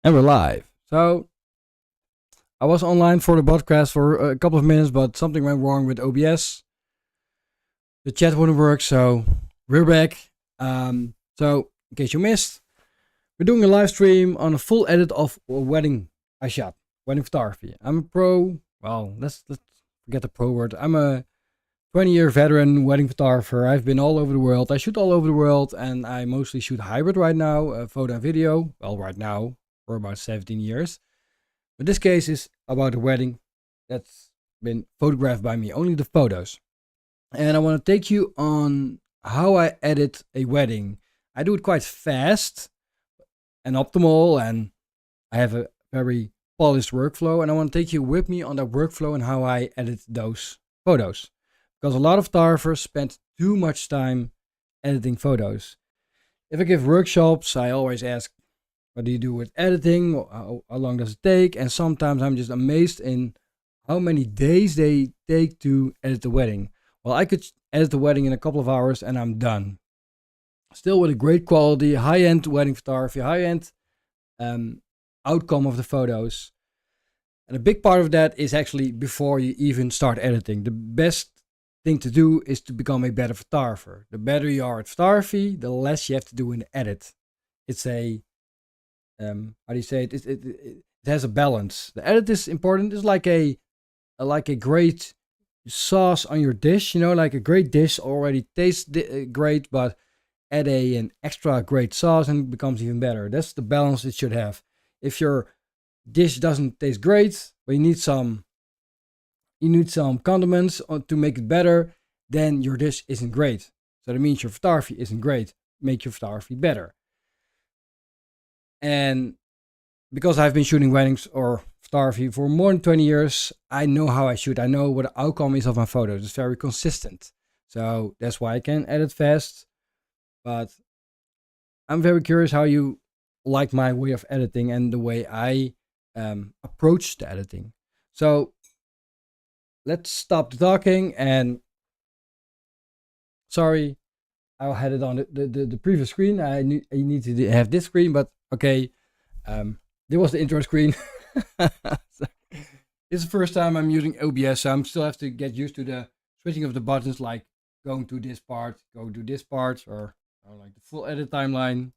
And we're live. So I was online for the podcast for a couple of minutes, but something went wrong with OBS. The chat wouldn't work, so we're back. So in case you missed, we're doing a live stream on a full edit of a wedding I shot, wedding photography. I'm a pro. Well, let's forget the pro word. I'm a 20-year veteran wedding photographer. I've been all over the world. I shoot all over the world, and I mostly shoot hybrid right now, photo and video. Well, right now for about 17 years. But this case is about a wedding that's been photographed by me, only the photos. And I want to take you on how I edit a wedding. I do it quite fast and optimal, and I have a very polished workflow. And I want to take you with me on that workflow and how I edit those photos. Because a lot of photographers spend too much time editing photos. If I give workshops, I always ask, what do you do with editing? How long does it take? And sometimes I'm just amazed in how many days they take to edit the wedding. Well, I could edit the wedding in a couple of hours and I'm done. Still with a great quality, high-end wedding photography, high-end outcome of the photos. And a big part of that is actually before you even start editing. The best thing to do is to become a better photographer. The better you are at photography, the less you have to do in the edit. It's a how do you say it? It has a balance. The edit is important. It's like a great sauce on your dish. You know, like a great dish already tastes great, but add an extra great sauce and it becomes even better. That's the balance it should have. If your dish doesn't taste great, but you need some condiments to make it better, then your dish isn't great. So that means your photography isn't great. Make your photography better. And because I've been shooting weddings or photography for more than 20 years, I know how I shoot. I know what the outcome is of my photos. It's very consistent. So that's why I can edit fast. But I'm very curious how you like my way of editing and the way I approach the editing. So let's stop the talking. And sorry, I had it on the previous screen. I need to have this screen, but okay. This was the intro screen. So, it's the first time I'm using OBS, so I'm still have to get used to the switching of the buttons, like going to this part, go to this part, or like the full edit timeline.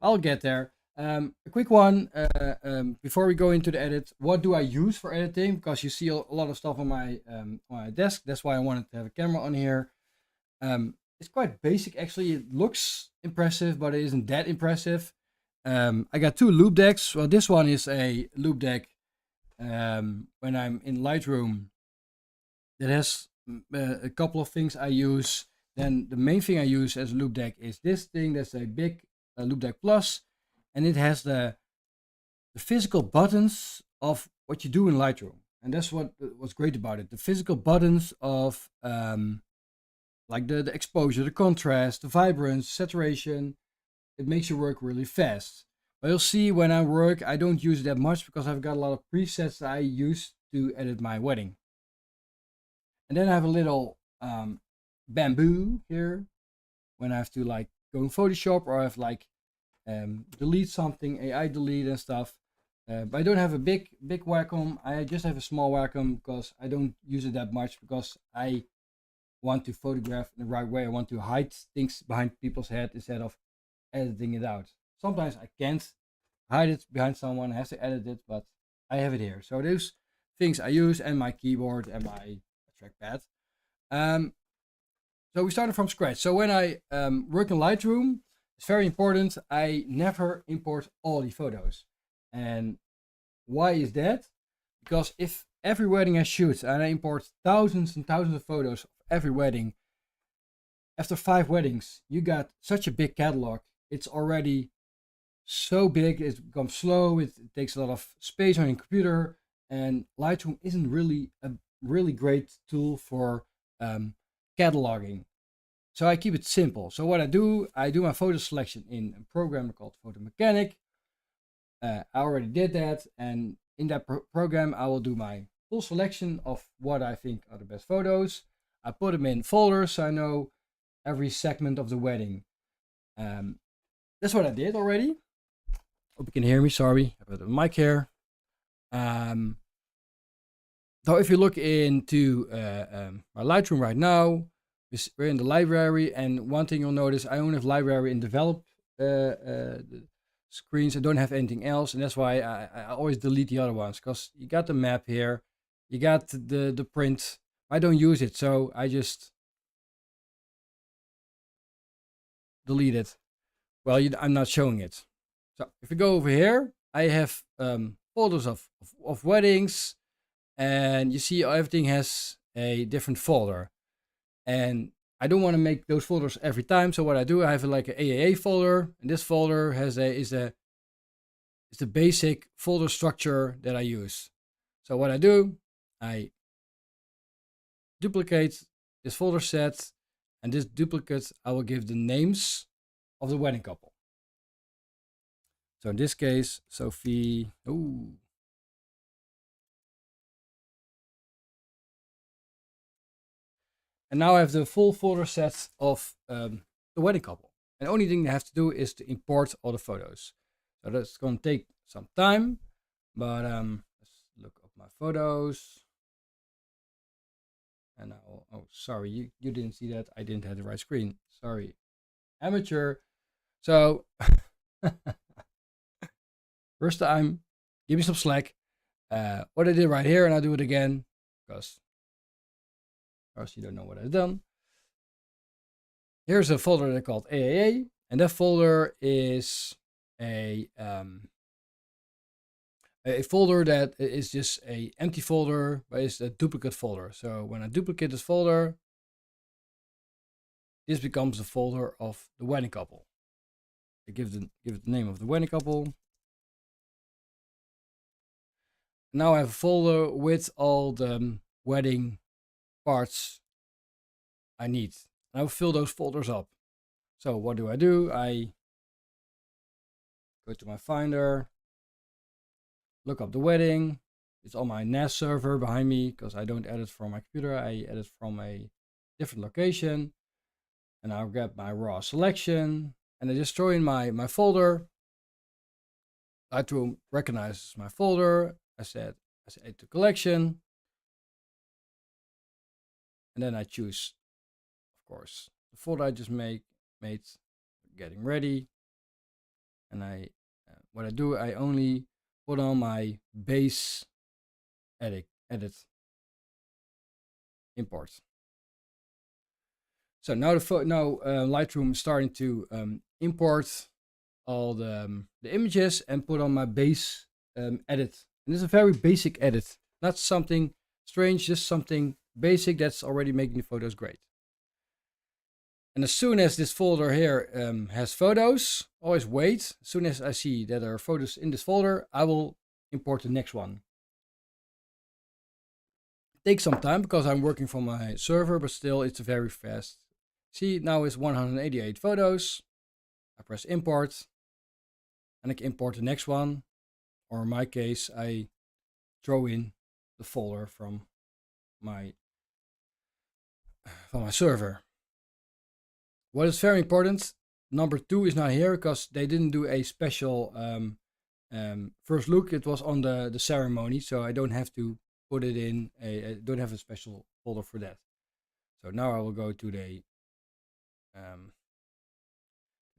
I'll get there. A quick one before we go into the edit. What do I use for editing? Because you see a lot of stuff on my desk. That's why I wanted to have a camera on here. It's quite basic actually. It looks impressive, but it isn't that impressive. I got two loop decks. Well, this one is a loop deck when I'm in Lightroom. That has a couple of things I use. Then the main thing I use as a loop deck is this thing. That's a big loop deck plus, and it has the physical buttons of what you do in Lightroom, and that's what's great about it. The physical buttons of like the exposure, the contrast, the vibrance, saturation. It makes your work really fast. But you'll see when I work, I don't use it that much because I've got a lot of presets that I use to edit my wedding. And then I have a little bamboo here when I have to like go in Photoshop or I have like delete something, AI delete and stuff. But I don't have a big Wacom. I just have a small Wacom because I don't use it that much because I want to photograph in the right way. I want to hide things behind people's head instead of editing it out. Sometimes I can't hide it behind someone, has to edit it, but I have it here. So those things I use and my keyboard and my trackpad. So we started from scratch. So when I work in Lightroom, it's very important. I never import all the photos. And why is that? Because if every wedding I shoot and I import thousands and thousands of photos of every wedding, after 5 weddings, you got such a big catalog. It's already so big, it becomes slow, it takes a lot of space on your computer, and Lightroom isn't really a really great tool for cataloging. So I keep it simple. So what I do my photo selection in a program called Photo Mechanic. I already did that, and in that program I will do my full selection of what I think are the best photos. I put them in folders so I know every segment of the wedding. That's what I did already. Hope you can hear me. Sorry, I have a mic here. So if you look into my Lightroom right now, we're in the library, and one thing you'll notice, I only have library and develop the screens. I don't have anything else, and that's why I always delete the other ones, because you got the map here, you got the print. I don't use it, so I just delete it. Well, I'm not showing it. So if you go over here, I have folders of weddings, and you see everything has a different folder. And I don't want to make those folders every time. So what I do, I have like an AAA folder, and this folder is the basic folder structure that I use. So what I do, I duplicate this folder set, and this duplicate I will give the names of the wedding couple. So in this case, Sophie. Ooh. And now I have the full folder set of the wedding couple. And the only thing I have to do is to import all the photos. So that's going to take some time, but let's look up my photos. And now, oh, sorry, you didn't see that. I didn't have the right screen. Sorry, amateur. So first time, give me some slack. What I did right here, and I'll do it again, because you don't know what I've done. Here's a folder that I called AAA, and that folder is a folder that is just a empty folder, but it's a duplicate folder. So when I duplicate this folder, this becomes the folder of the wedding couple. I give it the name of the wedding couple. Now I have a folder with all the wedding parts I need. I will fill those folders up. So what do? I go to my Finder, look up the wedding. It's on my NAS server behind me, because I don't edit from my computer. I edit from a different location. And I'll grab my raw selection, and I just throw in my folder. Lightroom recognizes my folder. I add to collection. And then I choose, of course, the folder I just made, getting ready. And what I do, I only put on my base edit import. So now Lightroom is starting to import all the images and put on my base edit. And this is a very basic edit, not something strange, just something basic that's already making the photos great. And as soon as this folder here has photos, always wait. As soon as I see that there are photos in this folder, I will import the next one. It takes some time because I'm working from my server, but still it's very fast. See, now it's 188 photos. I press import, and I can import the next one. Or in my case, I throw in the folder from my server. What is very important, number 2 is not here because they didn't do a special first look. It was on the ceremony, so I don't have to put it in. I don't have a special folder for that. So now I will go to the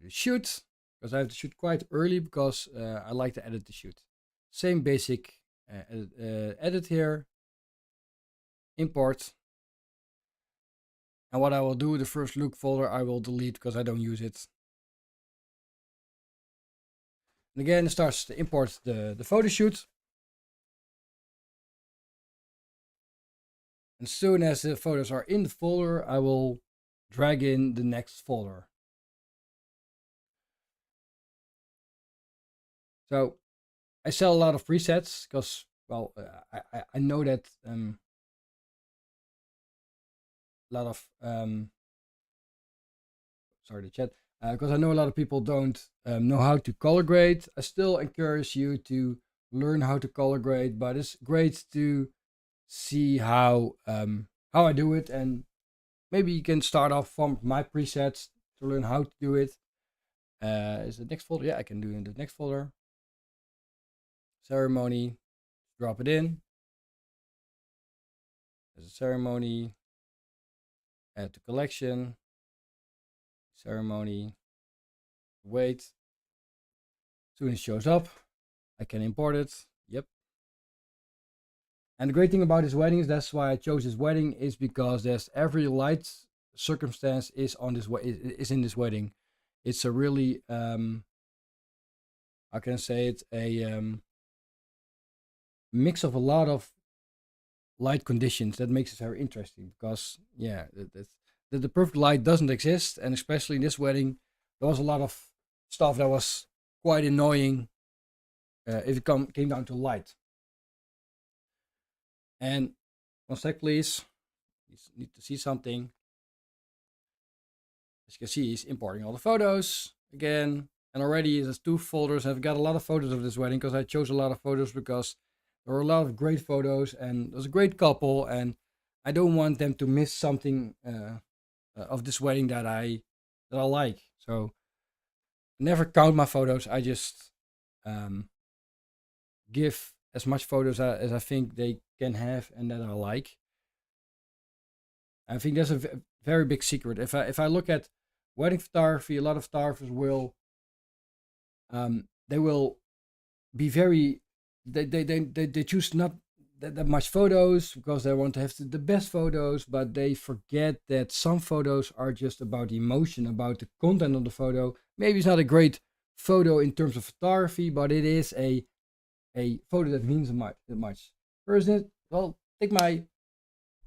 shoot, because I have to shoot quite early because I like to edit the shoot. Same basic edit here, import. And what I will do, the first look folder I will delete because I don't use it. And again, it starts to import the photo shoot. And as soon as the photos are in the folder, I will drag in the next folder. So I sell a lot of presets because, well, I know that a lot of sorry the chat, because I know a lot of people don't know how to color grade. I still encourage you to learn how to color grade, but it's great to see how I do it, and maybe you can start off from my presets to learn how to do it. Is the next folder? Yeah, I can do in the next folder. ceremony, drop it in. There's a ceremony, add to collection, ceremony, wait. As soon as it shows up, I can import it. Yep. And the great thing about this wedding is that's why I chose this wedding, is because there's every light circumstance is on this is in this wedding. It's a really how can I say it, a mix of a lot of light conditions that makes it very interesting, because yeah, the perfect light doesn't exist, and especially in this wedding there was a lot of stuff that was quite annoying if it came down to light. And 1 sec please, you need to see something. As you can see, he's importing all the photos again, and already there's 2 folders. I've got a lot of photos of this wedding because I chose a lot of photos, because there were a lot of great photos and there's a great couple, and I don't want them to miss something of this wedding that I like. So never count my photos. I just give as much photos as I think they can have and that I like. I think that's a very big secret. If I look at wedding photography, a lot of photographers will they will be very they choose not that much photos because they want to have the best photos, but they forget that some photos are just about the emotion, about the content of the photo. Maybe it's not a great photo in terms of photography, but it is a photo that means much. For instance, well, take my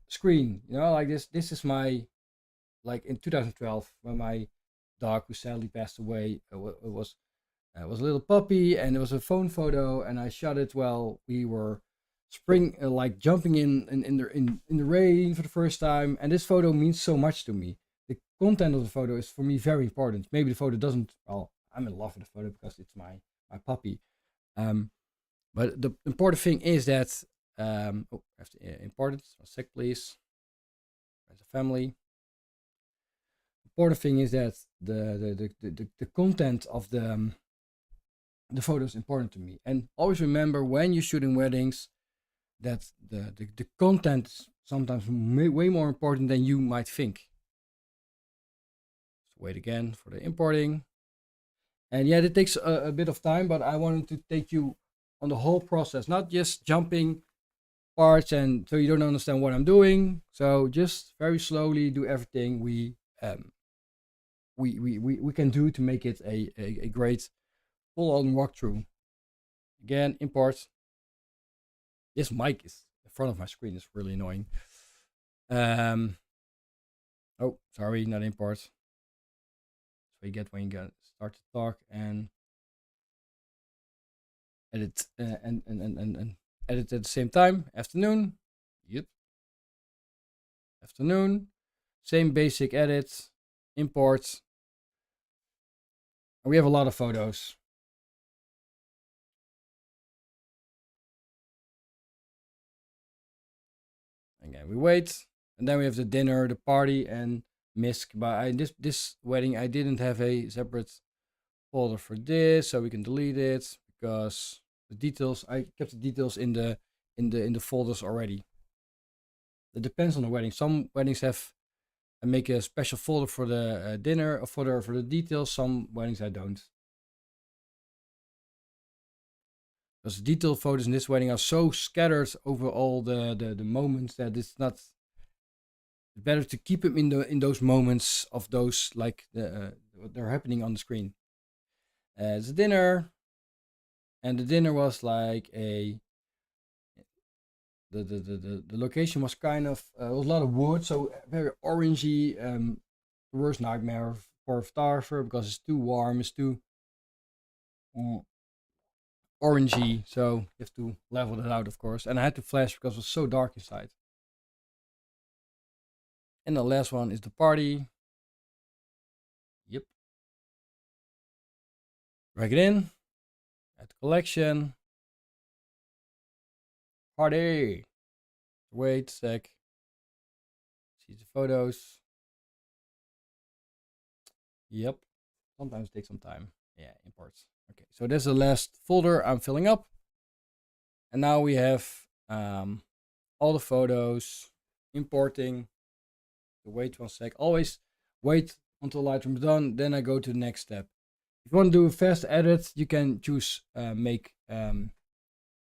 screen, like this is my, like in 2012 when my dog, who sadly passed away, it was a little puppy, and it was a phone photo, and I shot it while we were like jumping in the rain for the first time. And this photo means so much to me. The content of the photo is for me very important. Maybe the photo doesn't. Well, I'm in love with the photo because it's my puppy. But the important thing is that I have to import it. 1 sec, please. As a family. Important thing is that the content of the photo is important to me. And always remember, when you're shooting weddings, that the content is sometimes way more important than you might think. So wait again for the importing. And yeah, it takes a bit of time, but I wanted to take you on the whole process, not just jumping parts and so you don't understand what I'm doing. So just very slowly do everything we can do to make it a great full-on walkthrough. Again, import. This mic is in front of my screen, is really annoying. Oh, sorry, not import. So you get when you start to talk and edit and edit at the same time. Afternoon. Yep. Afternoon. Same basic edit. Import. And we have a lot of photos. Again, we wait, and then we have the dinner, the party, and misc. But this wedding, I didn't have a separate folder for this, so we can delete it because the details, I kept the details in the folders already. It depends on the wedding. Some weddings have make a special folder for the dinner or for the details. Some weddings I don't. Because the detail photos in this wedding are so scattered over all the moments that it's not. It's better to keep them in those moments of those, like they're happening on the screen. It's a dinner, and the dinner was like the location was kind of was a lot of wood, so very orangey. Worst nightmare for a photographer because it's too warm, it's too orangey, so you have to level it out, of course. And I had to flash because it was so dark inside. And the last one is the party. Yep. Drag it in. Add the collection. Party. Wait a sec. See the photos. Yep. Sometimes it takes some time. Yeah, imports. Okay, so this is the last folder I'm filling up. And now we have all the photos, importing. Wait 1 sec. Always wait until Lightroom is done, then I go to the next step. If you want to do a fast edit, you can choose make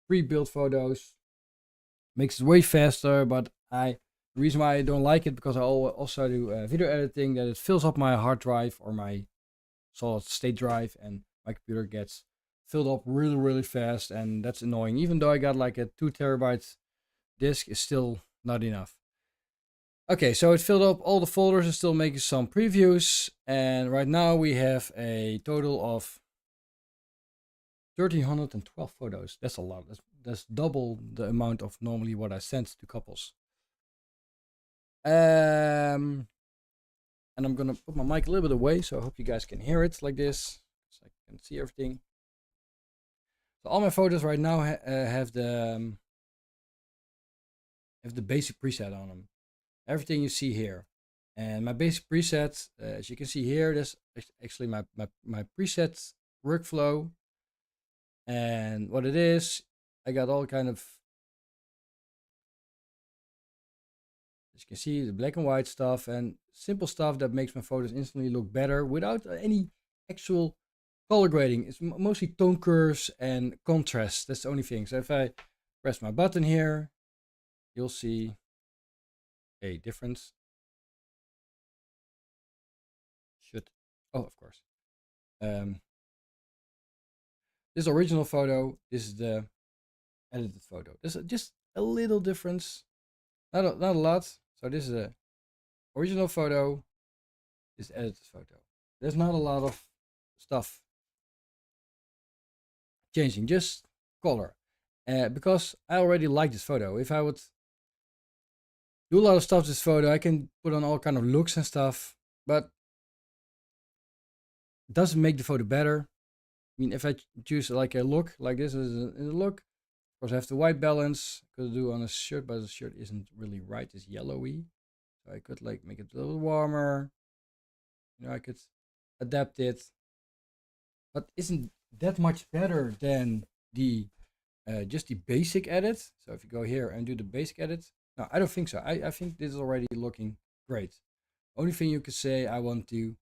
pre-built photos. Makes it way faster, but the reason why I don't like it, because I also do video editing, that it fills up my hard drive or my solid state drive, and my computer gets filled up really fast, and that's annoying. Even though I got like a 2 TB disk, is still not enough. Okay, so it filled up all the folders and still making some previews. And right now we have a total of 1,312 photos. That's a lot. That's double the amount of normally what I send to couples. And I'm gonna put my mic a little bit away, so I hope you guys can hear it like this, so I can see everything. So all my photos right now have the basic preset on them. Everything you see here. And my basic presets, as you can see here, that's actually my preset workflow. And what it is, I got all kind of, as you can see, the black and white stuff and simple stuff that makes my photos instantly look better without any actual color grading. It's mostly tone curves and contrast. That's the only thing. So if I press my button here, you'll see a difference. Oh, of course. This original photo, this is the edited photo. There's just a little difference, not a lot. So this is the original photo, this edited photo. There's not a lot of stuff changing, just color. Because I already like this photo. If I would do a lot of stuff to this photo, I can put on all kind of looks and stuff, but it doesn't make the photo better. I mean, if I choose like a look, like this is a look, of course I have the white balance. Could do on a shirt, but the shirt isn't really right, it's yellowy. So I could like make it a little warmer. You know, I could adapt it. But isn't that much better than the just the basic edit? So if you go here and do the basic edit, no, I don't think so. I think this is already looking great. Only thing you could say, I want to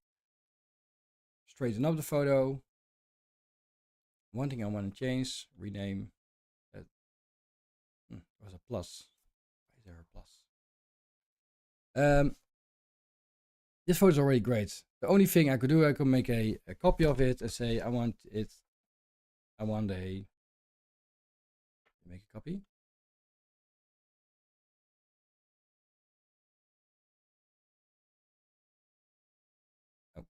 straighten up the photo. One thing I want to change, rename. Was a plus. Why is there a plus? This photo is already great. The only thing I could do, I could make a copy of it and say I want a make a copy. Oh.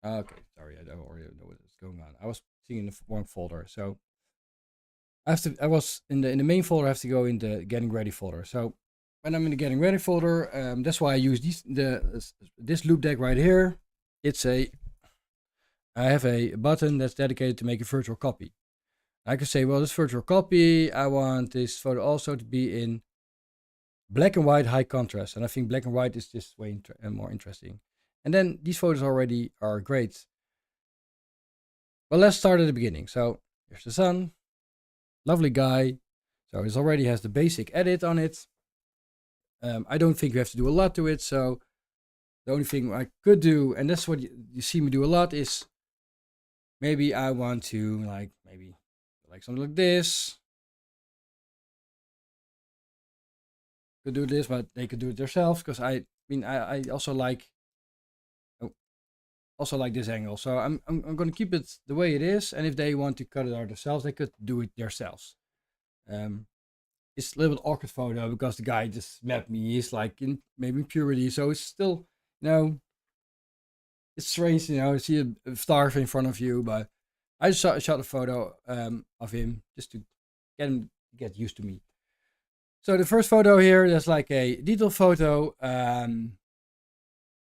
Okay, sorry, I already know what's going on. I was seeing in the wrong folder. So I was in the main folder, I have to go in the getting ready folder. So when I'm in the getting ready folder, that's why I use this loop deck right here. I have a button that's dedicated to make a virtual copy. I can say, well, this virtual copy, I want this photo also to be in black and white high contrast. And I think black and white is just way more interesting. And then these photos already are great. Well, let's start at the beginning. So here's the sun, lovely guy. So it already has the basic edit on it. I don't think you have to do a lot to it. So the only thing I could do, and that's what you see me do a lot, is maybe I want to like something like this. Could do this, but they could do it themselves, because I also like this angle. So I'm going to keep it the way it is, and if they want to cut it out themselves, they could do it themselves. It's a little bit awkward photo because the guy just met me. He's like in maybe puberty, so it's still, you know, it's strange, you know, to see a star in front of you. But I just shot a photo of him just to get used to me. So the first photo here, there's like a detail photo.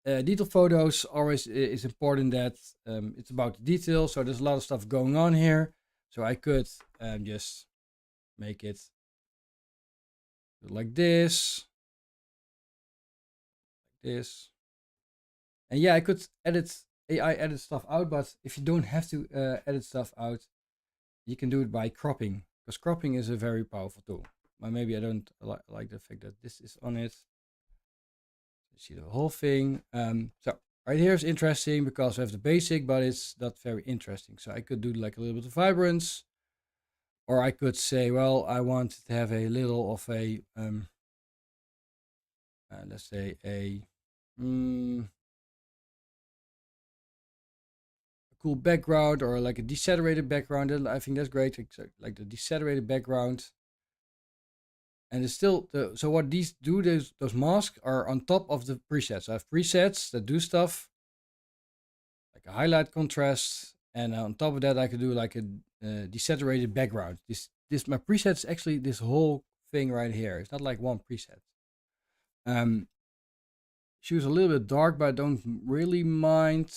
Detail photos always is important that it's about the detail. So there's a lot of stuff going on here. So I could just make it like this, and yeah, I could AI edit stuff out. But if you don't have to edit stuff out, you can do it by cropping, because cropping is a very powerful tool. But maybe I don't like the fact that this is on it. You see the whole thing. So right here is interesting because I have the basic, but it's not very interesting. So I could do like a little bit of vibrance, or I could say, well, I want to have a little of a, let's say a cool background, or like a desaturated background. I think that's great. Like the desaturated background. And it's still, so what these do, those masks are on top of the presets. I have presets that do stuff, like a highlight contrast. And on top of that, I could do like a desaturated background. My preset is actually this whole thing right here. It's not like one preset. She was a little bit dark, but I don't really mind.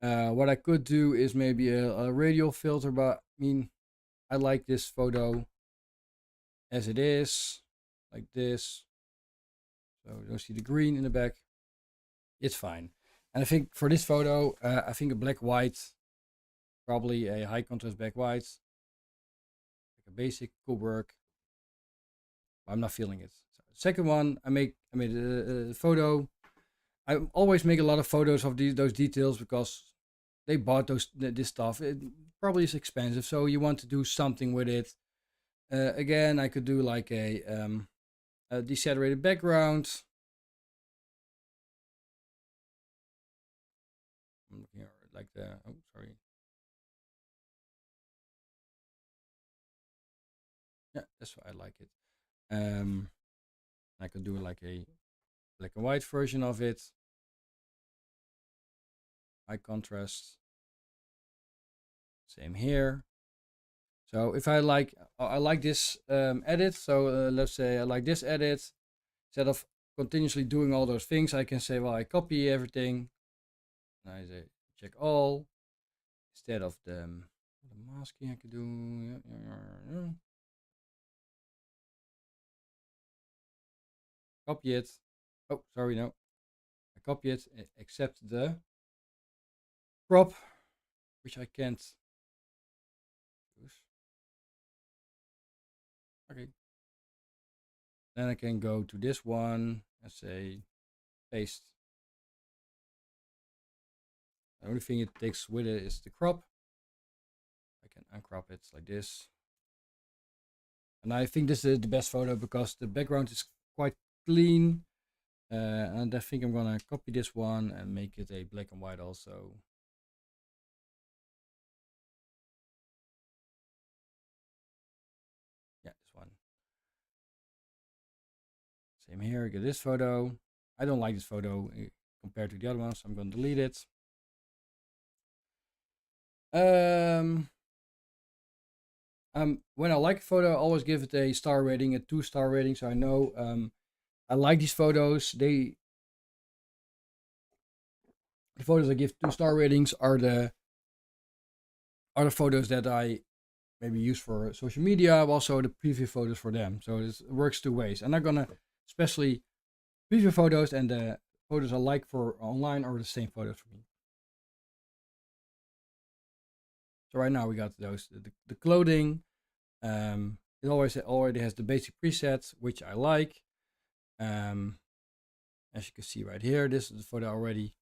What I could do is maybe a radial filter, but I mean, I like this photo as it is, like this. So you don't see the green in the back. It's fine. And I think for this photo, I think a black white, probably a high contrast black white, like a basic could work. I'm not feeling it. So second one, I made a photo. I always make a lot of photos of those details because they bought this stuff. It probably is expensive, so you want to do something with it. Again, I could do like a desaturated background. I'm looking at like the, oh sorry. Yeah, that's why I like it. I could do like a black and white version of it. High contrast. Same here. So if I like this edit, so let's say I like this edit, instead of continuously doing all those things, I can say, well, I copy everything. And I say check all. Instead of the masking, I could do copy it. Oh, sorry, no. I copy it, except the crop, which I can't use. Okay. Then I can go to this one and say paste. The only thing it takes with it is the crop. I can uncrop it like this. And I think this is the best photo because the background is quite clean. And I think I'm gonna copy this one and make it a black and white also. Yeah, this one. Same here, get this photo. I don't like this photo compared to the other ones, so I'm gonna delete it. When I like a photo, I always give it a star rating, a 2-star rating, so I know I like these photos. The photos I give 2-star ratings are the photos that I maybe use for social media, but also the preview photos for them. So it works 2 ways. And I'm gonna, especially preview photos and the photos I like for online are the same photos for me. So right now we got those, the clothing. It already has the basic presets, which I like. As you can see right here, this is the photo already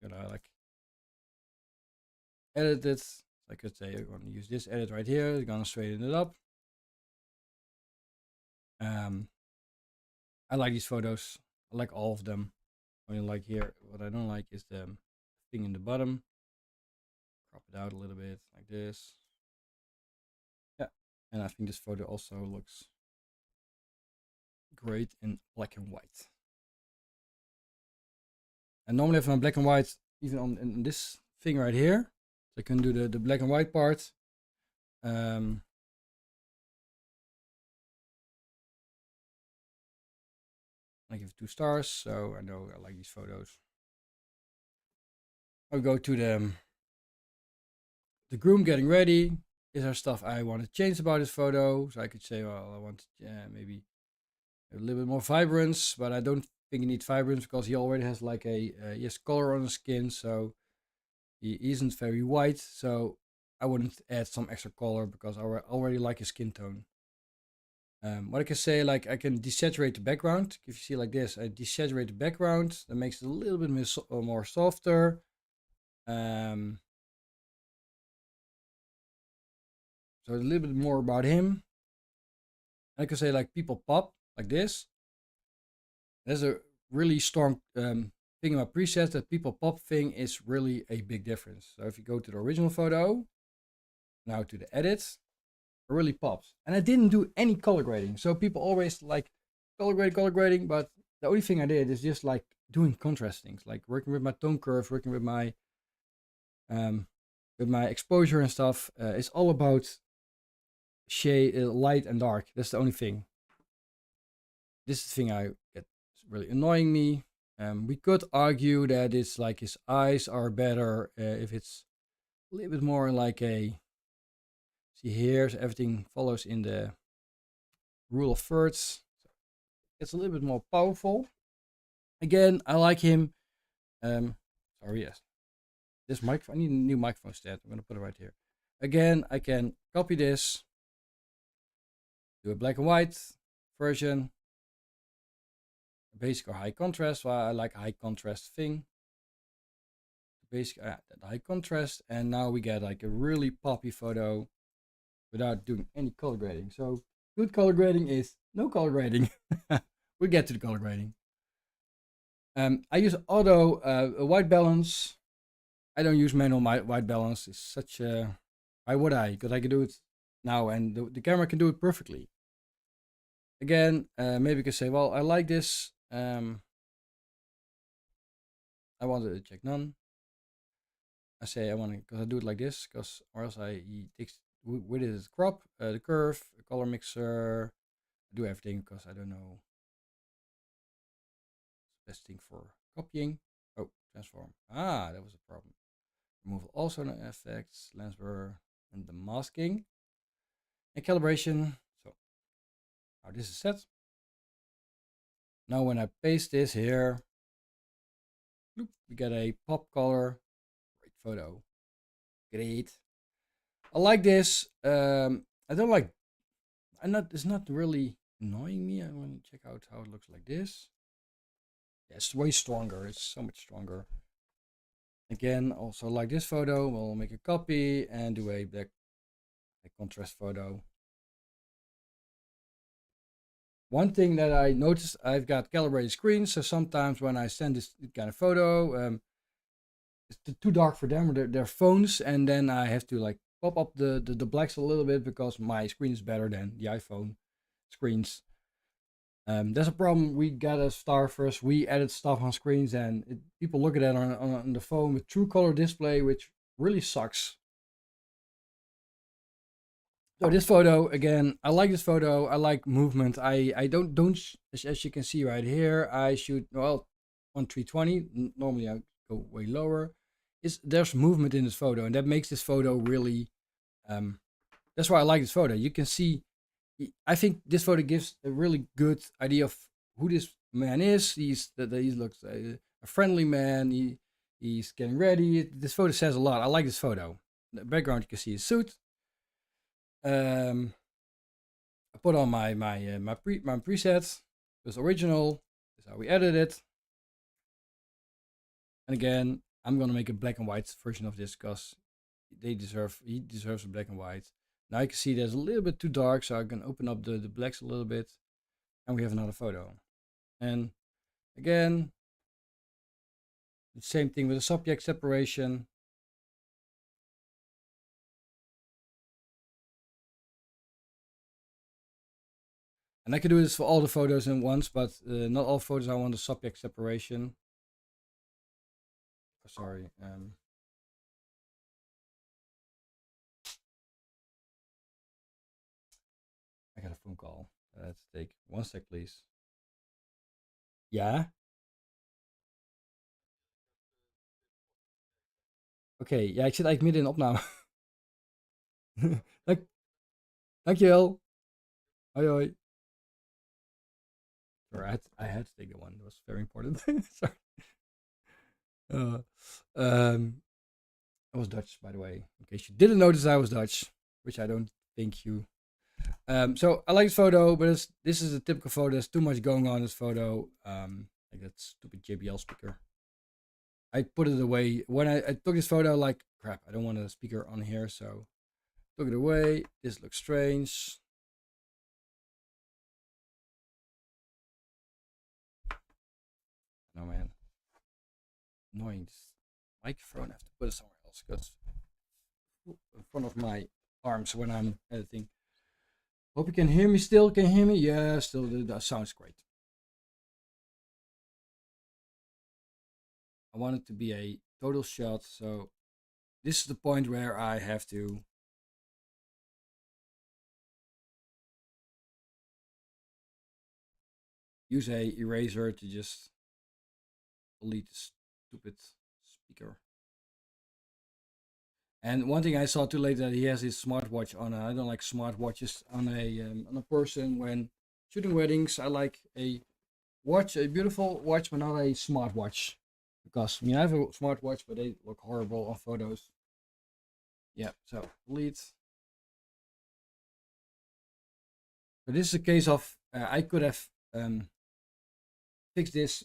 that I like edited. So I could say I'm going to use this edit right here. It's going to straighten it up. I like these photos. I like all of them. What I like here, what I don't like is the thing in the bottom. Crop it out a little bit like this. Yeah, and I think this photo also looks great in black and white. And normally if I'm black and white, even on in this thing right here, so I can do the black and white part. I give it 2 stars, so I know I like these photos. I'll go to the groom getting ready. Is there stuff I want to change about this photo? So I could say, well, I want maybe a little bit more vibrance, but I don't think he needs vibrance because he already has like he has color on his skin, so he isn't very white. So I wouldn't add some extra color because I already like his skin tone. What I can say, like I can desaturate the background. If you see like this, I desaturate the background. That makes it a little bit more softer. So a little bit more about him. I can say like people pop like this. There's a really strong thing about presets. That people pop thing is really a big difference. So if you go to the original photo, now to the edit, it really pops. And I didn't do any color grading. So people always like color grading, but the only thing I did is just like doing contrast things, like working with my tone curve, working with my exposure and stuff. It's all about shade, light and dark. That's the only thing. This is the thing I get really annoying me. We could argue that it's like his eyes are better if it's a little bit more like a, see here, so everything follows in the rule of thirds. It's a little bit more powerful. Again, I like him. Sorry, yes. This microphone, I need a new microphone stand. I'm gonna put it right here. Again, I can copy this, do a black and white version, basic or high contrast. Well, I like a high contrast thing. Basic, high contrast, and now we get like a really poppy photo without doing any color grading. So good color grading is no color grading. We'll get to the color grading. I use auto white balance. I don't use manual white balance. It's such a, why would I? Because I can do it now and the camera can do it perfectly. Again, maybe you can say, well, I like this. I want to check none. I say I want to, because I do it like this, because or else he takes with it is crop, the curve, the color mixer, I do everything because I don't know the best thing for copying. Oh, transform. Ah, that was a problem. Remove also no effects, lens blur, and the masking and calibration. So now this is set. Now when I paste this here, we get a pop color. Great photo. Great. I like this. I don't like. It's not really annoying me. I want to check out how it looks like this. Yeah, it's way stronger. It's so much stronger. Again, also like this photo, we'll make a copy and do a black contrast photo. One thing that I noticed, I've got calibrated screens, so sometimes when I send this kind of photo, it's too dark for them or their phones, and then I have to like pop up the blacks a little bit because my screen is better than the iPhone screens. There's a problem. We got a star first. We added stuff on screens, and people look at it on the phone with true color display, which really sucks. So this photo again, I like this photo. I like movement. I don't as you can see right here. I shoot well on 320. Normally I go way lower. There's movement in this photo, and that makes this photo really. That's why I like this photo. You can see. I think this photo gives a really good idea of who this man is. He looks a friendly man. He's getting ready. This photo says a lot. I like this photo. The background you can see his suit. I put on my presets. This original. This is how we edit it. And again, I'm gonna make a black and white version of this because he deserves a black and white. Now you can see there's a little bit too dark, so I can open up the blacks a little bit, and we have another photo. And again, the same thing with the subject separation. And I can do this for all the photos in once, but not all photos I want the subject separation. Oh, sorry. I got a phone call. Let's take 1 sec, please. Ja? Oké, ja, ik zit eigenlijk midden in de opname. Dankjewel. Hoi hoi. Sorry, I had to take the one. That was very important. Sorry. Uh, um, I was Dutch, by the way, in case you didn't notice I was Dutch, which I don't think you. So I like this photo, but this is a typical photo. There's too much going on in this photo. Like that stupid JBL speaker. I put it away when I took this photo. Like crap, I don't want a speaker on here, so took it away. This looks strange. No man, annoying. This microphone. I have to put it somewhere else because in front of my arms when I'm editing. Hope you can hear me still. Can you hear me? Yeah, still. That sounds great. I want it to be a total shot, so this is the point where I have to use a eraser to just delete the stupid speaker. And one thing I saw too late that he has his smartwatch on. I don't like smartwatches on a person when shooting weddings. I like a watch, a beautiful watch, but not a smartwatch. Because I mean I have a smartwatch, but they look horrible on photos. Yeah, so delete. But this is a case of I could have fixed this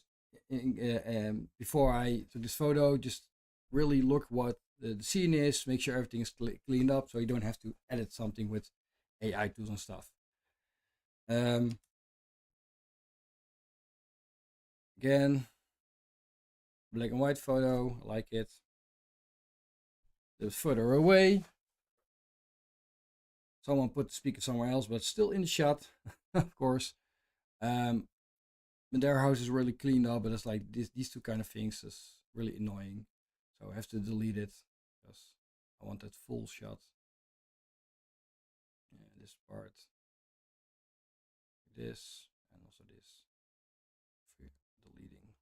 before I took this photo. Just really look what the scene is, make sure everything is cleaned up, so you don't have to edit something with AI tools and stuff. Again, black and white photo, I like it. It's further away. Someone put the speaker somewhere else, but still in the shot, of course. Their house is really cleaned up, but it's like these two kind of things is really annoying. So I have to delete it because I want that full shot. Yeah, this part, this, and also this. Deleting.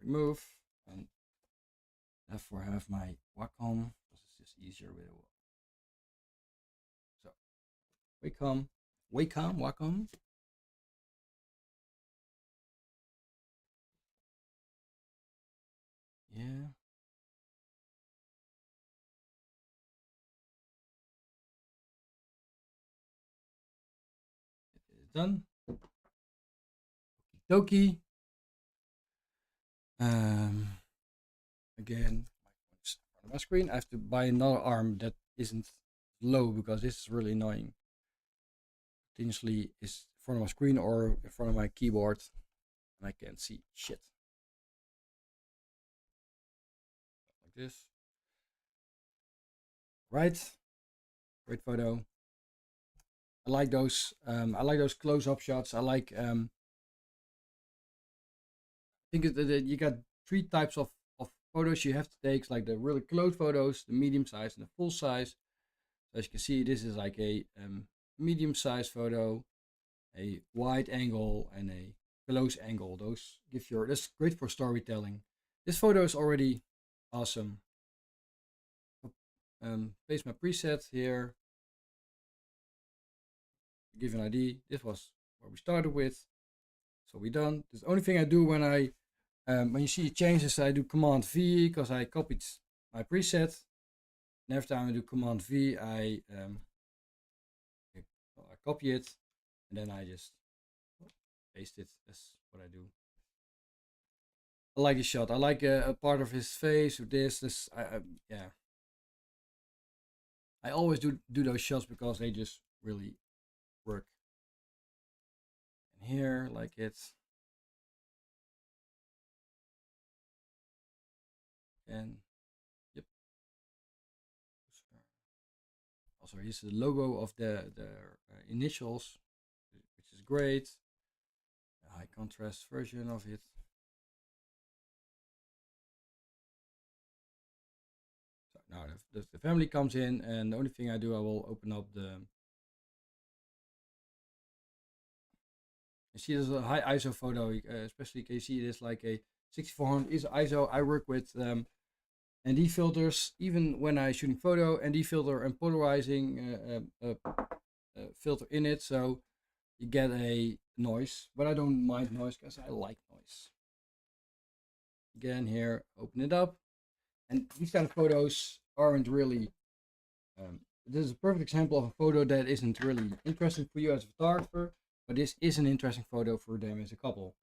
Remove, and therefore I have my Wacom because it's just easier with it. So Wacom. Yeah. It's done. Doki. Again, on my screen, I have to buy another arm that isn't low because this is really annoying. Continuously is in front of my screen or in front of my keyboard, and I can't see shit. Like this. Right. Great photo. I like those. I like those close-up shots. I like. I think that you got three types of photos you have to take, like the really close photos, the medium size, and the full size. So as you can see, this is like a medium size photo, a wide angle, and a close angle. Those give your. That's great for storytelling. This photo is already awesome. Paste my preset here. Give an ID. This was what we started with. So we're done. The only thing I do when you see changes, I do Command V because I copied my preset. And every time I do Command V, I copy it, and then I just paste it. That's what I do. I like his shot. I like a part of his face with this. Yeah. I always do those shots because they just really work. And here, like it's. And yep. Also, here's the logo of the initials, which is great. A high contrast version of it. So now the family comes in, and the only thing I do, I will open up the. You see, there's a high ISO photo, especially can you see this like a 6400 is ISO. I work with ND filters, even when I shooting photo, ND filter and polarizing filter in it, so you get a noise. But I don't mind noise because I like noise. Again here, open it up. And these kind of photos aren't really, this is a perfect example of a photo that isn't really interesting for you as a photographer, but this is an interesting photo for them as a couple.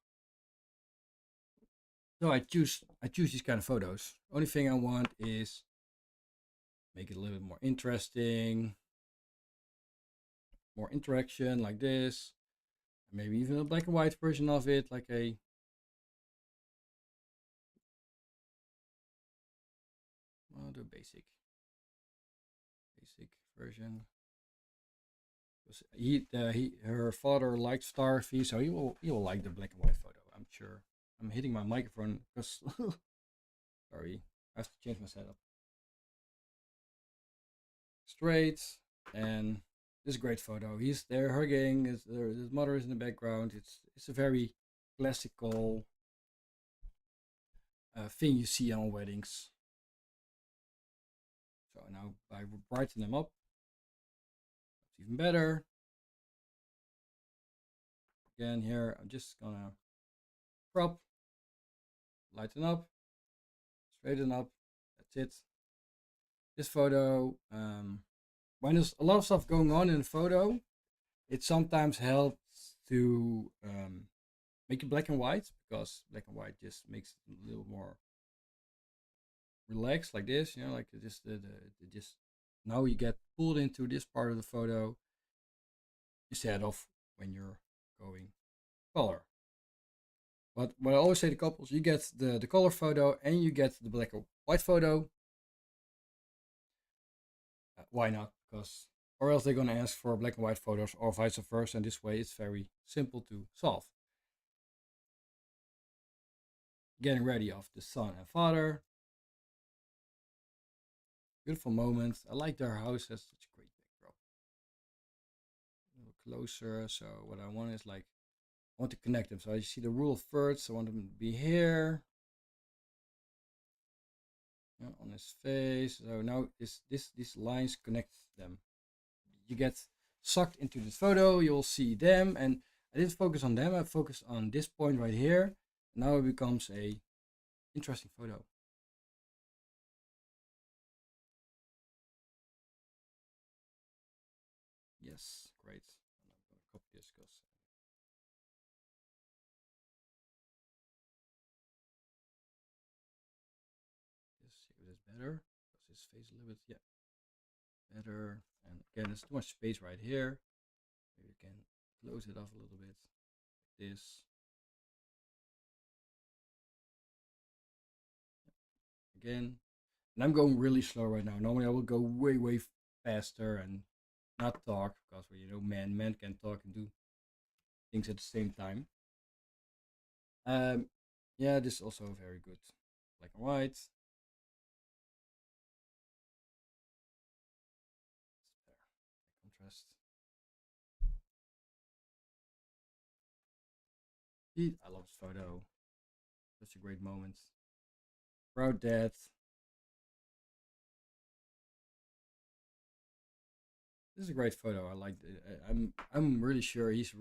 So I choose these kind of photos. Only thing I want is make it a little bit more interesting, more interaction like this. Maybe even a black and white version of it, like a the basic version. Her father liked photography, so he will like the black and white photo. I'm sure. I'm hitting my microphone because sorry, I have to change my setup. Straight, and this is a great photo. He's there hugging. His mother is in the background. It's a very classical thing you see on weddings. So now I brighten them up. It's even better. Again here, I'm just gonna crop, lighten up, straighten up. That's it. This photo, when there's a lot of stuff going on in a photo, it sometimes helps to make it black and white, because black and white just makes it a little more relaxed, like this, you know, like just now you get pulled into this part of the photo instead of when you're going color. But what I always say to couples, you get the color photo and you get the black and white photo. Why not? Because or else they're gonna ask for black and white photos or vice versa, and this way it's very simple to solve. Getting ready of the son and father. Beautiful moment. I like their house, has such a great backdrop. A little closer, so what I want is like, I want to connect them. So I see the rule of thirds, I want them to be here. Yeah, on his face. So now these lines connect them. You get sucked into this photo, you'll see them, and I didn't focus on them, I focused on this point right here. Now it becomes a interesting photo. Yes, great. And I'm going to copy this because this is better, because his face a little bit, yeah, better. And again, there's too much space right here. Maybe you can close it off a little bit. Like this. Again, and I'm going really slow right now. Normally I will go way faster and not talk, because you know, men can talk and do things at the same time. Yeah, this is also very good. Black and white. Contrast. I love this photo. Such a great moment. Proud dad. This is a great photo. I like it. I'm really sure he's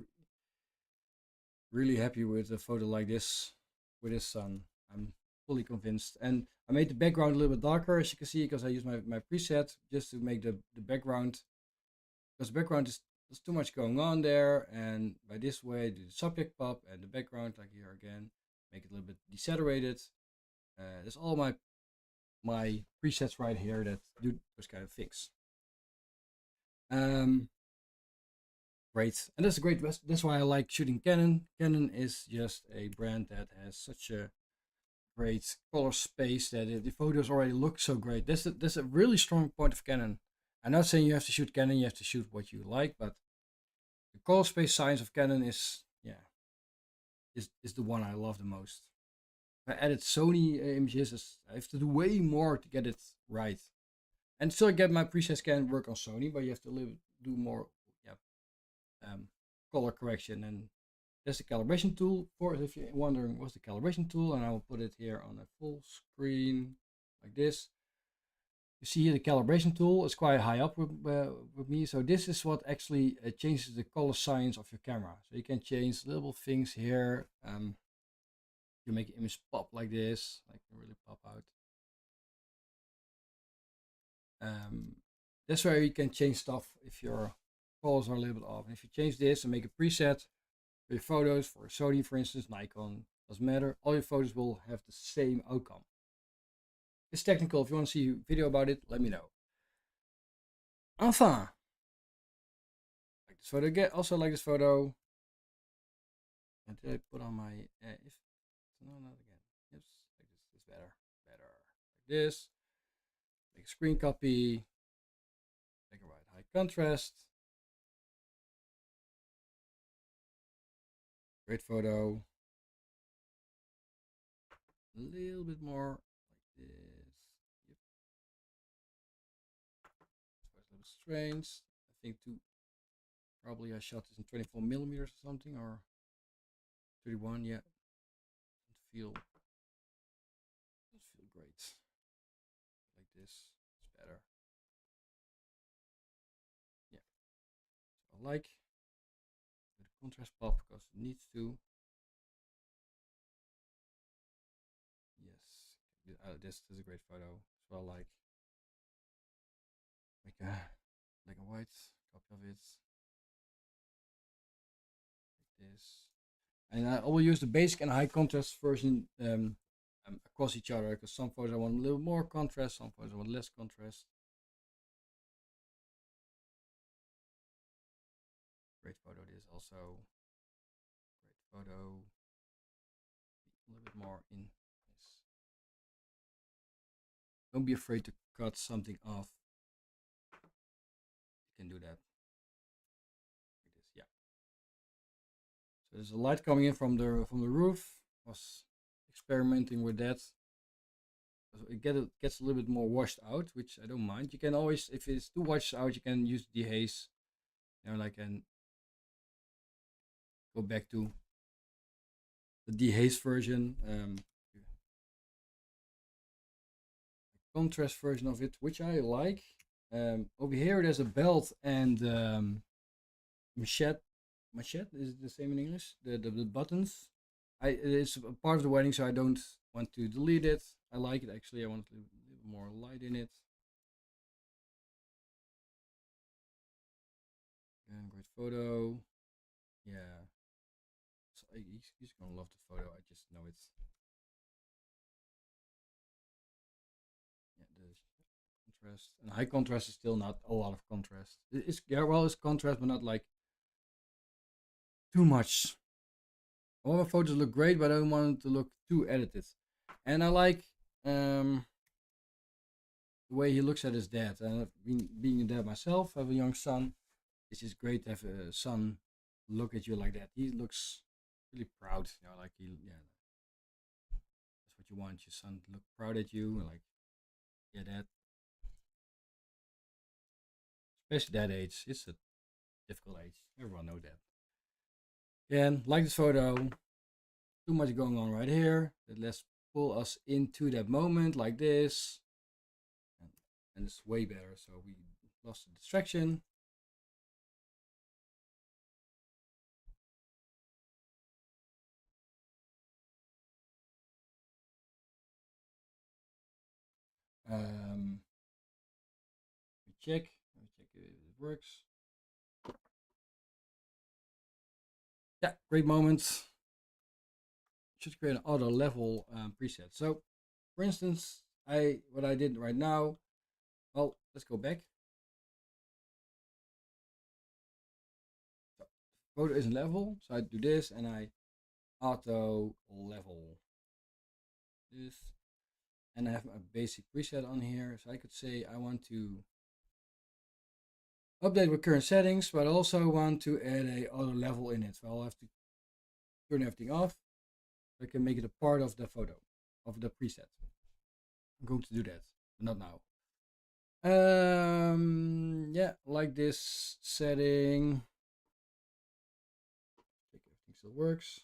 really happy with a photo like this with his son. I'm fully convinced. And I made the background a little bit darker, as you can see, because I use my preset just to make the background, because the background is there's too much going on there, and by this way do the subject pop and the background, like here again, make it a little bit desaturated. There's all my presets right here that do those kind of things. Great, and that's a great. That's why I like shooting Canon. Canon is just a brand that has such a great color space that the photos already look so great. That's a really strong point of Canon. I'm not saying you have to shoot Canon, you have to shoot what you like, but the color space science of Canon is, yeah, is the one I love the most. If I edit Sony images, I have to do way more to get it right. And still get my presets can work on Sony, but you have to do more, yeah, color correction. And there's the calibration tool. For if you're wondering what's the calibration tool, and I will put it here on a full screen like this. You see here the calibration tool is quite high up with me. So this is what actually changes the color science of your camera. So you can change little things here. You make the image pop like this, like really pop out. That's where you can change stuff if your colors are a little bit off. And if you change this and make a preset for your photos, for Sony for instance, Nikon, doesn't matter. All your photos will have the same outcome. It's technical. If you want to see a video about it, let me know. Enfin, like this photo again. Also like this photo. And did I put on my if no, not again. Yes, like this is better. Better. Like this. Make a screen copy. Make a right high contrast. Great photo. A little bit more like this. Yep. So it's a little strange. I think probably I shot this in 24 millimeters or something, or 31. Yeah, doesn't feel great. Like this, it's better. Yeah, so I like the contrast pop because it needs to. Yes, this is a great photo. So I like like a white copy of it. Like this. And I will use the basic and high contrast version across each other, because some photos I want a little more contrast, some photos I want less contrast. Great photo this also. Great photo. A little bit more in this. Don't be afraid to cut something off. You can do that. Like this, yeah. So there's a light coming in from the roof. I was experimenting with that. It gets a little bit more washed out, which I don't mind. You can always, if it's too washed out, you can use dehaze. You know, like, and go back to the dehaze version, contrast version of it, which I like. Over here there's a belt and machete. Machete is the same in English. The buttons. It's a part of the wedding, so I don't want to delete it. I like it actually. I want a little more light in it. And great photo. Yeah. So he's gonna love the photo. I just know it's. Yeah, the contrast and high contrast is still not a lot of contrast. It's, yeah, well, it's contrast, but not like too much. All my photos look great, but I don't want it to look too edited. And I like the way he looks at his dad. And being a dad myself, I have a young son. It's just great to have a son look at you like that. He looks really proud, you know, like yeah, that's what you want, your son to look proud at you, and like, yeah, that, especially that age, it's a difficult age. Everyone knows that. And like this photo, too much going on right here. Let's pull us into that moment like this. And it's way better. So we lost the distraction. Um, check if it works. Yeah, great moment. Should create an auto level preset. So, for instance, what I did right now. Well, let's go back. So, photo isn't level, so I do this and I auto level this, and I have a basic preset on here. So I could say I want to update with current settings, but I also want to add a auto level in it. So I'll have to turn everything off. I can make it a part of the photo, of the preset. I'm going to do that, but not now. Yeah, like this setting. Check everything still works.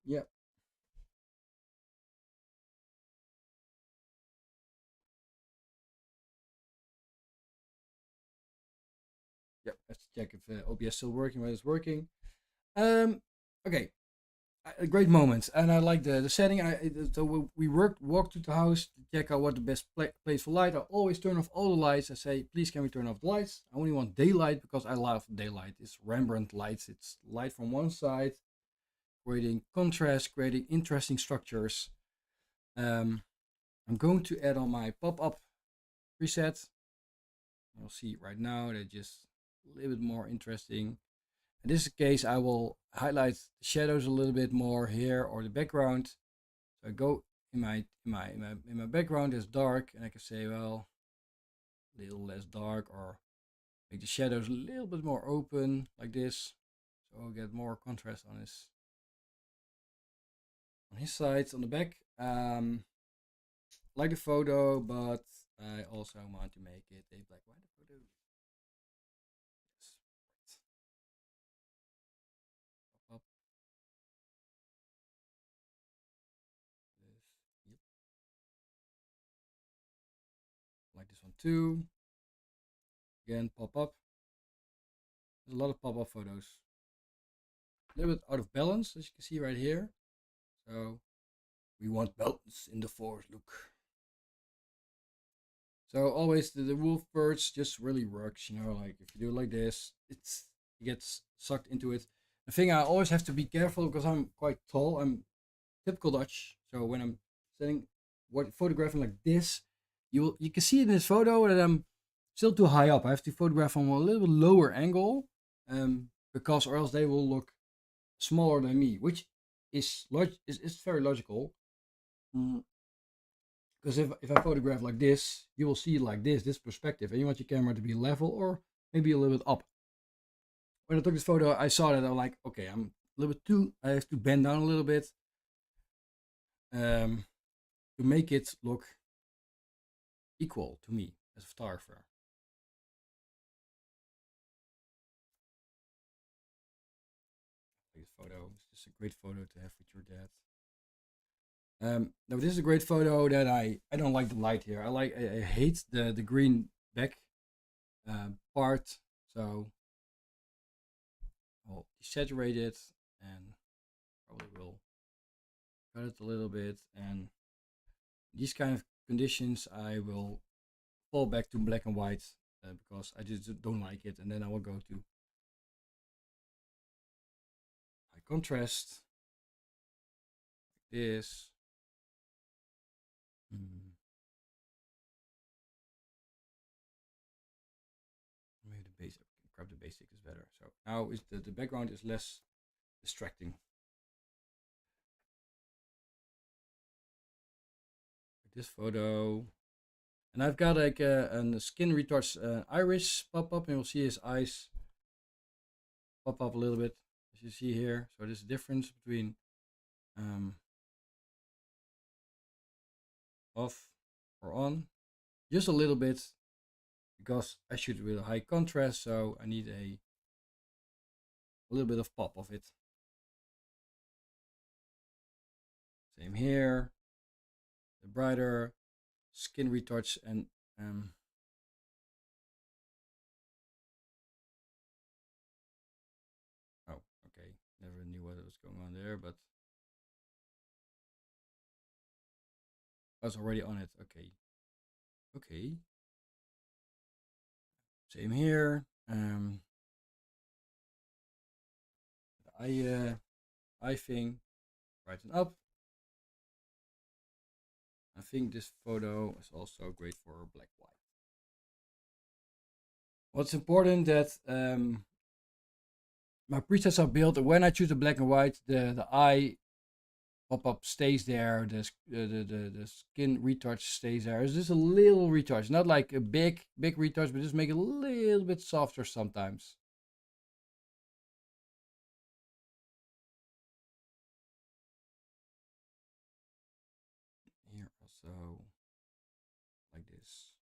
Yeah. check if OBS still working, when it's working. Okay, a great moment, and I like the setting. So we walk to the house to check out what the best place for light. I always turn off all the lights. I say, please, can we turn off the lights? I only want daylight because I love daylight. It's Rembrandt lights. It's light from one side, creating contrast, creating interesting structures. I'm going to add on my pop-up preset. You'll see right now they're just a little bit more interesting. In this case, I will highlight the shadows a little bit more here, or the background. So I go in my background is dark, and I can say, well, a little less dark, or make the shadows a little bit more open like this, so I'll get more contrast on his sides, on the back. Like the photo, but I also want to make it a black and white photo. Yes, right. Up. This. Yep. Like this one too. Again, pop up. There's a lot of pop up photos. A little bit out of balance, as you can see right here. So we want balance in the forest look. So always the wolf birds just really works, you know, like if you do it like this, it gets sucked into it. The thing I always have to be careful because I'm quite tall. I'm typical Dutch. So when I'm photographing like this, you can see in this photo that I'm still too high up. I have to photograph from a little bit lower angle, because or else they will look smaller than me, which is very logical. Because if I photograph like this, you will see like this perspective, and you want your camera to be level or maybe a little bit up. When I took this photo, I saw that I'm like, okay, I'm a little bit I have to bend down a little bit to make it look equal to me as a photographer. This photo is just a great photo to have with your dad. Now this is a great photo that I don't like the light here. I hate the green back part, so I'll desaturate it and probably will cut it a little bit. And these kind of conditions, I will fall back to black and white because I just don't like it. And then I will go to high contrast, like this. Maybe the basic, grab the basic is better. So now is the background is less distracting. This photo, and I've got like a skin retouch iris pop up, and you'll see his eyes pop up a little bit, as you see here. So there's a difference between off or on, just a little bit, because I shoot with a high contrast, so I need a little bit of pop of it. Same here, the brighter skin retouch, and oh, okay, never knew what was going on there, but I was already on it. Okay, same here. I thing, brighten up. I think this photo is also great for black white. What's important that my presets are built, and when I choose the black and white, the eye pop-up stays there, the skin retouch stays there. It's just a little retouch, not like a big retouch, but just make it a little bit softer sometimes. Here also, like this.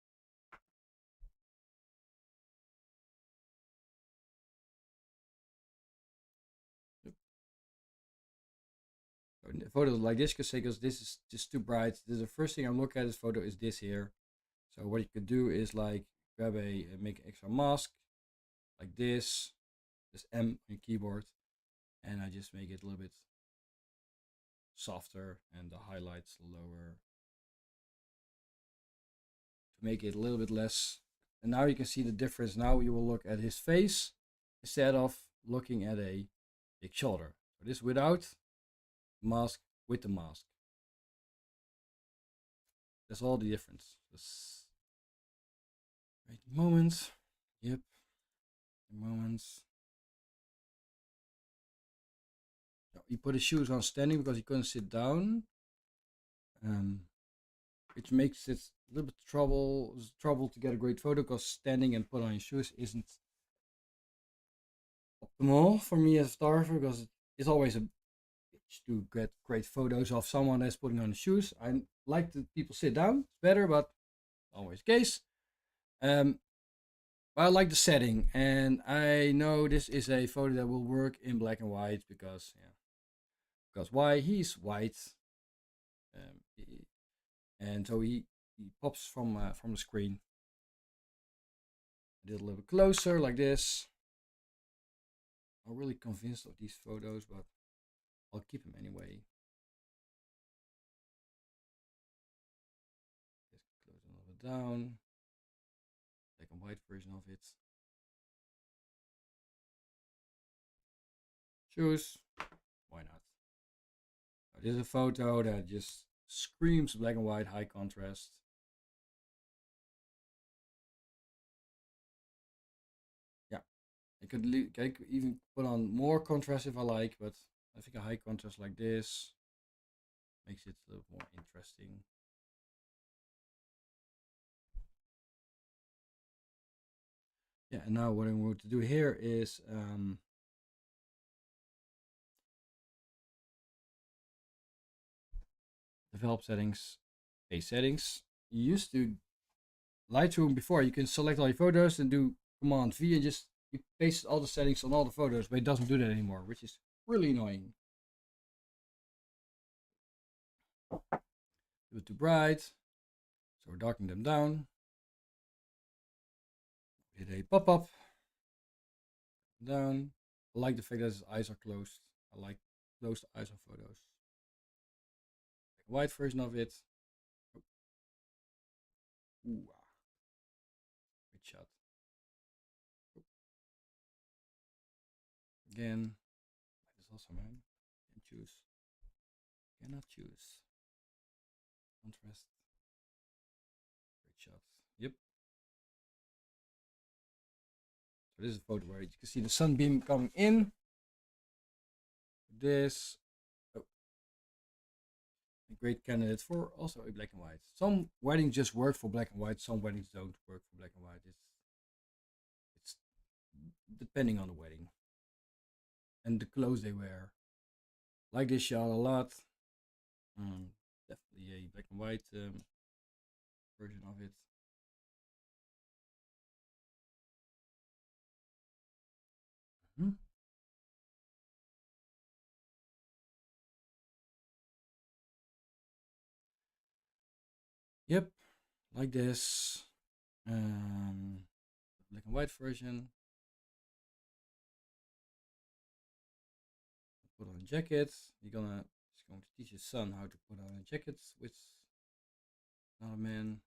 So in a photo like this, because this is just too bright. This is the first thing I'm looking at. This photo is this here. So what you could do is like grab make an extra mask, like this M on your keyboard, and I just make it a little bit softer and the highlights lower to make it a little bit less. And now you can see the difference. Now you will look at his face instead of looking at a big shoulder. So this without mask, with the mask. That's all the difference. Just wait a moment. Yep. A moment. He put his shoes on standing because he couldn't sit down. Which makes it a little bit trouble to get a great photo because standing and put on your shoes isn't optimal for me as a photographer, because it's always a bitch to get great photos of someone that's putting on the shoes. I like that people sit down, it's better, but always the case. I like the setting, and I know this is a photo that will work in black and white because why? He's white, and so he pops from the screen. I did a little bit closer like this. I'm not really convinced of these photos, but I'll keep them anyway. Just close a little bit down. Black and white version of it. Choose. Why not? Now, this is a photo that just screams black and white, high contrast. Yeah, I could even put on more contrast if I like, but I think a high contrast like this makes it a little more interesting. Yeah, and now what I'm going to do here is develop settings, base settings. You used to Lightroom before, you can select all your photos and do Command V and just you paste all the settings on all the photos, but it doesn't do that anymore, which is really annoying. Do it too bright, so we're darkening them down. Hit a pop-up down. I like the fact that his eyes are closed. I like closed eyes on photos. Like a white version of it. Ooh, great shot. Again, this also man. Can choose. Cannot choose. Contrast. Great shot. Yep. So this is a photo where you can see the sunbeam coming in. This. Oh. A great candidate for also a black and white. Some weddings just work for black and white. Some weddings don't work for black and white. It's depending on the wedding and the clothes they wear. Like this shot a lot. Definitely a black and white version of it. Yep, like this. Black and white version. Put on a jacket. He's going to teach his son how to put on a jacket with another man.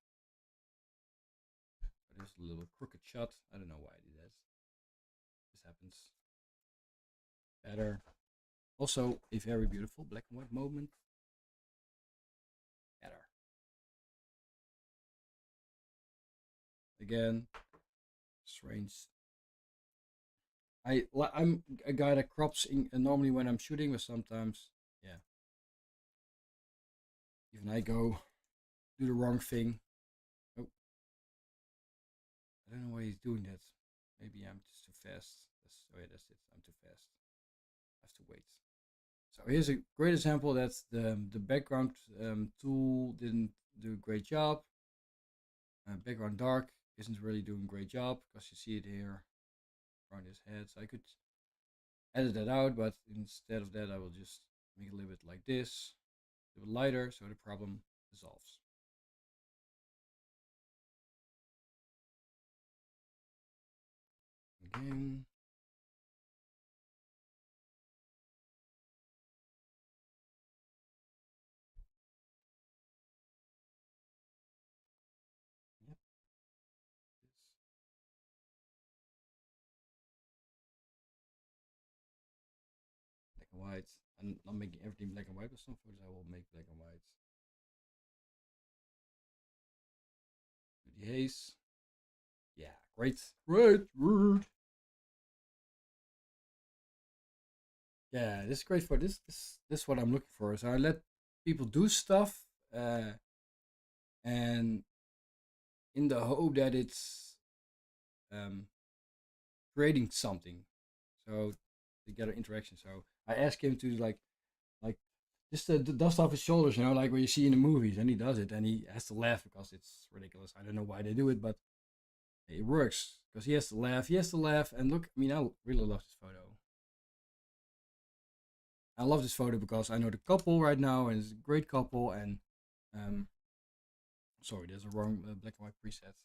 But there's a little crooked shot. I don't know why I did that. This happens. Better. Also, a very beautiful black and white moment. Better. Again, strange. I'm a guy that crops in, normally when I'm shooting, but sometimes, yeah. Even I go do the wrong thing. Oh, I don't know why he's doing that. Maybe I'm just too fast. Oh yeah, that's it. I'm too fast. I have to wait. So here's a great example that the background tool didn't do a great job. Background dark isn't really doing a great job because you see it here around his head. So I could edit that out, but instead of that I will just make it a little bit like this, a little lighter, so the problem dissolves. in. Yep. Black and white. I'm not making everything black and white, but some photos I will make black and white. Do the haze. Yeah, great. Great. Yeah, this is great for this is what I'm looking for. So I let people do stuff, and in the hope that it's um, creating something. So to get an interaction. So I ask him to like just dust off his shoulders, like what you see in the movies, and he does it, and he has to laugh because it's ridiculous. I don't know why they do it, but it works because he has to laugh. He has to laugh, and look. I mean, I really love this photo. I love this photo because I know the couple right now, and it's a great couple. And um, sorry, there's a wrong black and white preset,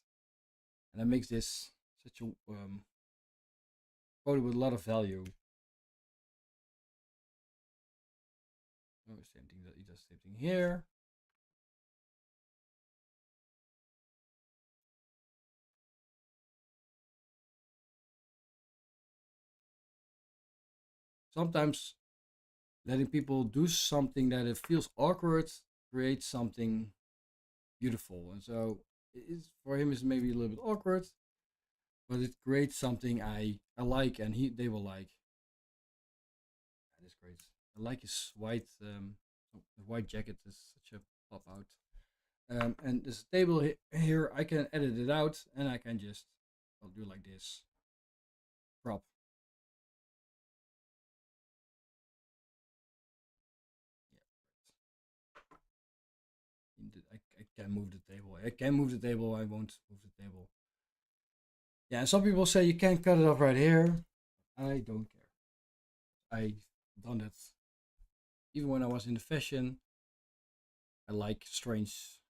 and that makes this such a photo with a lot of value. Oh, same thing that he does. Same thing here. Sometimes letting people do something that it feels awkward creates something beautiful. And so it is, for him it's maybe a little bit awkward, but it creates something I like, and they will like. That is great. I like his white jacket is such a pop out. And this table here, I can edit it out, and I can just, I'll do like this. Crop. Yeah, I can move the table. I can move the table. I won't move the table. Yeah, and some people say you can't cut it off right here. I don't care. I've done that even when I was in the fashion. I like strange.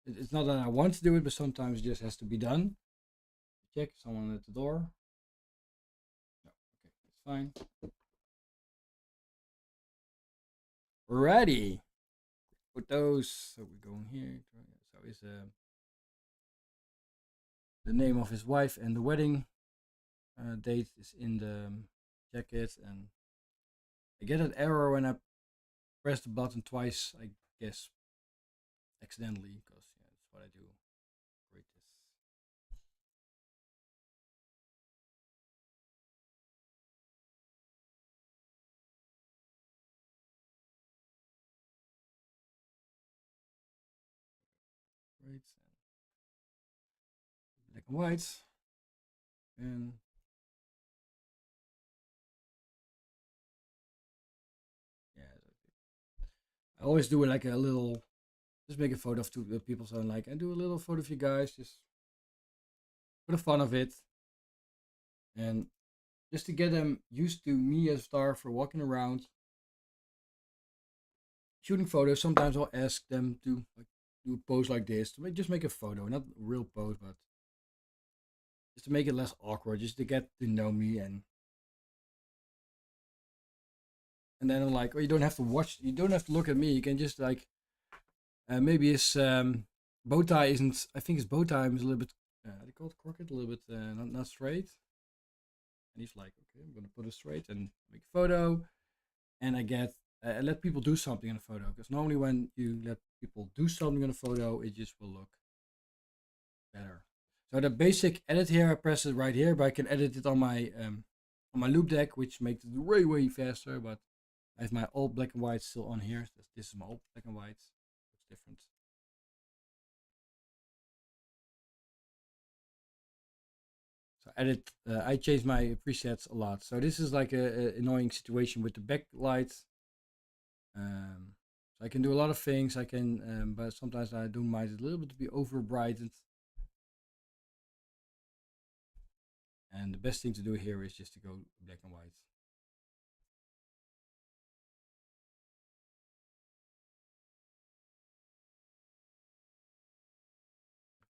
It's not that I want to do it, but sometimes it just has to be done. Check someone at the door. No, okay, that's fine. We're ready. Put those. So we're going here. So is the name of his wife and the wedding date is in the jacket, and I get an error when I press the button twice. I guess accidentally, because yeah, that's what I do. Great this. Great. Black and white. And yeah, I always do like a little, just make a photo of two people. So I'm like, I do a little photo of you guys, just for the fun of it, and just to get them used to me as a star for walking around, shooting photos. Sometimes I'll ask them to like do a pose like this to just make a photo, not a real pose, but just to make it less awkward, just to get to know me. And then I'm like, oh, you don't have to watch, you don't have to look at me. You can just like, maybe his bow tie isn't. I think his bow tie is a little bit. They call it crooked, a little bit not straight. And he's like, okay, I'm gonna put it straight and make a photo. And I let people do something in a photo, because normally when you let people do something in a photo, it just will look better. So the basic edit here, I press it right here, but I can edit it on my loop deck, which makes it way faster. But I have my old black and white still on here. This is my old black and white. It's different. So edit. I change my presets a lot. So this is like a annoying situation with the backlight. So I can do a lot of things. I can, but sometimes I do mind it a little bit to be over brightened. And the best thing to do here is just to go black and white.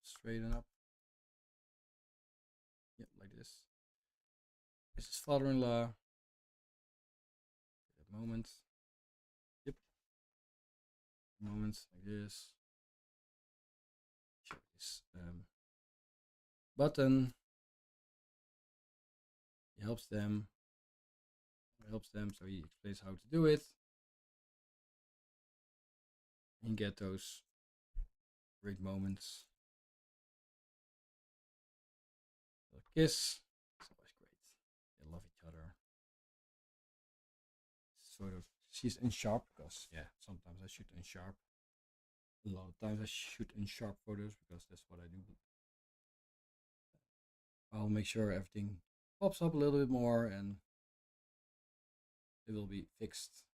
Straighten up. Yep, like this. This is father-in-law. That moment. Yep. Moments like this. Show this button. He helps them. So he explains how to do it. And get those great moments. A kiss. It's always great. They love each other. Sort of. She's in sharp because sometimes I shoot in sharp. A lot of times I shoot in sharp photos because that's what I do. I'll make sure everything pops up a little bit more and it will be fixed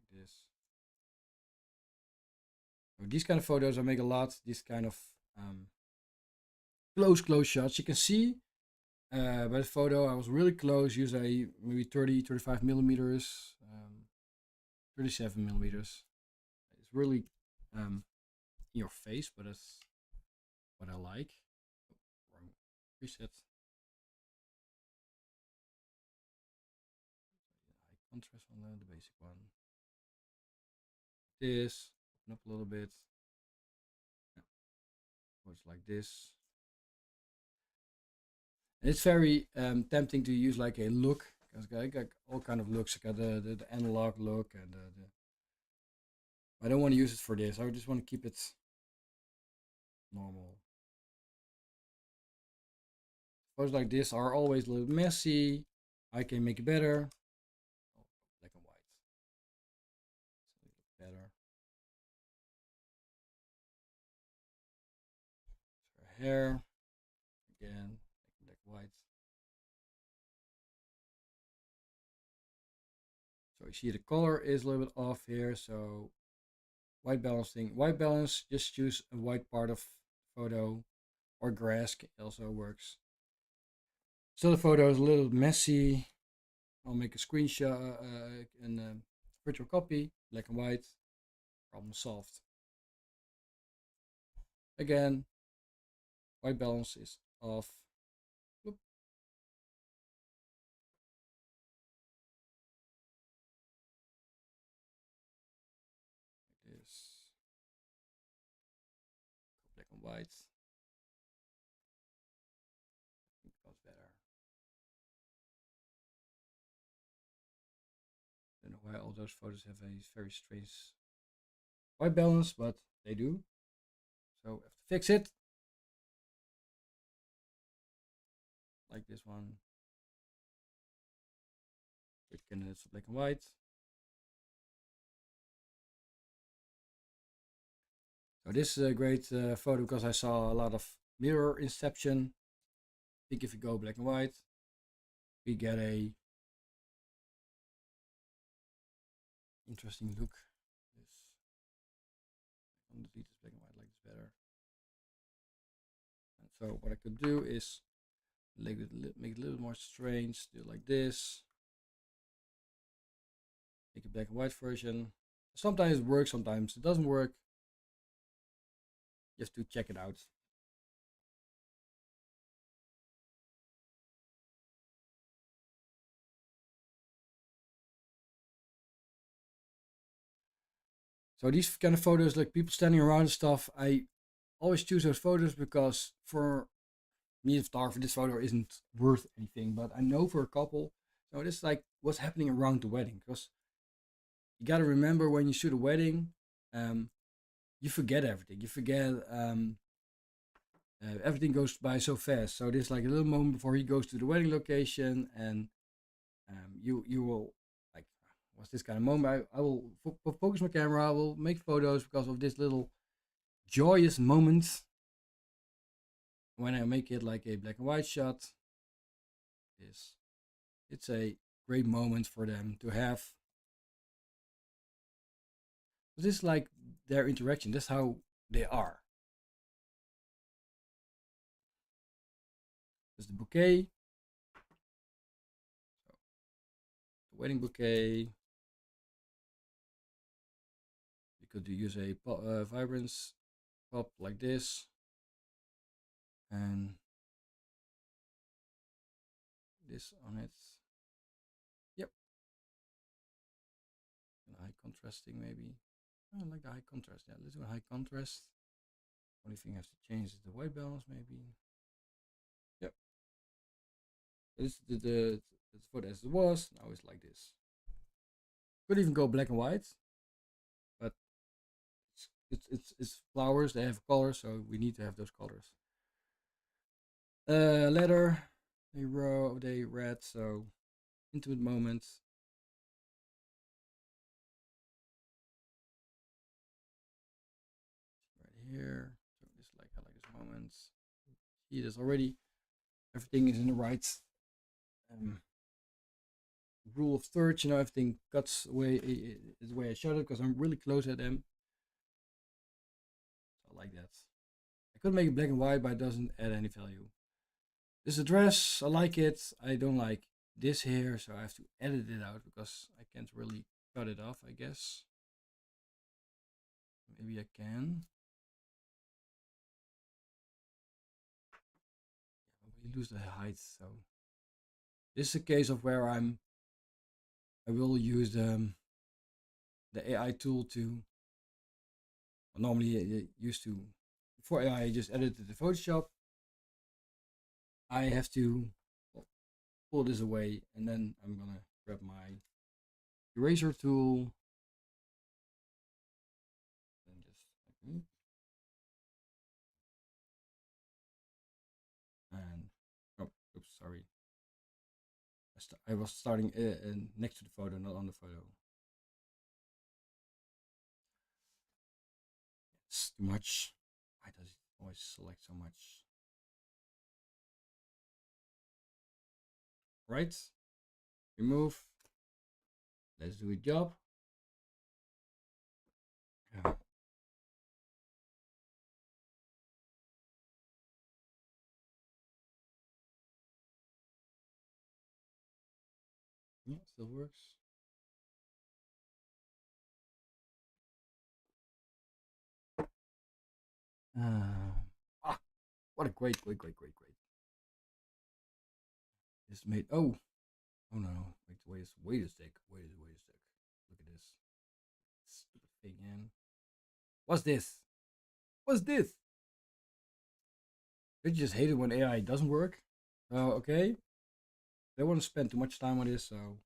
like this. So these kind of photos I make a lot. These kind of close shots. You can see by the photo I was really close. Use a maybe 35 millimeters, 37 millimeters. It's really in your face, but that's what I like. Wrong preset. High contrast on the basic one. This, open up a little bit. It's like this. And it's very tempting to use like a look, because I got all kind of looks. I got the analog look, and I don't want to use it for this. I just want to keep it normal. Photos like this are always a little messy. I can make it better. Oh, black and white. So better. So her hair again, black and white. So you see the color is a little bit off here. So white balancing. White balance, just choose a white part of photo, or grass also works. So the photo is a little messy. I'll make a screenshot and virtual copy, black and white. Problem solved. Again, white balance is off. Whoop. Like this. Black and white. I think it goes better. I don't know why all those photos have a very strange white balance, but they do. So I have to fix it. Like this one. With candidates black and white. So this is a great photo because I saw a lot of mirror inception. I think if you go black and white, we get a interesting look. This, I'm gonna delete this black and white, like this better. And so what I could do is make it a little more strange. Do it like this. Make a black and white version. Sometimes it works, sometimes it doesn't work. Just to check it out. So these kind of photos, like people standing around and stuff, I always choose those photos because for me, the photographer, this photo isn't worth anything. But I know for a couple, so this is like what's happening around the wedding. Because you got to remember when you shoot a wedding, you forget everything. You forget everything goes by so fast. So this is like a little moment before he goes to the wedding location, and you will like, what's this kind of moment? I will focus my camera. I will make photos because of this little joyous moment. When I make it like a black and white shot, it's a great moment for them to have. This is like their interaction. That's how they are. There's the bouquet. So, the wedding bouquet. You could use a vibrance pop like this. And this on it. contrasting maybe. I like the high contrast. Yeah, let's do a high contrast. Only thing I have to change is the white balance maybe. Yep. It's the photo as it was. Now it's like this. Could even go black and white, but it's flowers. They have colors, so we need to have those colors. Letter, they red. So intimate moments. Right here. So this I like this moments. See this already. Everything is in the right rule of thirds. You know, everything cuts away the way I shot it because I'm really close at them. So I like that. I could make it black and white, but it doesn't add any value. This address, I like it. I don't like this here, so I have to edit it out because I can't really cut it off, I guess. Maybe I can. We lose the height, so this is a case of where I will use the AI tool to. Normally, I used to before AI, I just edited the Photoshop. I have to pull this away, and then I'm gonna grab my eraser tool and just and oh, oops, sorry. I was starting next to the photo, not on the photo. It's too much. Why does it always select so much? Right. Remove. Let's do a job. Yeah. Yeah, still works. Ah, what a great. This made. Oh no. Wait a sec. Wait a sec. Look at this. Stupid thing, man. What's this? What's this? Did you just hate it when AI doesn't work? Okay. They want to spend too much time on this, so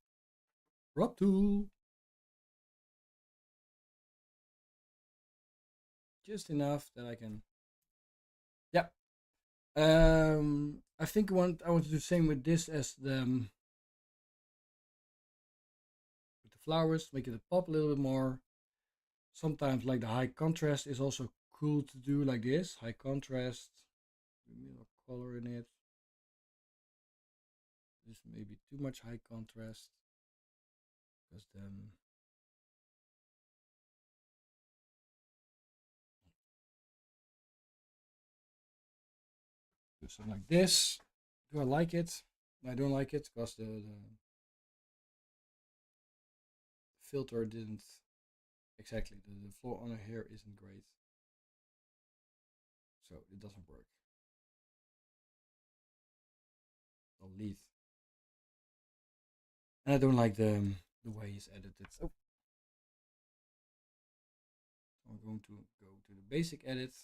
crop tool. Just enough that I can. Yeah. I think I want to do the same with this as with the flowers, make it pop a little bit more. Sometimes like the high contrast is also cool to do like this. High contrast, color in it. This may be too much high contrast because then do something like this. Do I like it? I don't like it because the filter didn't exactly. The floor on here isn't great, so it doesn't work. Delete. And I don't like the way it's edited. So I'm going to go to the basic edit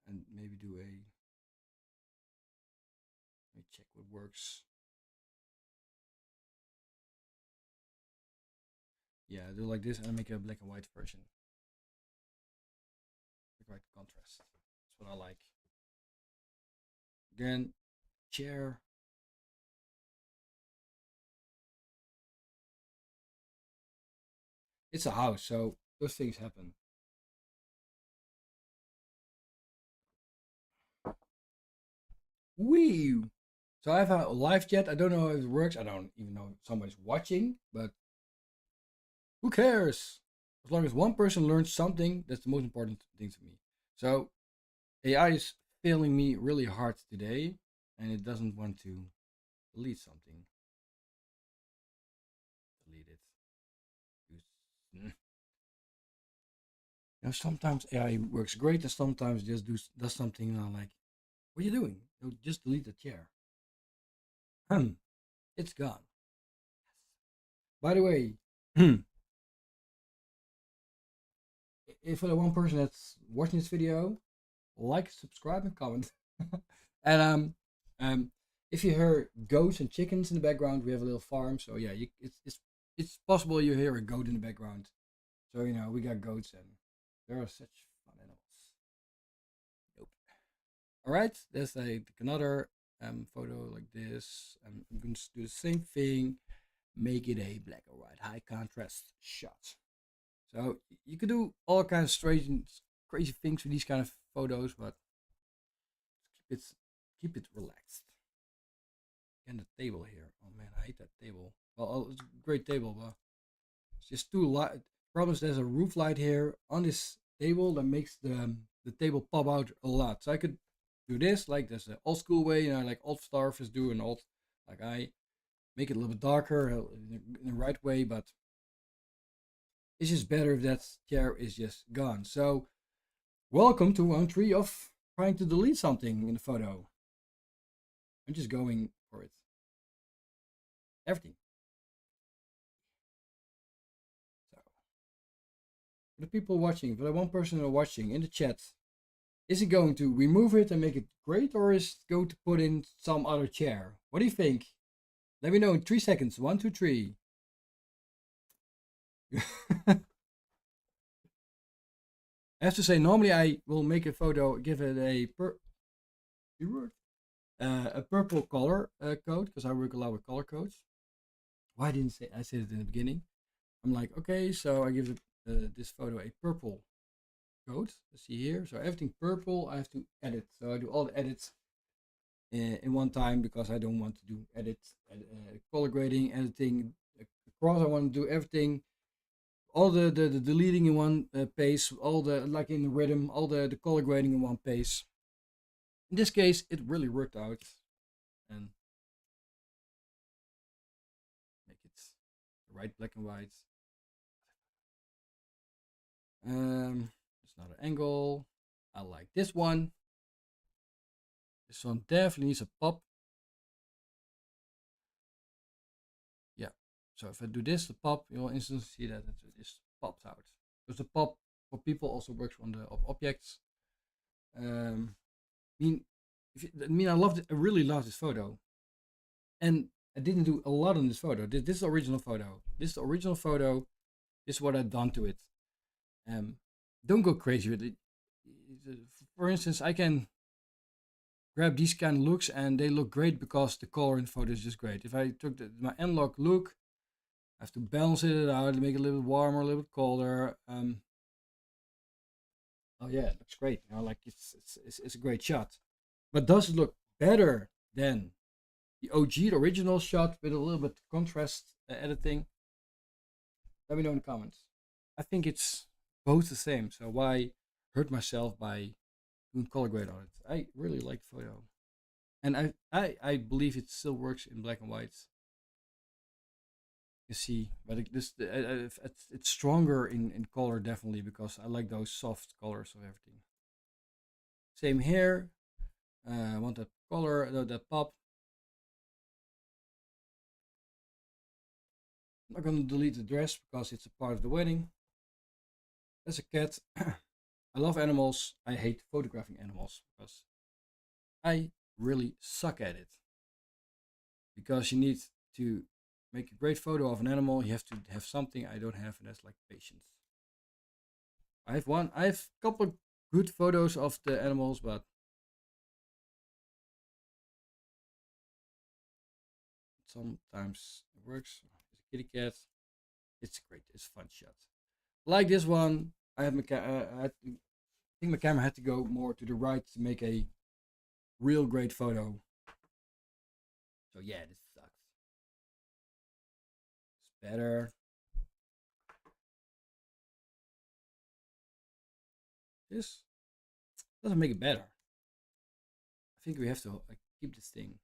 and maybe do a. Let me check what works. Yeah, I do like this and I make a black and white version. Black and white contrast. That's what I like. Again, chair. It's a house, so those things happen. Wee! So I have a live chat. I don't know if it works. I don't even know if somebody's watching, but who cares? As long as one person learns something, that's the most important thing to me. So AI is failing me really hard today, and it doesn't want to delete something. Delete it. You know, sometimes AI works great, and sometimes just does something like, "What are you doing? Just delete the chair." It's gone. By the way, if for the one person that's watching this video, like, subscribe, and comment. And if you hear goats and chickens in the background, we have a little farm. So yeah, it's possible you hear a goat in the background. So you know we got goats and they are such fun animals. Nope. All right, there's another photo like this. I'm going to do the same thing. Make it a black or white high contrast shot. So you could do all kinds of strange and crazy things with these kind of photos, but keep it relaxed. And the table here. Oh man, I hate that table. Well, it's a great table, but it's just too light. Problem is there's a roof light here on this table that makes the table pop out a lot. So I could do this like there's an old school way, you know, like old starfish do, and old like I make it a little bit darker in the right way, but it's just better if that chair is just gone. So welcome to round 3 of trying to delete something in the photo. I'm just going for it. Everything. So for the people watching, for the one person who are watching in the chat, is it going to remove it and make it great, or is it going to put in some other chair? What do you think? Let me know in 3 seconds. 1, 2, 3. I have to say, normally I will make a photo, give it a purple color code, because I work a lot with color codes. Why didn't I say it in the beginning? I'm like, okay, so I give this photo a purple code. Let's see here. So everything purple, I have to edit. So I do all the edits in one time because I don't want to do color grading, editing across. I want to do everything, all the deleting in one pace, all the like in the rhythm, all the color grading in one pace. In this case, it really worked out, and make it the right black and white. There's another angle. I like this one. This one definitely needs a pop. Yeah. So if I do this, the pop, you'll instantly see that it just pops out. Because the pop for people also works on the objects. I I really love this photo, and I didn't do a lot on this photo. This is the original photo. This is the original photo. This is what I've done to it. Don't go crazy with it. For instance, I can grab these kind of looks and they look great because the color in the photo is just great. If I took my analog look, I have to balance it out, make it a little bit warmer, a little bit colder. Oh yeah, it looks great. You know, like it's a great shot. But does it look better than the OG, the original shot with a little bit contrast editing? Let me know in the comments. I think it's both the same. So why hurt myself by doing color grade on it? I really like the photo, and I believe it still works in black and white. You see, but it's stronger in color definitely because I like those soft colors of everything. Same here. I want that color, that pop. I'm not gonna delete the dress because it's a part of the wedding. There's a cat. I love animals. I hate photographing animals because I really suck at it. Because you need to make a great photo of an animal, you have to have something I don't have, and that's like patience. I have a couple of good photos of the animals, but sometimes it works. It's a kitty cat. It's great. It's a fun shot. Like this one, I think my camera had to go more to the right to make a real great photo. So yeah, this sucks. It's better. This doesn't make it better. I think we have to keep this thing.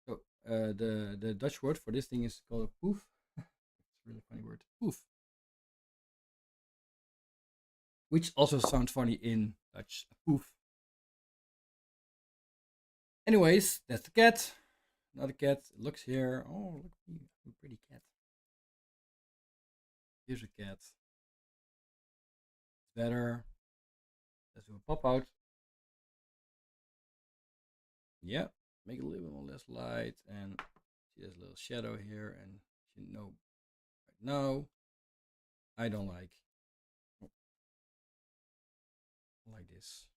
So the Dutch word for this thing is called a poof. It's a really funny word. Poof. Which also sounds funny in Dutch. Poof. Anyways, that's the cat. Another cat. It looks here. Oh, look at me. I'm a pretty cat. Here's a cat. It's better. Let's do a pop out. Yeah. Make it a little bit more less light. And see there's a little shadow here. And you know, right now, I don't like this.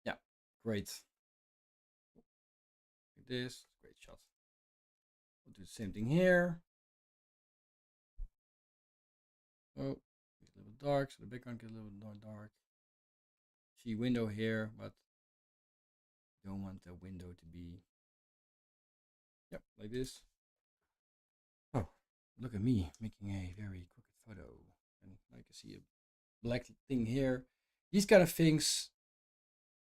Yeah. Great. Like this. Great shot. We'll do the same thing here. Oh, it's a little dark, so the background gets a little more dark. See window here, but don't want the window to be, yep, like this. Oh, look at me making a very crooked photo, and I can see a black thing here. These kind of things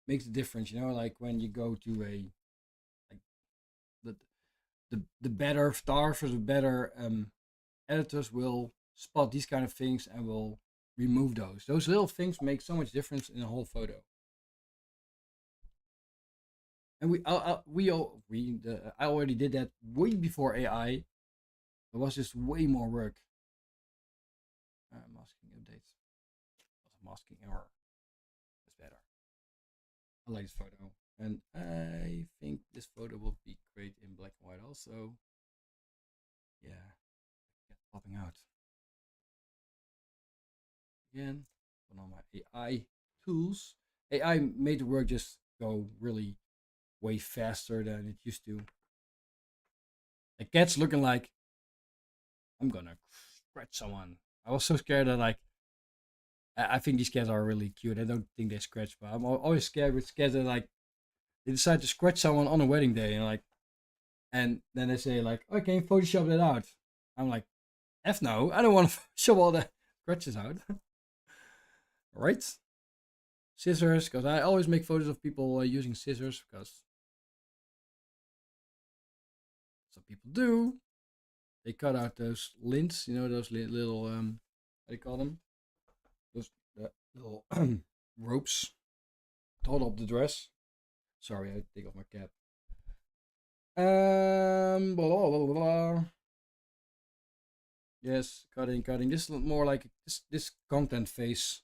makes the difference, you know, like when you go to a like the better stars or the better editors will spot these kind of things and will remove those. Those little things make so much difference in a whole photo. And I already did that way before AI. There was just way more work. Masking updates. Masking error. That's better. I like this photo. And I think this photo will be great in black and white also. Yeah. Popping out. Again, put on my AI tools. AI made the work just go really way faster than it used to. The cat's looking like I'm gonna scratch someone. I was so scared that like I think these cats are really cute. I don't think they scratch, but I'm always scared with cats that like they decide to scratch someone on a wedding day and like, and then they say like, "Oh, can you Photoshop that out?" I'm like, "F no, I don't want to show all the scratches out." Right? Scissors, because I always make photos of people using scissors because some people do. They cut out those lints, you know, those little what do you call them? Those little ropes to hold up the dress. Sorry, I take off my cap. Blah, blah, blah, blah. Yes, cutting. This is more like this content phase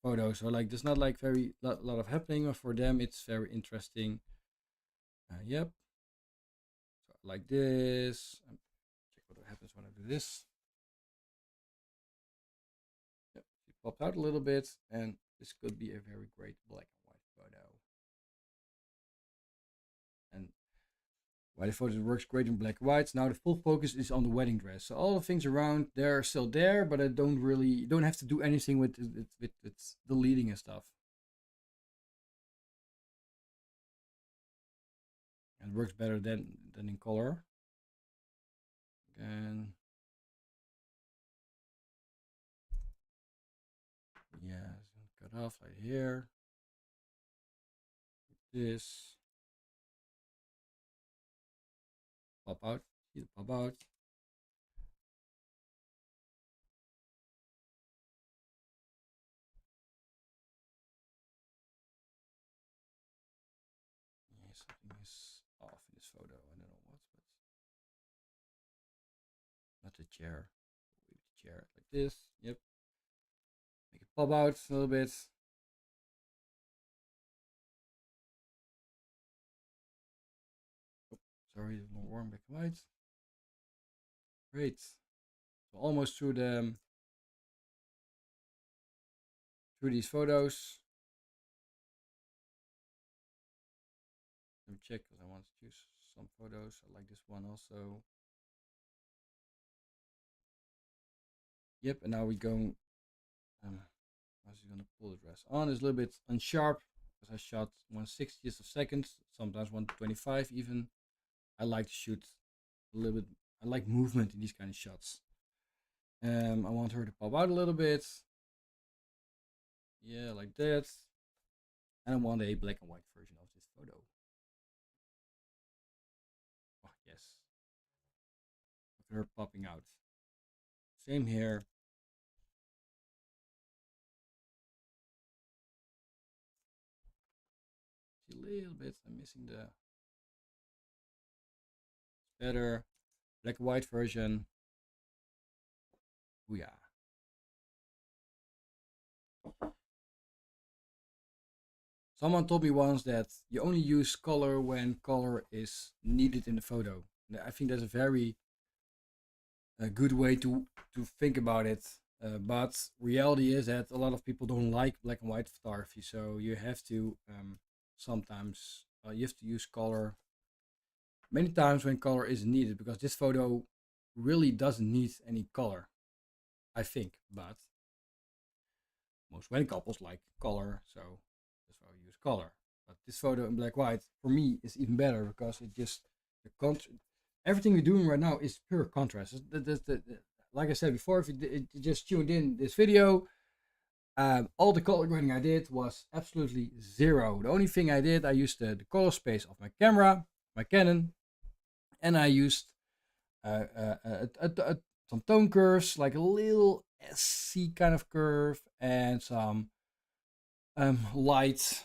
photo. So like, there's not like very lot of happening, but for them it's very interesting. Yep. So like this. Check what happens when I do this. Yep, it popped out a little bit, and this could be a very great black and white photo. And while the photo works great in black and white, now the full focus is on the wedding dress. So all the things around, they're still there, but I don't have to do anything with deleting and stuff. And it works better than in color. And yeah, cut off right here. This pop out. See the pop out. Yeah, something is off in this photo. I don't know what, but not the chair. The chair like this. Yep. Make it pop out a little bit. Oh, sorry, it's more warm black and white. Great. So almost through these photos. Let me check because I want to choose some photos. I like this one also. Yep, and now we go. I was gonna pull the dress on. It's a little bit unsharp because I shot 1/60th of seconds, sometimes 1/25 even. I like to shoot a little bit. I like movement in these kind of shots. I want her to pop out a little bit. Yeah, like that. And I want a black and white version of this photo. Oh yes, with her popping out. Same here. See a little bit. I'm missing the better black and white version. Oh yeah. Someone told me once that you only use color when color is needed in the photo. I think that's a very good way to think about it. But reality is that a lot of people don't like black and white photography, so you have to sometimes you have to use color many times when color is needed, because this photo really doesn't need any color, I think. But most wedding couples like color, so that's why we use color. But this photo in black white for me is even better, because it just everything we're doing right now is pure contrast. Like I said before, if you just tuned in this video, all the color grading I did was absolutely zero. The only thing I did, I used the color space of my camera, my Canon, and I used some tone curves, like a little SC kind of curve, and some light,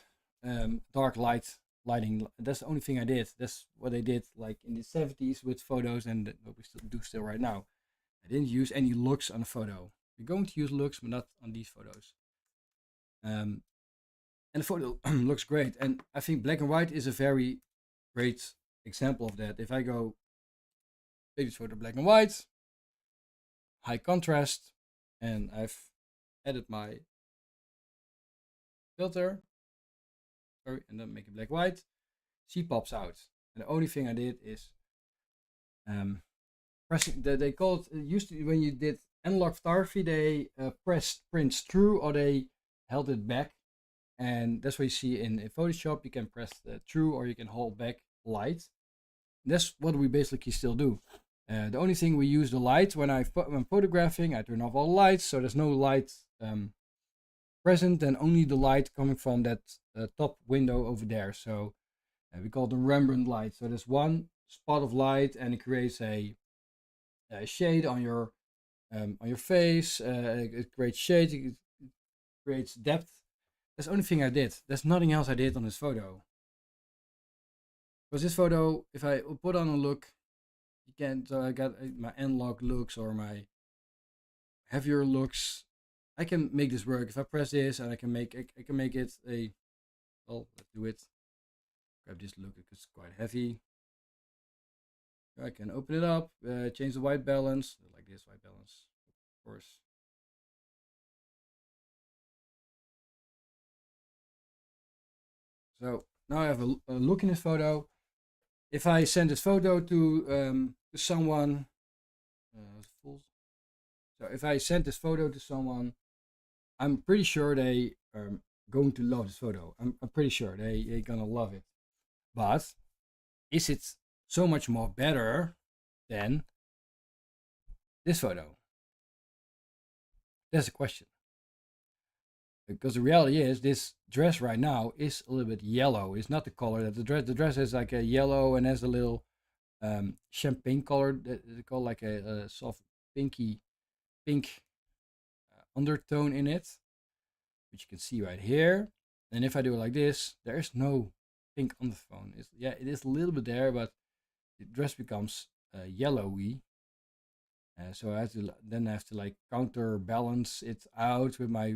dark lighting. That's the only thing I did. That's what I did like in the 70s with photos, and what we still do still right now. I didn't use any looks on a photo. We're going to use looks, but not on these photos. And the photo looks great. And I think black and white is a very great example of that. If I go take this photo black and white, high contrast, and I've added my filter, sorry, and then make it black white, she pops out. And the only thing I did is pressing. They call it used to, when you did analog photography, they pressed prints through, or they held it back, and that's what you see in Photoshop. You can press through, or you can hold back light. That's what we basically still do. The only thing we use the light when I'm photographing, I turn off all the lights, so there's no light present, and only the light coming from that top window over there. So we call it the Rembrandt light. So there's one spot of light, and it creates a shade on your face. It creates shade. It creates depth. That's the only thing I did. There's nothing else I did on this photo. Because this photo, if I put on a look, you can. So I got my analog looks or my heavier looks. I can make this work if I press this, and I can make it a. Well, let's do it. Grab this look because it's quite heavy. I can open it up, change the white balance, like this white balance, of course. So now I have a look in this photo. If I send this photo to someone, so if I send this photo to someone, I'm pretty sure they are going to love this photo. I'm pretty sure they're gonna love it. But is it so much more better than this photo? That's a question. Because the reality is, this dress right now is a little bit yellow. It's not the color that the dress is like a yellow and has a little champagne color that is called like a soft pinky pink undertone in it, which you can see right here. And if I do it like this, there is no pink undertone. Yeah, it is a little bit there, but the dress becomes yellowy. So I have to like counterbalance it out with my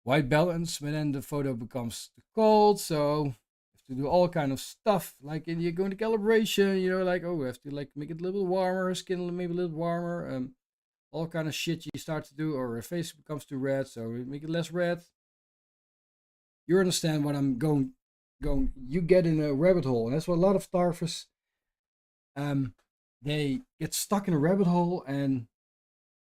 white balance, but then the photo becomes too cold, so you have to do all kind of stuff, like you go into calibration, like, oh, we have to like make it a little bit warmer, skin maybe a little warmer, all kind of shit you start to do, or your face becomes too red, so we make it less red. You understand what I'm going, you get in a rabbit hole, and that's what a lot of photographers, they get stuck in a rabbit hole, and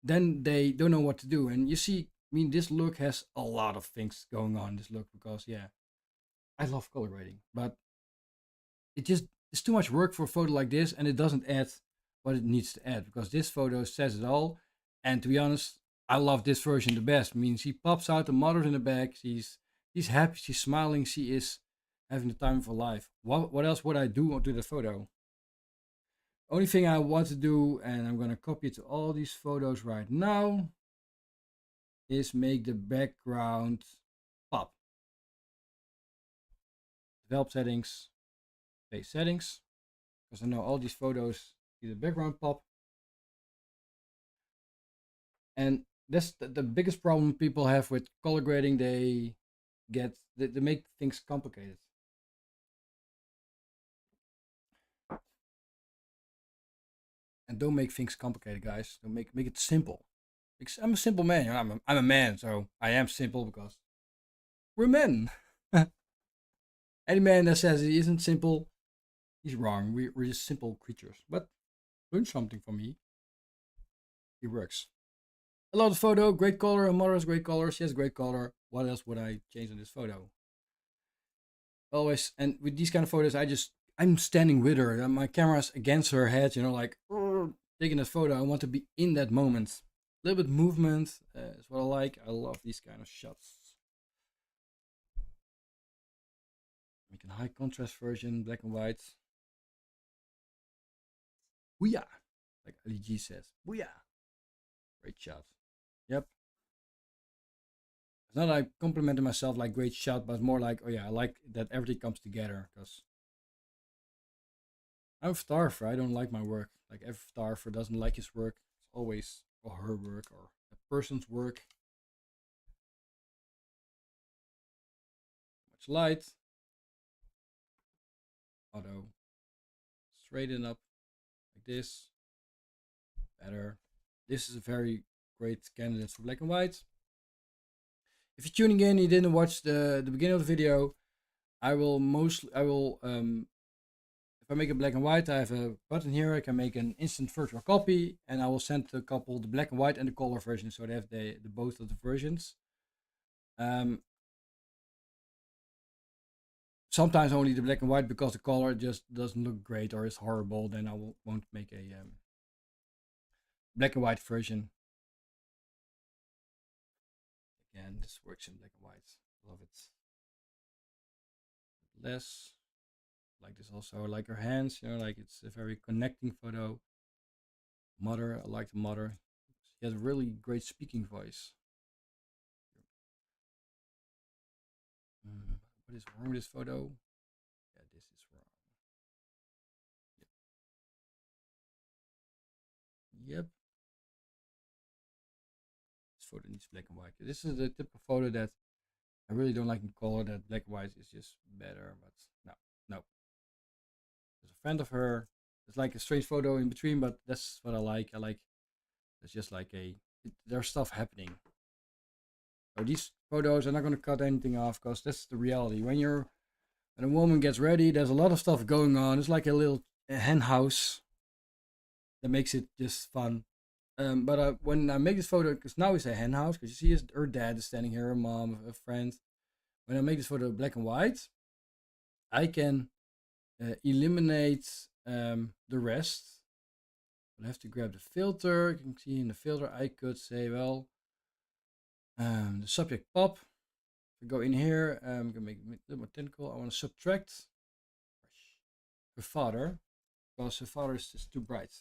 then they don't know what to do. And you see, I mean, this look has a lot of things going on, this look, because yeah, I love color grading, but it's too much work for a photo like this, and it doesn't add what it needs to add, because this photo says it all. And to be honest, I love this version the best. I mean, she pops out, the mother's in the back, she's happy, she's smiling, she is having the time of her life. What else would I do to the photo? Only thing I want to do, and I'm going to copy it to all these photos right now, is make the background pop. develop settings, base settings, because I know all these photos need a background pop. And that's the biggest problem people have with color grading. They make things complicated. And don't make things complicated, guys. Don't make it simple. Because I'm a simple man. You know, I'm a man, so I am simple because we're men. Any man that says he isn't simple, he's wrong. We're just simple creatures. But learn something from me. It works. I love the photo. Great color. Her mother has great color. She has great color. What else would I change on this photo? Always. And with these kind of photos, I'm standing with her. My camera's against her head. You know, like taking that photo. I want to be in that moment. A little bit movement is what I like. I love these kind of shots. Make a high contrast version, black and white. Booyah! Like Ali G says. Booyah! Great shot. Yep. It's not like complimenting myself like great shot, but more like, oh yeah, I like that everything comes together. Because I'm a photographer. I don't like my work. Like every photographer doesn't like his work. It's always or her work or a person's work. Much light. Auto. Straighten up like this. Better. This is a very great candidate for black and white. If you're tuning in, you didn't watch the beginning of the video, I will if I make a black and white, I have a button here. I can make an instant virtual copy, and I will send the couple the black and white and the color version, so they have the both of the versions. Sometimes only the black and white because the color just doesn't look great or is horrible. Then I won't make a black and white version. Again, this works in black and white. Love it. Less. Like this also. I like her hands. You know, like it's a very connecting photo. Mother. I like the mother. She has a really great speaking voice. What is wrong with this photo? Yeah, this is wrong. Yep. This photo needs black and white. This is the type of photo that I really don't like in color. That black and white is just better. But no. There's a friend of her. It's like a strange photo in between, but that's what I like. It's just like there's stuff happening. So these photos, I'm not going to cut anything off because that's the reality. When a woman gets ready, there's a lot of stuff going on. It's like a little hen house that makes it just fun. But when I make this photo, because now it's a hen house, because you see her dad is standing here, her mom, a friend. When I make this photo black and white, I can eliminate the rest. I have to grab the filter. You can see in the filter, I could say, well, the subject pop. If I go in here, I'm gonna make it a little more technical. I want to subtract her father because her father is just too bright.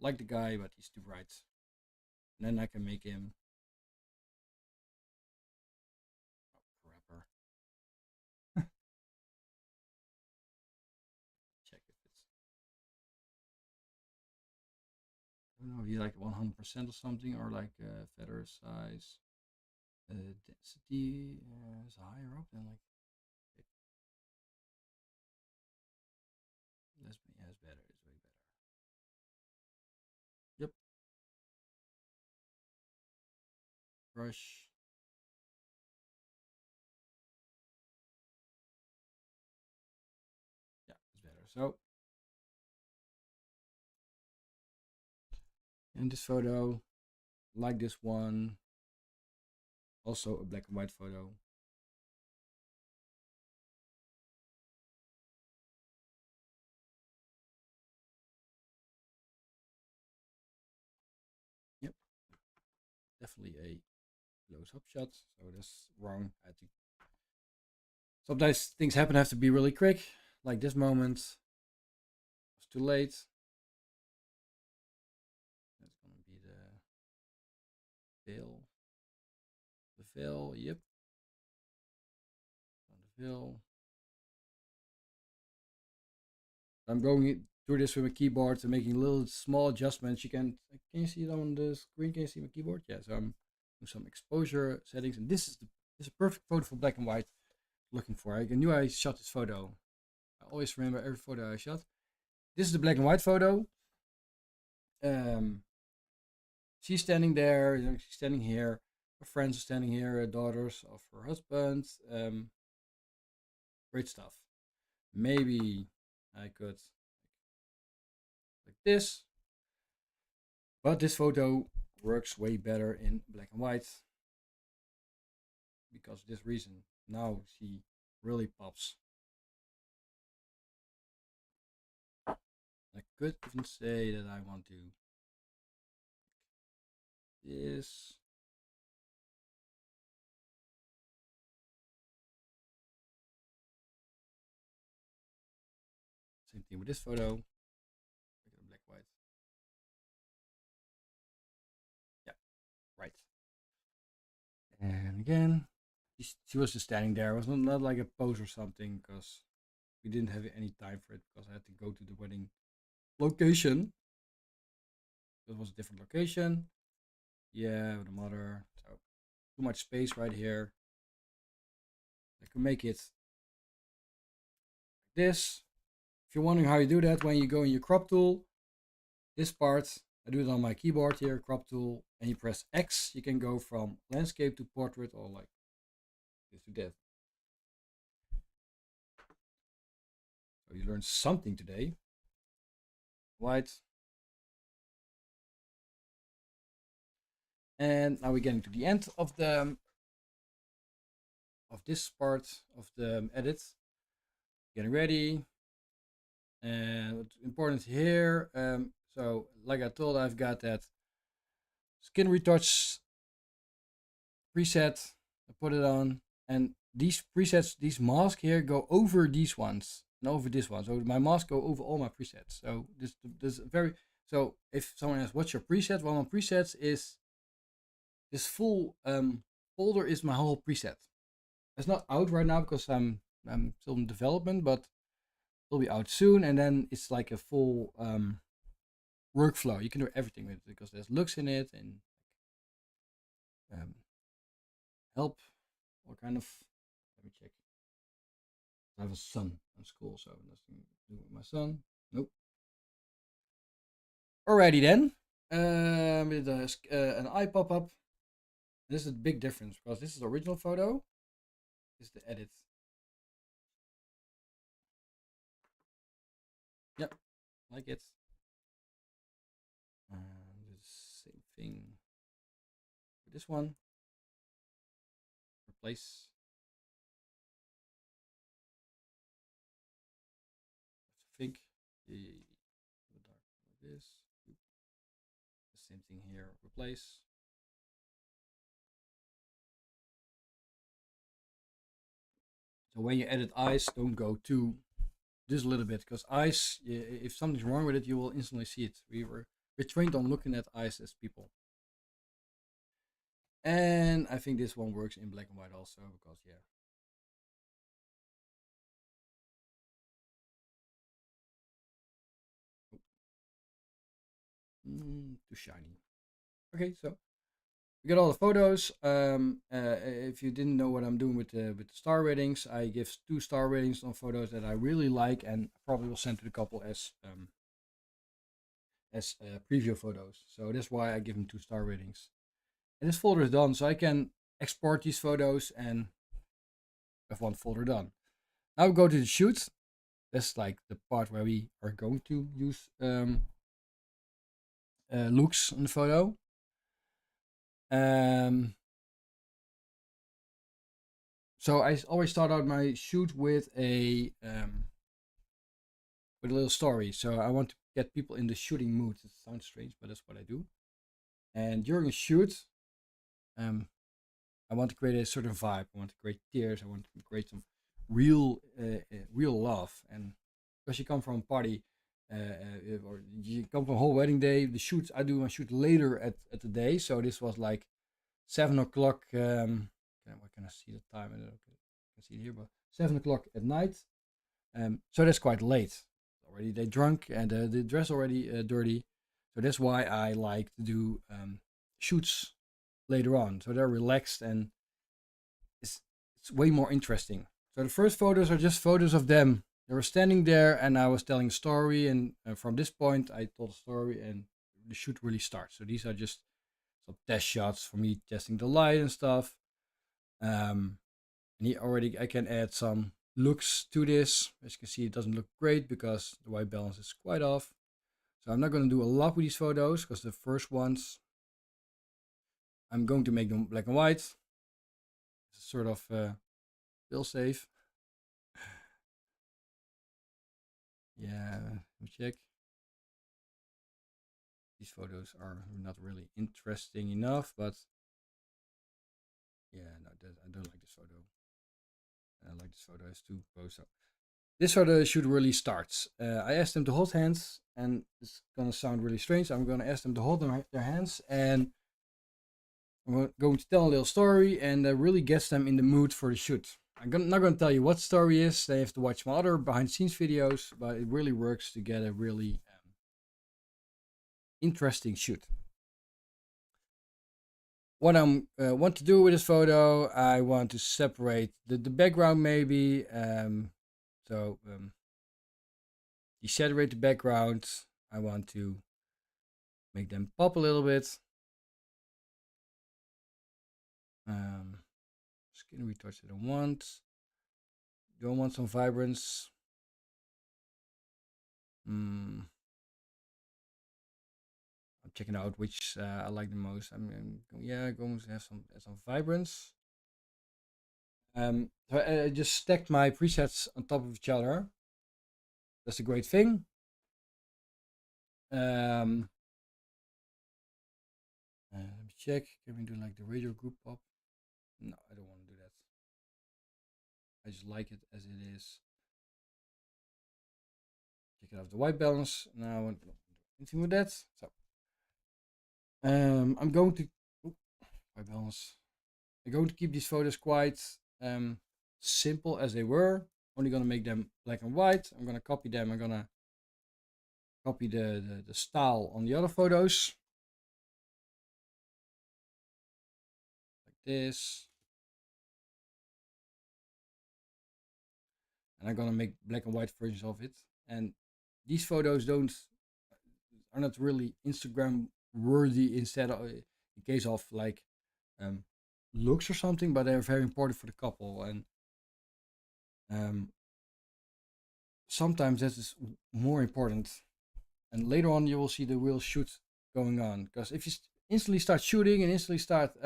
Like the guy, but he's too bright. And then I can make him. Oh, crapper. Check if it's. I don't know if you like 100% or something, or like feather size. Density is higher up than like. That's better. It's way better. Yep. Brush. Yeah, it's better. So in this photo, like this one, also a black and white photo. Yep, definitely a close-up shot. So that's wrong. I had to. Sometimes things happen. Have to be really quick. Like this moment, it's too late. That's gonna be the veil. The veil. Yep. On the veil. I'm going through this with my keyboard and making little small adjustments. Can you see it on the screen? Can you see my keyboard? Yeah, so I'm doing some exposure settings, and this is a perfect photo for black and white. Looking for. I knew I shot this photo. I always remember every photo I shot. This is the black and white photo. She's standing there. She's standing here. Her friends are standing here. Daughters of her husband. Great stuff. Maybe I could like this, but this photo works way better in black and white because of this reason. Now she really pops. I could even say that I want to this. Same thing with this photo. Black white. Yeah, right. And again, she was just standing there. It was not like a pose or something because we didn't have any time for it because I had to go to the wedding location. It was a different location. Yeah, with the mother. So too much space right here. I can make it like this. If you're wondering how you do that, when you go in your crop tool, this part, I do it on my keyboard here, crop tool, and you press X, you can go from landscape to portrait or like this to that. So you learned something today. White. And now we're getting to the end of this part of the edit. Getting ready. And what's important here, so like I told, I've got that skin retouch preset. I put it on, and these presets, these masks here, go over these ones and over this one. So my masks go over all my presets. So this very. So if someone asks, "What's your preset?" Well, my presets is this full folder is my whole preset. It's not out right now because I'm still in development, but it'll be out soon. And then it's like a full workflow. You can do everything with it because there's looks in it and help. What kind of? Let me check. I have a son in school, so nothing to do with my son. Nope. Alrighty then. With an eye pop up. This is a big difference because this is the original photo. This is the edit. Yep, like it. The same thing with this one. Replace. I think this. The same thing here. Replace. So when you edit eyes, don't go to this a little bit because eyes, if something's wrong with it, you will instantly see it. We're trained on looking at eyes as people. And I think this one works in black and white also because yeah. Too shiny. Okay, so we got all the photos. If you didn't know what I'm doing with the star ratings, I give 2 star ratings on photos that I really like, and probably will send to the couple as preview photos. So that's why I give them 2 star ratings. And this folder is done, so I can export these photos and have one folder done. Now we go to the shoot. That's like the part where we are going to use looks on the photo. So I always start out my shoot with a little story. So I want to get people in the shooting mood. It sounds strange, but that's what I do. And during a shoot, I want to create a certain vibe. I want to create tears. I want to create some real love. And because you come from a party, or you come from a whole wedding day, the shoots I do my shoot later at the day. So this was like 7 o'clock. What can I see the time? I can see it here, but 7 o'clock at night. So that's quite late. already they drunk and the dress already dirty. So that's why I like to do shoots later on. So they're relaxed and it's way more interesting. So the first photos are just photos of them. They were standing there and I was telling a story. And from this point, I told a story and the shoot really starts. So these are just some test shots for me testing the light and stuff. And here already I can add some looks to this. As you can see, it doesn't look great because the white balance is quite off. So I'm not going to do a lot with these photos because the first ones I'm going to make them black and white. It's sort of feel safe. Yeah, let me check. These photos are not really interesting enough, but yeah, no, I don't like this photo. I like this photo as two posts. So this photo should really start. I asked them to hold hands, and it's gonna sound really strange. I'm gonna ask them to hold their hands, and I'm going to tell a little story, and that really gets them in the mood for the shoot. Not going to tell you what the story is. They have to watch my other behind the scenes videos, but it really works to get a really interesting shoot. What I want to do with this photo, I want to separate the background maybe. Desaturate the background. I want to make them pop a little bit. Skin retouch I don't want. Don't want some vibrance. I'm checking out which I like the most. I'm going to have some vibrance. So I just stacked my presets on top of each other. That's a great thing. Let me check. Can we do like the radio group pop? No, I don't want to do that. I just like it as it is. Check it out the white balance. Now I want to do anything with that. So I'm going to white balance. I'm going to keep these photos quite simple as they were. Only gonna make them black and white. I'm gonna copy them. I'm gonna copy the style on the other photos. Like this. And I'm gonna make black and white versions of it. And these photos are not really Instagram worthy instead of in case of like looks or something, but they're very important for the couple. And sometimes that is more important. And later on you will see the real shoot going on, because if you instantly start shooting and instantly start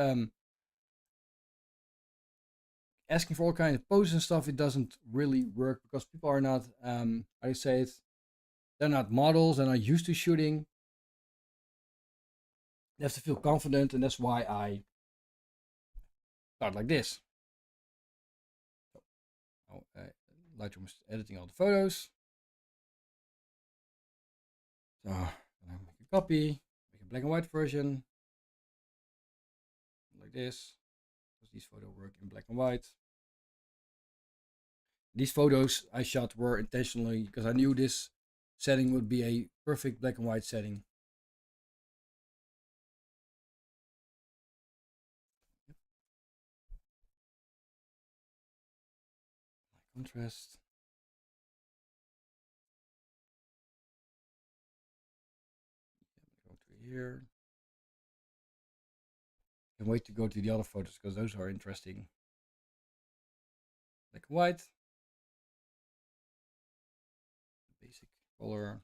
asking for all kinds of poses and stuff, it doesn't really work because people are not how do you say it, they're not models, they're not used to shooting. They have to feel confident, and that's why I start like this. So, Lightroom is editing all the photos. So I'm make a copy, make a black and white version like this, because these photos work in black and white. These photos I shot were intentionally because I knew this setting would be a perfect black and white setting. Contrast. Go to here. Can't wait to go to the other photos because those are interesting. Black and white. Basic color.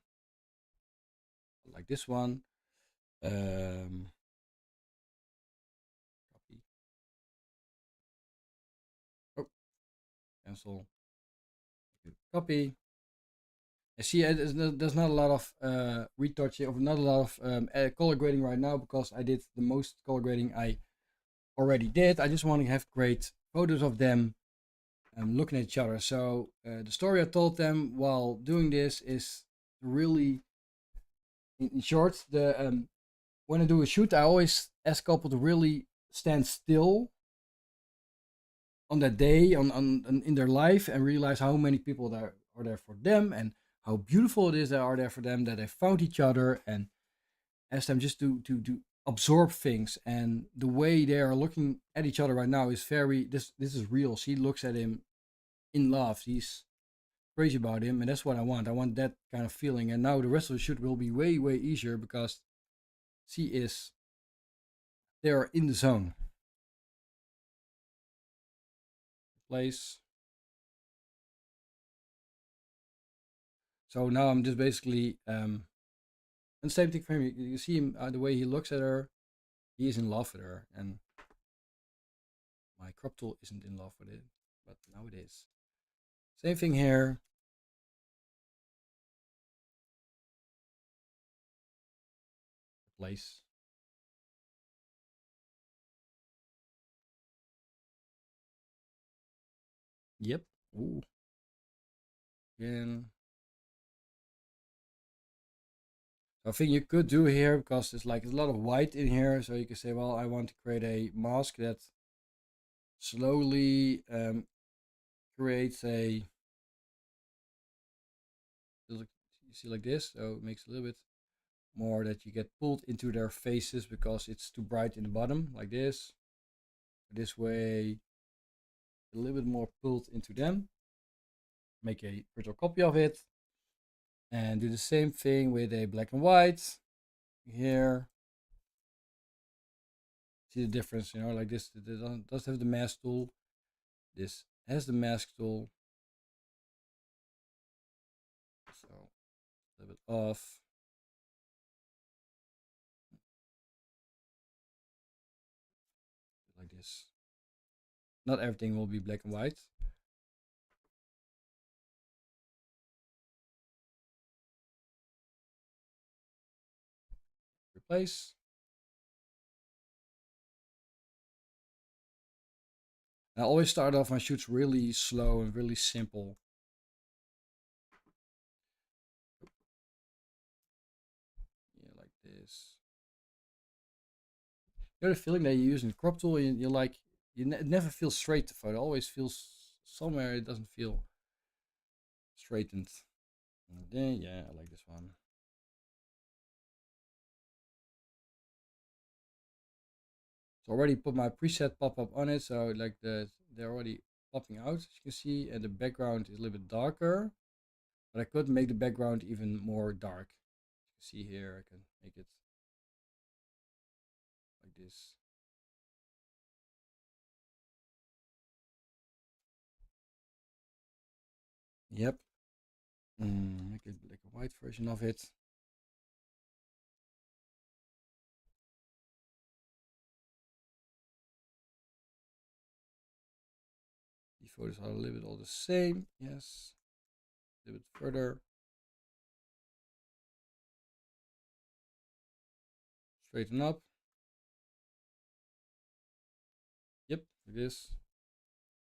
Like this one. Copy. Oh, cancel. Copy. I see there's not a lot of retouching, or not a lot of color grading right now because I did the most color grading I already did. I just want to have great photos of them looking at each other. So the story I told them while doing this is really, in short, when I do a shoot, I always ask couple to really stand still on that day, on in their life, and realize how many people there are there for them, and how beautiful it is that are there for them, that they found each other, and ask them just to absorb things. And the way they are looking at each other right now is very, this is real. She looks at him in love. She's crazy about him, and that's what I want. I want that kind of feeling. And now the rest of the shoot will be way easier because she is there in the zone. Place. So now I'm just basically and same thing for him. You see him, the way he looks at her. He is in love with her, and my crop tool isn't in love with it, but now it is. Same thing here. Place. Yep. Ooh. Again. I think you could do here, because there's like a lot of white in here, so you can say, well, I want to create a mask that slowly creates a, you see, like this, so it makes a little bit more that you get pulled into their faces because it's too bright in the bottom, like this. This way, a little bit more pulled into them. Make a virtual copy of it, and do the same thing with a black and white here. See the difference, you know, like this. It does have the mask tool. This has the mask tool. So a little bit off. Like this. Not everything will be black and white. Replace. I always start off my shoots really slow and really simple. Yeah, like this. You know the feeling that you use in the crop tool, you're like, it never feels straight, the photo. It always feels somewhere it doesn't feel straightened. And then, yeah, I like this one. So already put my preset pop-up on it, so like they're already popping out, as you can see, and the background is a little bit darker. But I could make the background even more dark. As you can see here, I can make it like this. Yep. Make it like a white version of it. The photos are a little bit all the same. Yes. A little bit further. Straighten up. Yep, like this.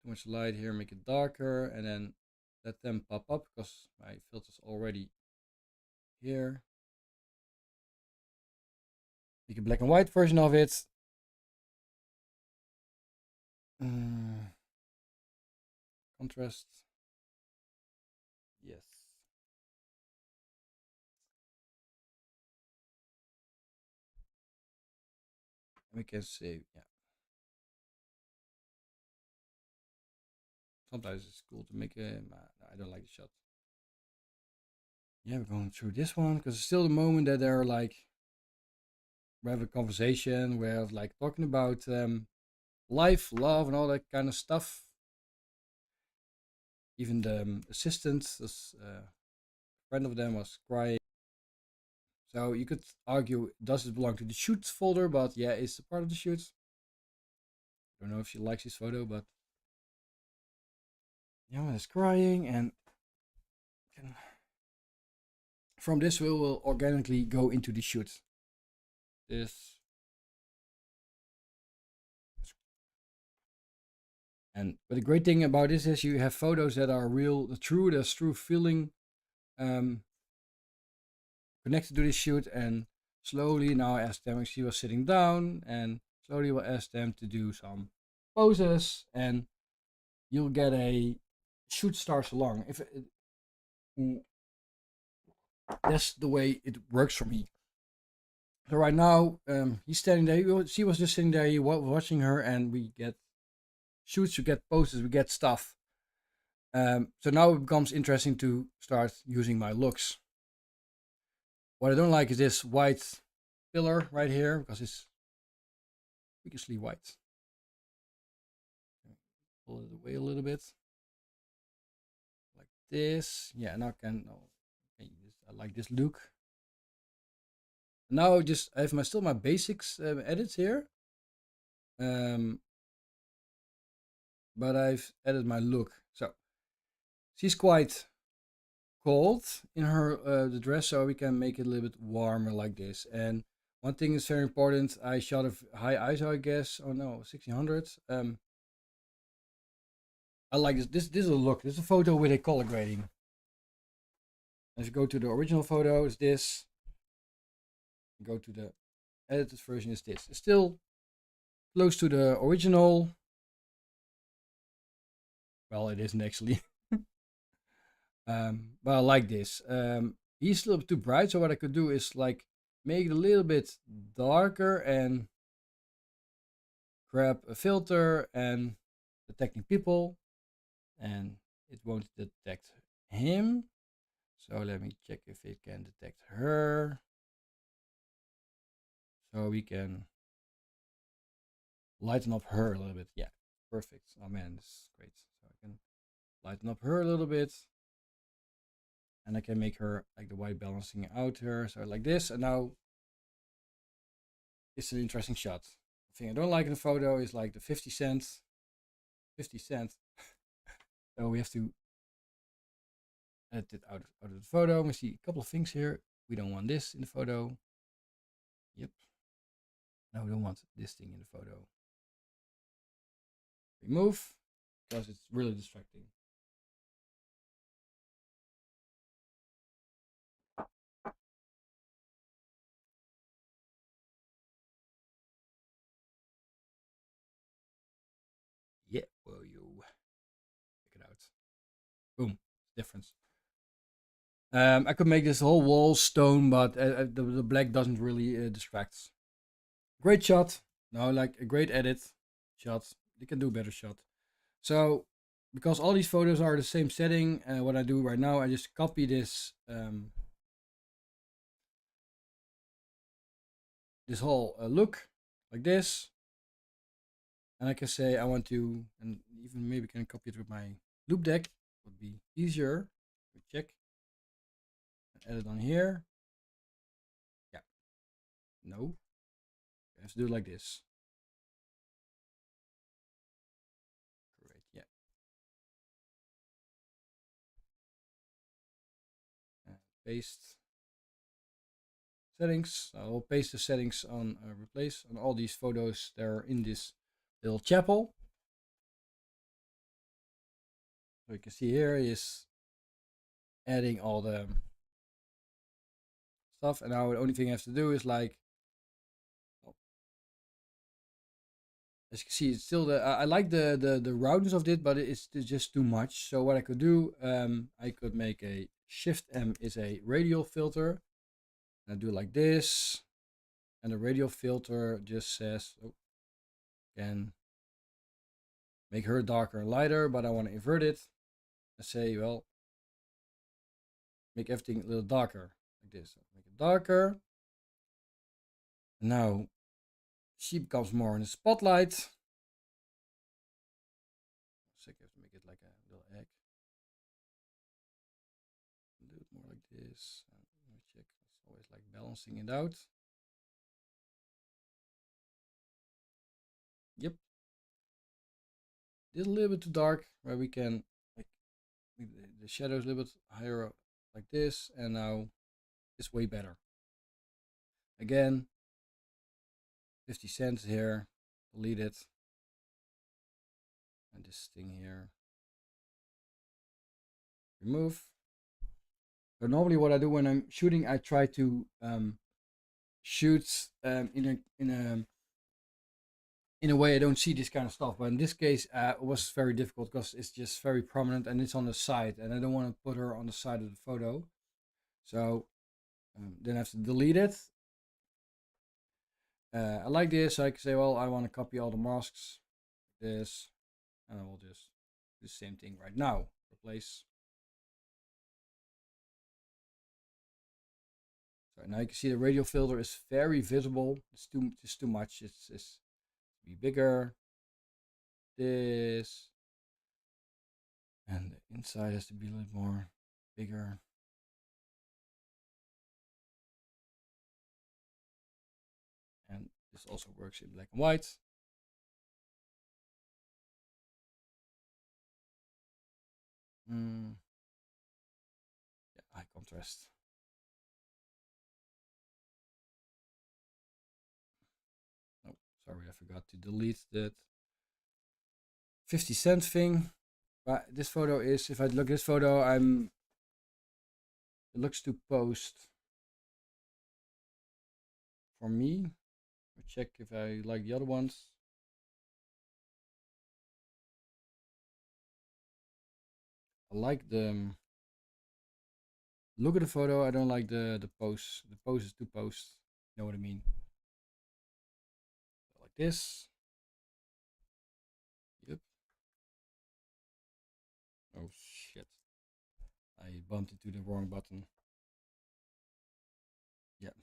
Too much light here, make it darker, and then let them pop up because my filter's already here. Make a black and white version of it. Contrast. Yes. And we can say, yeah. Sometimes it's cool to make a. I don't like the shot. Yeah, we're going through this one because it's still the moment that they're like, we have a conversation where like talking about life, love, and all that kind of stuff. Even the assistant, this friend of them, was crying. So you could argue, does it belong to the shoot folder? But yeah, it's a part of the shoot. I don't know if she likes this photo, but yeah, it's crying, and from this we will organically go into the shoot. This. But the great thing about this is you have photos that are real, true. There's true feeling connected to this shoot, and slowly now I asked them. She was sitting down, and slowly we'll ask them to do some poses, and you'll get a shoot starts along. If that's the way it works for me. So right now, he's standing there. She was just sitting there. He was watching her, and we get shoots, we get poses, we get stuff. So now it becomes interesting to start using my looks. What I don't like is this white pillar right here because it's freakishly white. Pull it away a little bit, like this. Yeah, now I can. Oh, I like this look. Now just I have still my basics edits here, but I've added my look. So she's quite cold in her the dress, so we can make it a little bit warmer like this. And one thing is very important. I shot a high ISO, I guess. Oh no, 1600. I like this. This is a look. This is a photo with a color grading. If you go to the original photo, it's this. Go to the edited version, is this. It's still close to the original. Well, it isn't actually. But I like this. He's a little bit too bright, so what I could do is like make it a little bit darker and grab a filter and detecting people, and it won't detect him. So let me check if it can detect her. So we can lighten up her a little bit. Yeah, perfect. Oh man, this is great. So I can lighten up her a little bit. And I can make her like the white balancing out her. So like this. And now it's an interesting shot. The thing I don't like in the photo is like the 50 cents. 50 cents. So we have to edit it out of the photo. We see a couple of things here. We don't want this in the photo. Yep. No, we don't want this thing in the photo. Remove, because it's really distracting. Yeah, well, you check it out. Boom, difference. I could make this whole wall stone, but the black doesn't really distract. Great shot. No, like a great edit shot. You can do a better shot. So, because all these photos are the same setting, what I do right now, I just copy this this whole look like this, and I can say I want to, and even maybe can copy it with my loop deck. Would be easier. We check. Add it on here. Yeah. No. Let's do it like this. Great. Yeah. Paste settings. I'll paste the settings on replace on all these photos that are in this little chapel. So you can see here is adding all the stuff, and now the only thing I have to do is like, oh, as you can see, it's still I like the roundness of it, but it's just too much. So what I could do, I could make a Shift M is a radial filter. And I do it like this, and the radial filter just says, oh, can make her darker and lighter, but I want to invert it. I say, well, make everything a little darker, like this. Make it darker. Now she becomes more in the spotlight. So I have to make it like a little egg. Do it more like this. Let me check. It's always like balancing it out. Yep. This is a little bit too dark, where we can like the shadows a little bit higher up, like this, and now it's way better. Again, 50 cents here. Delete it. And this thing here. Remove. So normally what I do when I'm shooting, I try to shoot in a way I don't see this kind of stuff. But in this case, it was very difficult because it's just very prominent and it's on the side, and I don't want to put her on the side of the photo. So Then I have to delete it. I like this, so I can say, well, I want to copy all the masks. This, and I will just do the same thing right now. Replace. So now you can see the radial filter is very visible. It's too much. It's be bigger. This, and the inside has to be a little more bigger. And this also works in black and white. Yeah, high contrast. Oh, sorry, I forgot to delete that 50 cent thing. But this photo is, if I look at this photo, it looks too post for me. I'll check if I like the other ones. I like the look at the photo. I don't like the pose. The pose is too post. You know what I mean? Like this. Yep. Oh shit! I bumped into the wrong button. Yeah.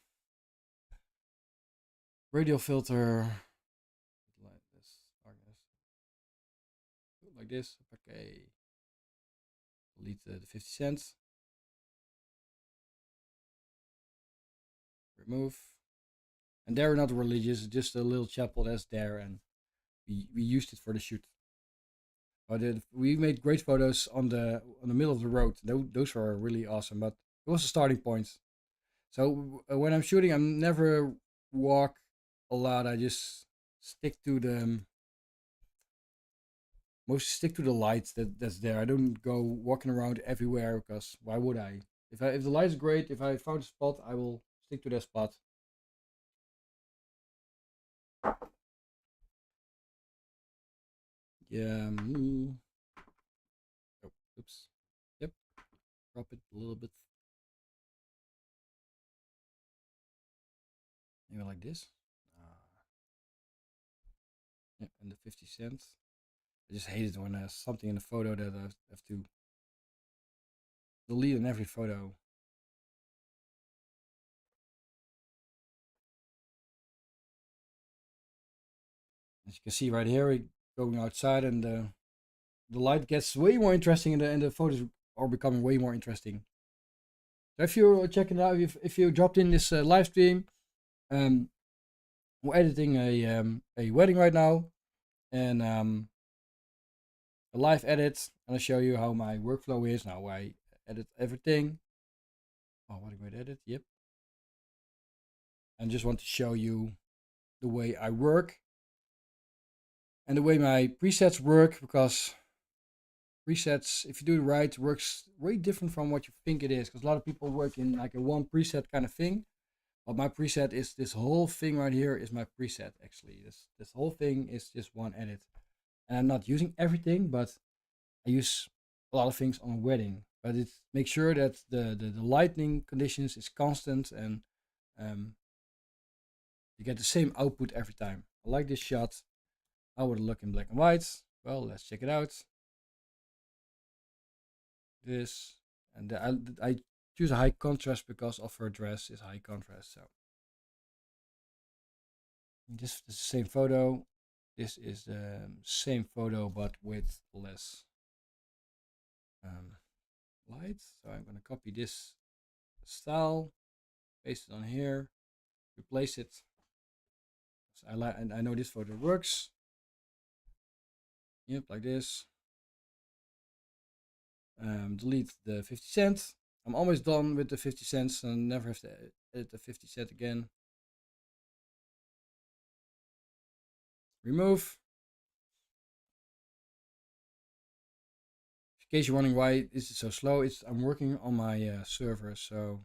Radial filter. Like this. Like this. Okay. Delete the 50 cents. Remove. And they're not religious, just a little chapel that's there, and we used it for the shoot. But we made great photos on the middle of the road. Those were really awesome, but it was a starting point. So when I'm shooting, I'm never walk a lot. I just stick to the mostly stick to the lights that's there. I don't go walking around everywhere because why would I? If the light is great, if I found a spot, I will stick to that spot. Yeah. Oh, oops. Yep. Drop it a little bit. Maybe like this. Yeah, and the 50 cents. I just hate it when there's something in the photo that I have to delete in every photo. As you can see right here, we're going outside, and the light gets way more interesting, and the photos are becoming way more interesting. So if you're checking it out, if you dropped in this live stream, um, we're editing a wedding right now, and a live edit, and I'll show you how my workflow is now. I edit everything. Oh, what a great edit! Yep. And just want to show you the way I work and the way my presets work, because presets, if you do it right, works way different from what you think it is, because a lot of people work in like a one preset kind of thing, but my preset is this whole thing right here is my preset. Actually, this whole thing is just one edit, and I'm not using everything, but I use a lot of things on a wedding. But it makes sure that the lighting conditions is constant, and um, you get the same output every time. I like this shot. How would it look in black and white? Well, let's check it out. This, and I choose a high contrast because of her dress is high contrast. So this is the same photo. This is the same photo but with less light. So I'm gonna copy this style, paste it on here, replace it. So I know this photo works. Yep, like this. Delete the 50 cents. I'm almost done with the 50 cents and never have to edit the 50 cent again. Remove. In case you're wondering why is it so slow, I'm working on my server, so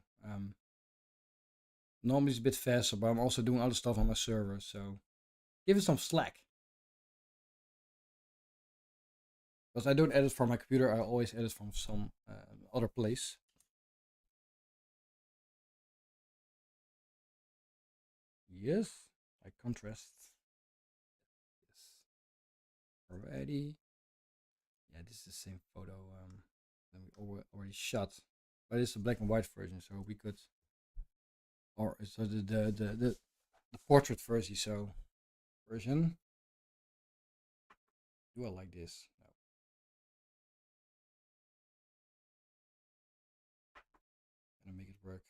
normally it's a bit faster, but I'm also doing other stuff on my server, so give it some slack. Because I don't edit from my computer, I always edit from some other place. she is. Like contrast. Yes. Already. Yeah, this is the same photo that we already shot. But it's a black and white version, so we could, or so the portrait version. Do I like this? No. Gonna make it work.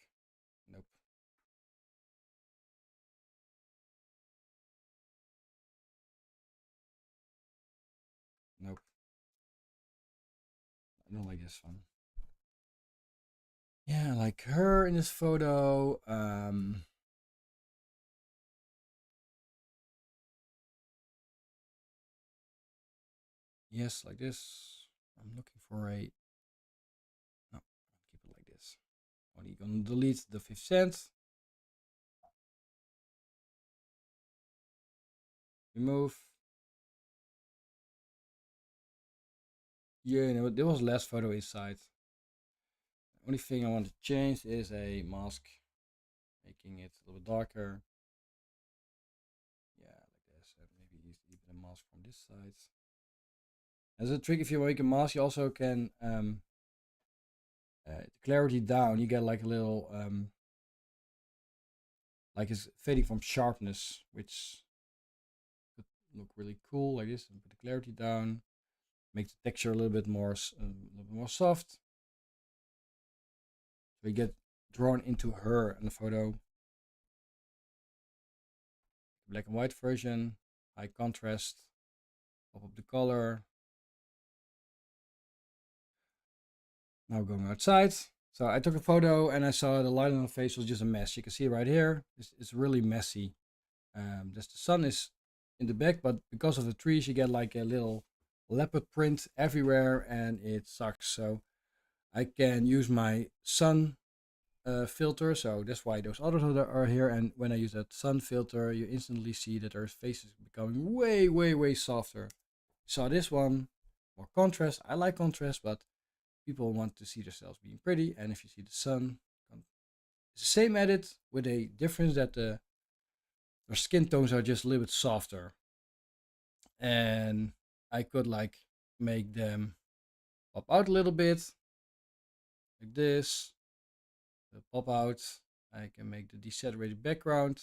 Nope. Nope. I don't like this one. Yeah, like her in this photo. Yes, like this. I'm looking for a. No, keep it like this. Only gonna delete the 5th cent. Remove. Yeah, no, there was less photo inside. The only thing I want to change is a mask, making it a little bit darker. Yeah, like this. Maybe use even a mask from this side. As a trick, if you make a mask, you also can clarity down. You get like a little like it's fading from sharpness, which could look really cool like this. And put the clarity down, make the texture a little bit more soft. So you get drawn into her in the photo. Black and white version, high contrast, pop up the color. Now going outside. So I took a photo and I saw the light on the face was just a mess. You can see right here, it's really messy. Just the sun is in the back, but because of the trees, you get like a little leopard print everywhere and it sucks. So I can use my sun filter. So that's why those others are here. And when I use that sun filter, you instantly see that her face is becoming way, way, way softer. So this one, more contrast. I like contrast, but people want to see themselves being pretty. And if you see the sun, it's the same edit with a difference that their skin tones are just a little bit softer. And I could like make them pop out a little bit like this. They'll pop out. I can make the desaturated background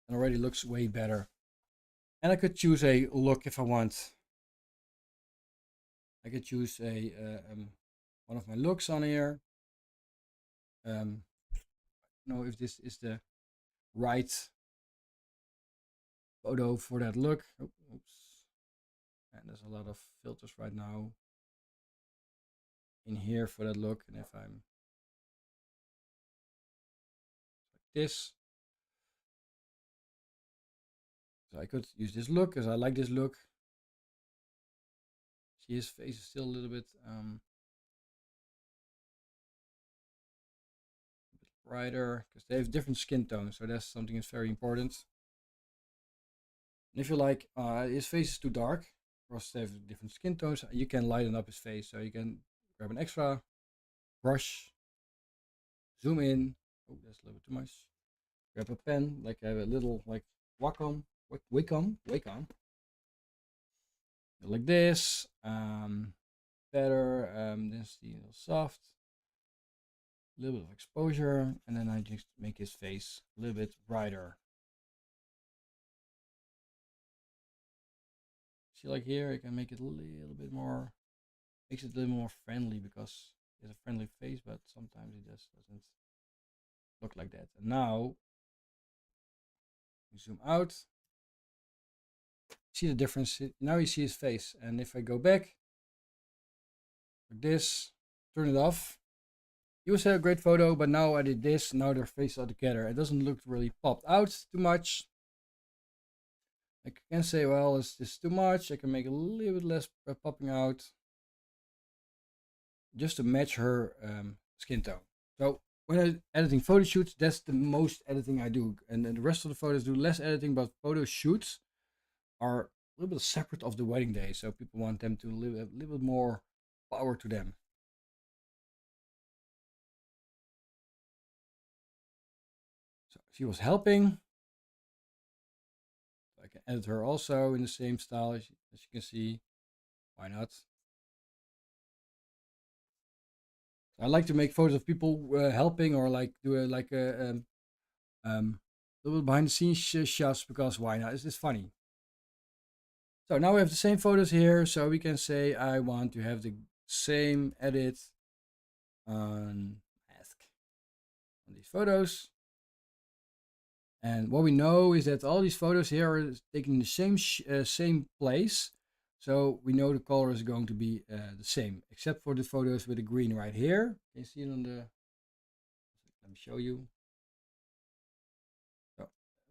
and already looks way better. And I could choose a look if I want. I could choose a one of my looks on here. Know if this is the right photo for that look. Oh, oops. And there's a lot of filters right now in here for that look. And if I'm like this, so I could use this look because I like this look. See, his face is still a little bit brighter because they have different skin tones, so that's something that's very important. And if you like, his face is too dark, because they have different skin tones, you can lighten up his face. So you can grab an extra brush, zoom in. Oh, that's a little bit too much. Grab a pen, like a little like Wacom, Wacom, like this. Better. This the soft. A little bit of exposure, and then I just make his face a little bit brighter. See, like here, I can make it a little bit more, makes it a little more friendly because he has a friendly face, but sometimes it just doesn't look like that. And now, we zoom out. See the difference? Now you see his face, and if I go back like this, turn it off. You was a great photo, but now I did this. Now their faces are together. It doesn't look really popped out too much. I can say, well, it's just too much. I can make it a little bit less popping out, just to match her skin tone. So when I'm editing photo shoots, that's the most editing I do. And then the rest of the photos do less editing, but photo shoots are a little bit separate of the wedding day. So people want them to live a little bit more power to them. So She was helping. I can edit her also in the same style as you can see. Why not? I like to make photos of people helping, or like do little behind the scenes shots, because why not? It's funny. So now we have the same photos here, so we can say I want to have the same edit on mask on these photos. And what we know is that all these photos here are taken in the same place. So we know the color is going to be the same, except for the photos with the green right here. Can you see it on the, let me show you. So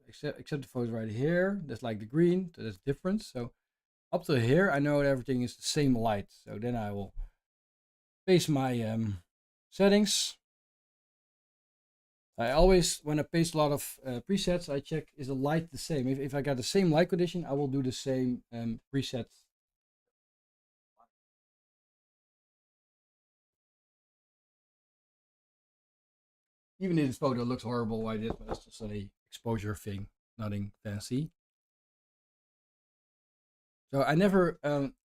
except the photos right here, that's like the green, so that's different. So up to here, I know that everything is the same light. So then I will paste my settings. I always, when I paste a lot of presets, I check is the light the same. If I got the same light condition, I will do the same preset. Even if this photo looks horrible, I did, but that's just a exposure thing, nothing fancy. So I never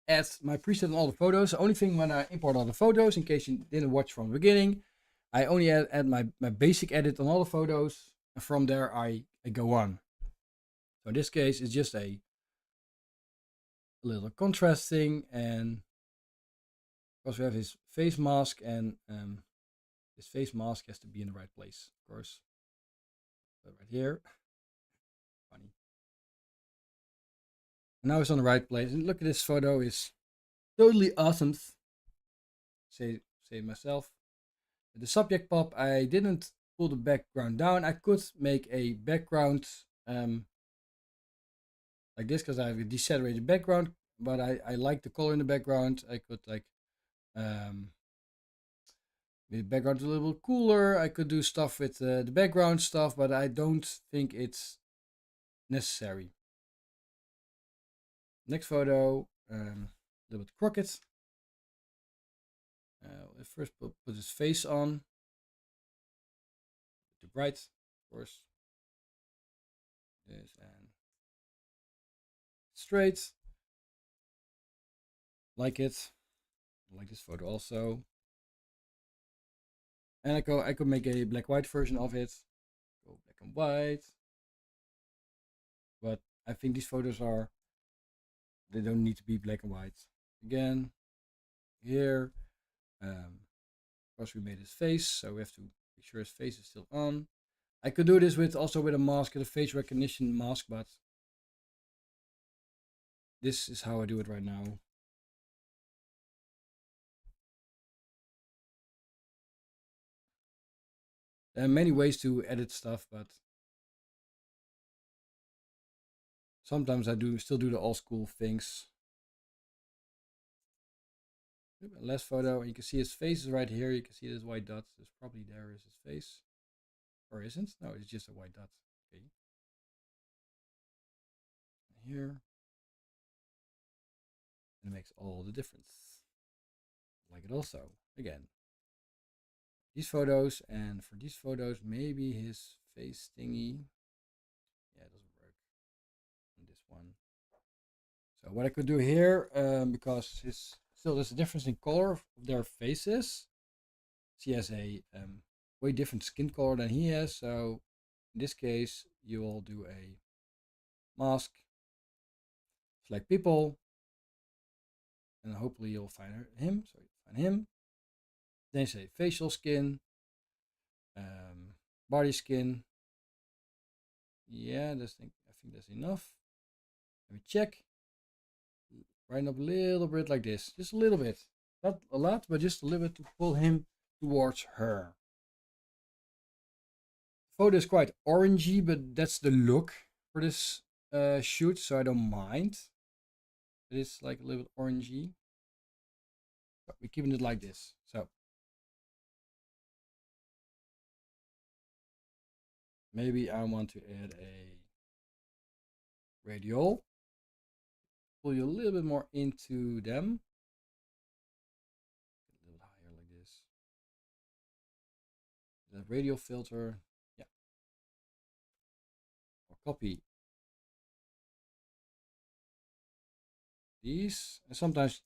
add my preset on all the photos. The only thing when I import all the photos, in case you didn't watch from the beginning, I only add my basic edit on all the photos, and from there I go on. So in this case, it's just a little contrast thing, and because we have his face mask, and this face mask has to be in the right place, of course. So right here, funny. And now it's on the right place, and look at this photo, is totally awesome. Say myself. The subject pop, I didn't pull the background down. I could make a background like this because I have a desaturated background, but I like the color in the background. I could like the background a little cooler. I could do stuff with the background stuff, but I don't think it's necessary. Next photo, a little bit crooked. First put his face on. Too bright, of course. This and straight. Like it. I like this photo also. And I could make a black white version of it. Go black and white. But I think these photos they don't need to be black and white. Again, here. Of course we made his face, so we have to make sure his face is still on. I could do this also with a mask, a face recognition mask, but this is how I do it right now. There are many ways to edit stuff, but sometimes I still do the old school things. Last photo, and you can see his face is right here. You can see this white dot. There's probably there is his face, or isn't? No, it's just a white dot. Okay. Here, and it makes all the difference. Like it also again. These photos, and for these photos, maybe his face thingy. Yeah, it doesn't work on this one. So what I could do here, because still there's a difference in color of their faces. She has a way different skin color than he has. So in this case, you will do a mask, select people, and hopefully you'll find him. So you find him. Then say facial skin, body skin. Yeah, I think that's enough. Let me check. Right up a little bit like this, just a little bit, not a lot, but just a little bit to pull him towards her. The photo is quite orangey, but that's the look for this shoot, so I don't mind. It is like a little bit orangey, but we're keeping it like this. So maybe I want to add a radial, pull you a little bit more into them, a little higher like this. The radial filter, yeah. copy these, and sometimes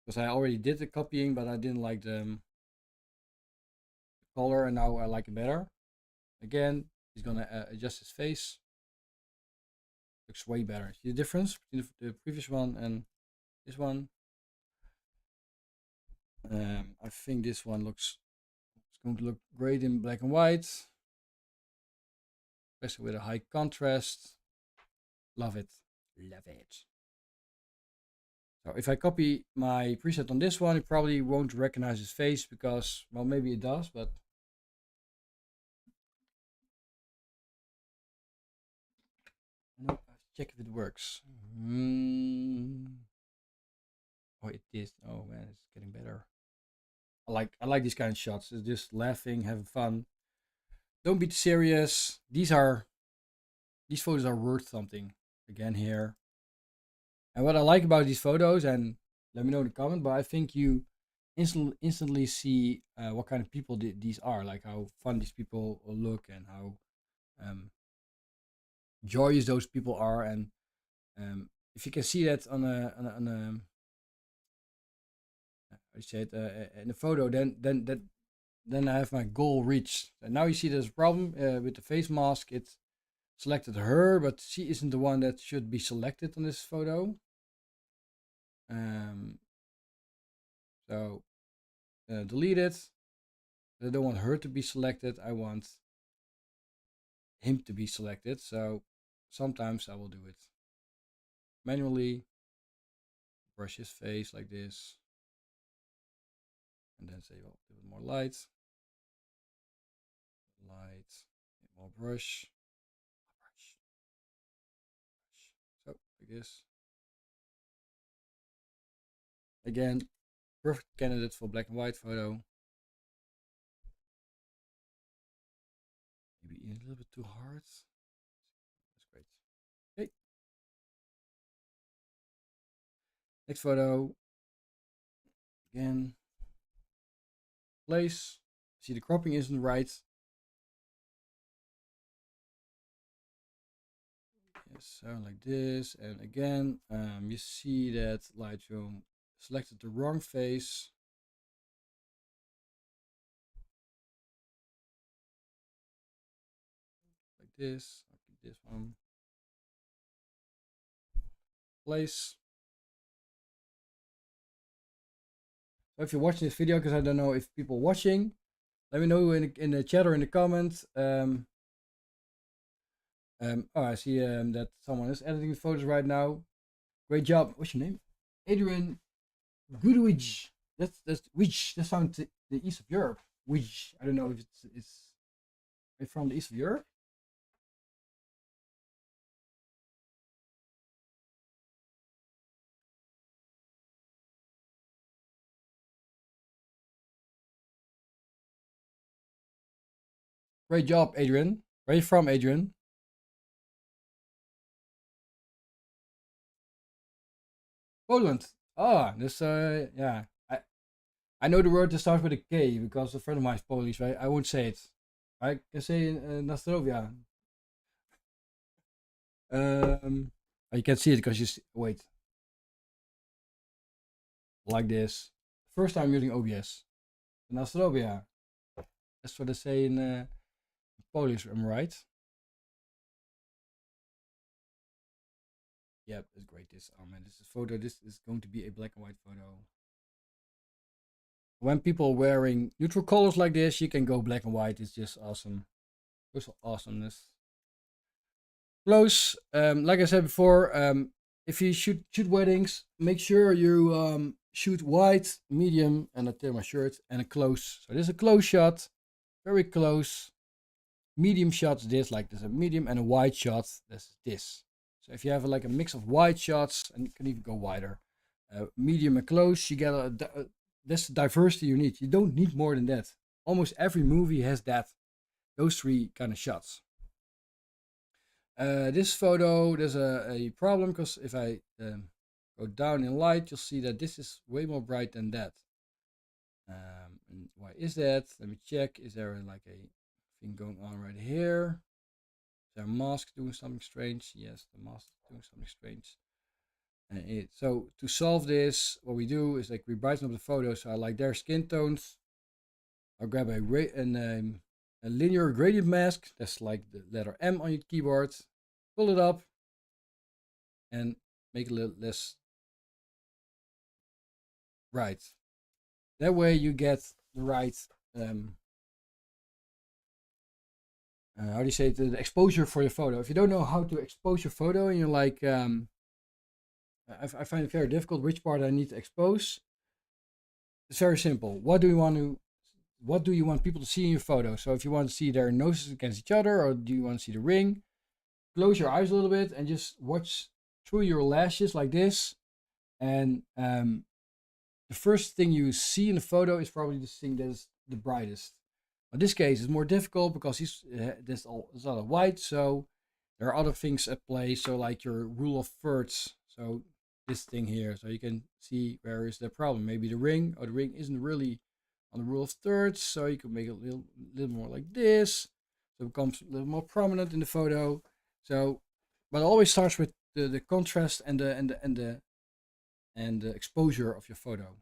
because I already did the copying, but I didn't like the color, and now I like it better. Again, he's gonna adjust his face. Looks way better. See the difference between the previous one and this one? I think this one it's going to look great in black and white, especially with a high contrast. Love it. Love it. So if I copy my preset on this one, it probably won't recognize his face because, well, maybe it does, but no, check if it works. Oh, it is. Oh man, it's getting better. I like these kind of shots. It's just laughing, having fun. Don't be too serious. These photos are worth something. Again here. And what I like about these photos, and let me know in the comment, but I think you instantly see what kind of people these are, like how fun these people look and how joyous those people are. And if you can see that on a I said in the photo, then I have my goal reached. And now you see there's a problem with the face mask. It selected her, but she isn't the one that should be selected on this photo. So delete it. I don't want her to be selected. I want him to be selected. So sometimes I will do it manually. Brush his face like this. And then say, well, a bit more light. Light. More brush. So like this. Again, perfect candidate for black and white photo. Maybe a little bit too hard. That's great. Okay. Next photo. Again. Place. See the cropping isn't right. Yes, so like this. And again, you see that Lightroom selected the wrong face. Like this. I'll keep this one. Place. So if you're watching this video, because I don't know if people are watching, let me know in the chat or in the comments. Oh, I see that someone is editing the photos right now. Great job. What's your name? Adrian Goodwich. That's which. That sounds the east of Europe. Which I don't know if it's from the east of Europe. Great job, Adrian. Where are you from, Adrian? Poland. Ah, this yeah. I know the word that starts with a K because a friend of mine is Polish, right? I won't say it. I can say Nastrovia. You can see it because wait. Like this. First time using OBS. Nastrovia. That's what they say in Polish, am I right? Yep, it's great. Oh man, this is photo. This is going to be a black and white photo. When people are wearing neutral colors like this, you can go black and white. It's just awesome. Total awesomeness. Close. Like I said before, if you shoot weddings, make sure you shoot wide, medium, and I tear my shirt, and a close. So this is a close shot, very close. Medium shots, this like there's a medium, and a wide shot. This. So if you have like a mix of wide shots, and you can even go wider, medium and close, you get that's the diversity you need. You don't need more than that. Almost every movie has those three kind of shots. This photo, there's a problem because if I go down in light, you'll see that this is way more bright than that. And why is that? Let me check. Is there like a thing going on right here? Is there a mask doing something strange? Yes, the mask is doing something strange. And so to solve this, what we do is like we brighten up the photo. So I like their skin tones. I'll grab a linear gradient mask. That's like the letter M on your keyboard. Pull it up and make it a little less right. That way you get the right, how do you say it, the exposure for your photo. If you don't know how to expose your photo and you're like, I find it very difficult which part I need to expose. It's very simple. What do you want people to see in your photo? So if you want to see their noses against each other, or do you want to see the ring, close your eyes a little bit and just watch through your lashes like this. And the first thing you see in the photo is probably the thing that is the brightest. In this case, it's more difficult because there's a lot of white, so there are other things at play. So like your rule of thirds. So this thing here, so you can see where is the problem. Maybe the ring, or the ring isn't really on the rule of thirds, so you can make it a little more like this, so it becomes a little more prominent in the photo. So, but it always starts with the contrast and the exposure of your photo.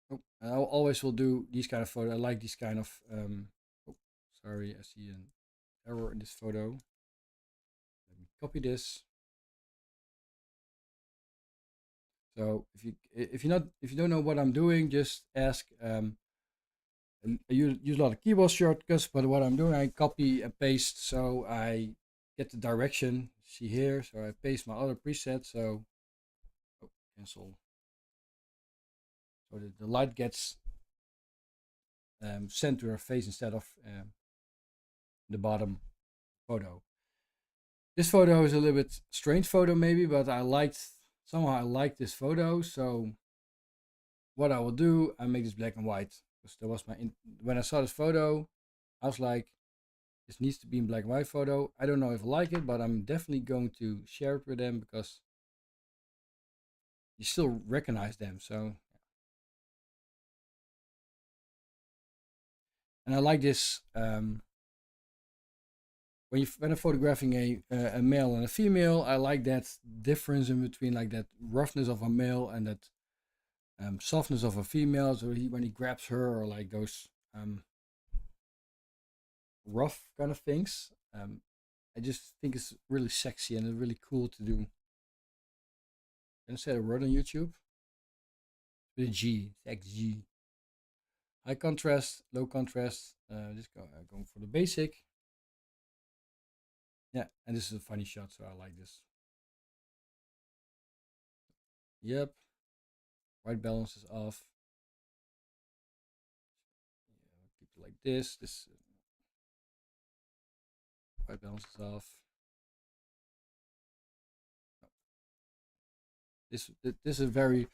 Oh, and I always will do these kind of photos. I like these kind of. Oh, sorry, I see an error in this photo. Let me copy this. So if you don't know what I'm doing, just ask. I use a lot of keyboard shortcuts, but what I'm doing, I copy and paste, so I get the direction. See here, so I paste my other preset. So cancel. So the light gets sent to her face instead of the bottom photo. This photo is a little bit strange photo maybe, but somehow I liked this photo. So what I will do, I make this black and white, because that was when I saw this photo, I was like, this needs to be in black and white photo. I don't know if I like it, but I'm definitely going to share it with them because you still recognize them. So, and I like this when I'm photographing a male and a female. I like that difference in between, like that roughness of a male and that softness of a female. So when he grabs her, or like those rough kind of things. I just think it's really sexy and it's really cool to do. Can I say a word on YouTube? With a G, XG. High contrast, low contrast. Just going for the basic. Yeah, and this is a funny shot, so I like this. Yep. White balance is off. Yeah, keep it like this. This white balance is off. This is a very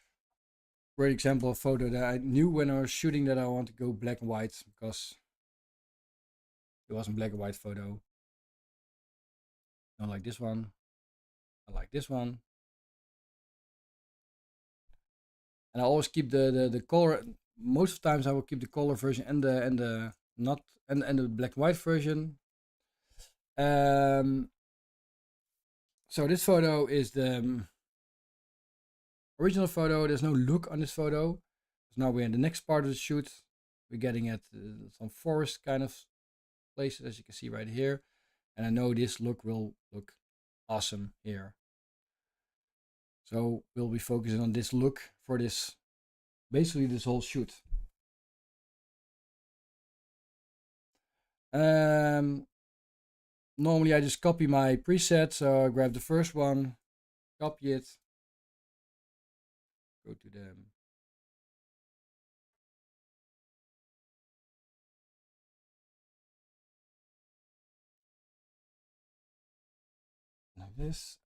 great example of photo that I knew when I was shooting that I want to go black and white, because it wasn't black and white photo. I don't like this one. I like this one. And I always keep the color. Most of the times I will keep the color version and the not and the black and white version. Um, so this photo is the original photo. There's no look on this photo. So now we're in the next part of the shoot. We're getting at some forest kind of places, as you can see right here. And I know this look will look awesome here. So we'll be focusing on this look for this, basically this whole shoot. Normally I just copy my preset, so I grab the first one, copy it, go to the like this.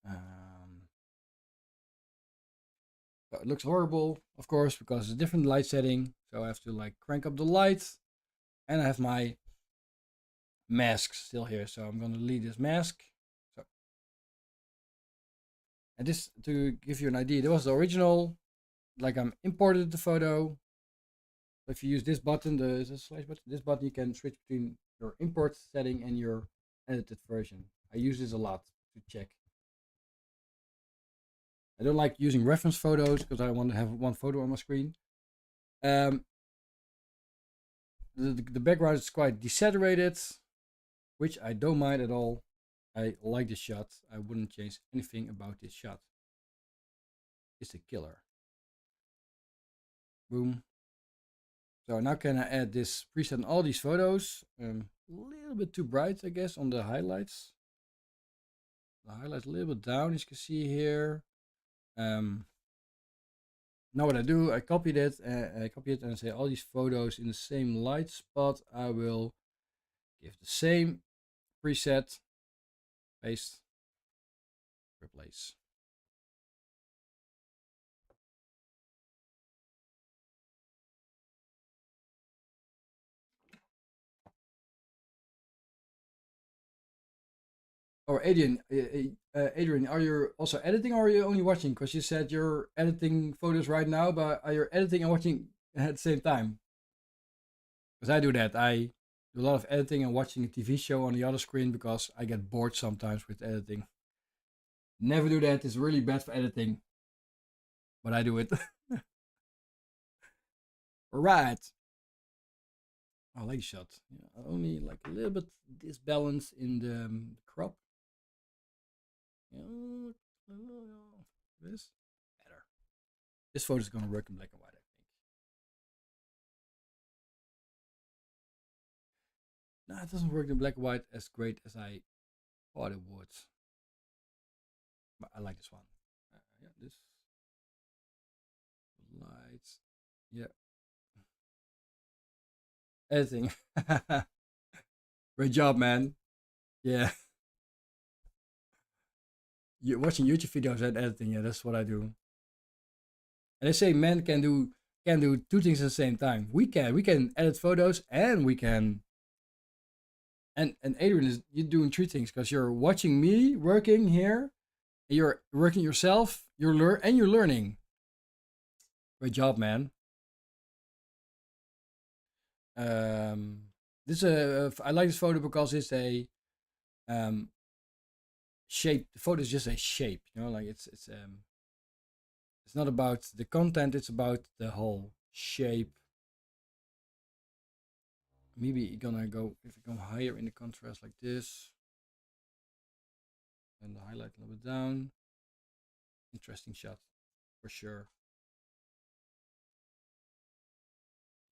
But it looks horrible, of course, because it's a different light setting. So I have to like crank up the light, and I have my mask still here. So I'm gonna delete this mask. So, and this, to give you an idea, that was the original. like I'm imported the photo. If you use this button, the slash button, this button, you can switch between your import setting and your edited version. I use this a lot to check. I don't like using reference photos because I want to have one photo on my screen. The background is quite desaturated, which I don't mind at all. I like this shot. I wouldn't change anything about this shot. It's a killer. Boom. So now can I add this preset on all these photos? A little bit too bright, I guess, on the highlights. The highlights a little bit down, as you can see here. Now what I do, I copy it and I say all these photos in the same light spot. I will give the same preset, paste, replace. Or Adrian, Adrian, are you also editing or are you only watching? Because you said you're editing photos right now, but are you editing and watching at the same time? Because I do that. I do a lot of editing and watching a TV show on the other screen because I get bored sometimes with editing. Never do that. It's really bad for editing. But I do it. Right. I like shot. Yeah, only like a little bit disbalance in the crop. This better. This photo is gonna work in black and white, I think. No, it doesn't work in black and white as great as I thought it would. But I like this one. Yeah, this lights. Yeah, editing. Great job, man. Yeah, you're watching YouTube videos and editing. Yeah, that's what I do. And they say men can do two things at the same time. We can edit photos and we can. And Adrian is you're doing three things because you're watching me working here, you're working yourself, you're learning. Great job, man. Um, this I like this photo because it's a um shape. The photo is just a shape, like it's not about the content, it's about the whole shape. Maybe you're gonna go if you go higher in the contrast like this, and the highlight a little bit down. Interesting shot for sure.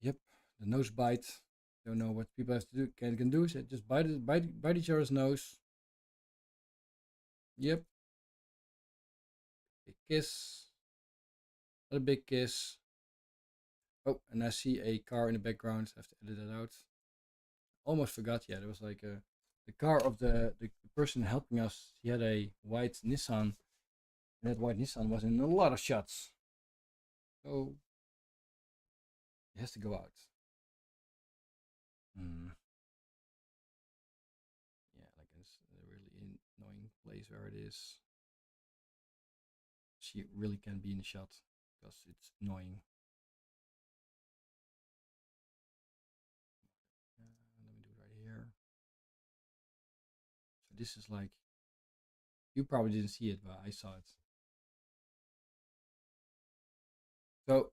Yep, the nose bite. Don't know what people have to do. Can do is just bite each other's nose. Yep, big kiss, a big kiss. Oh, and I see a car in the background. I have to edit that out. Almost forgot. Yeah, there was like the car of the person helping us. He had a white Nissan, and that white Nissan was in a lot of shots. So it has to go out. Hmm. Yeah, like it's a really annoying place where it is. She really can be in the shot because it's annoying. Let me do it right here. So this is like you probably didn't see it, but I saw it. So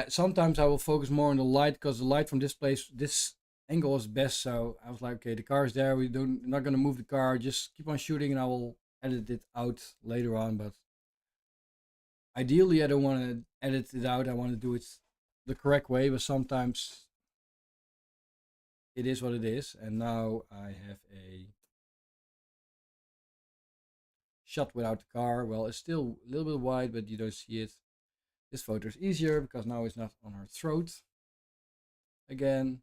sometimes I will focus more on the light because the light from this place, this angle is best. So I was like, okay, the car is there. We're not gonna move the car. Just keep on shooting, and I will edit it out later on. But ideally, I don't want to edit it out. I want to do it the correct way. But sometimes it is what it is. And now I have a shot without the car. Well, it's still a little bit wide, but you don't see it. This photo is easier because now it's not on her throat. Again,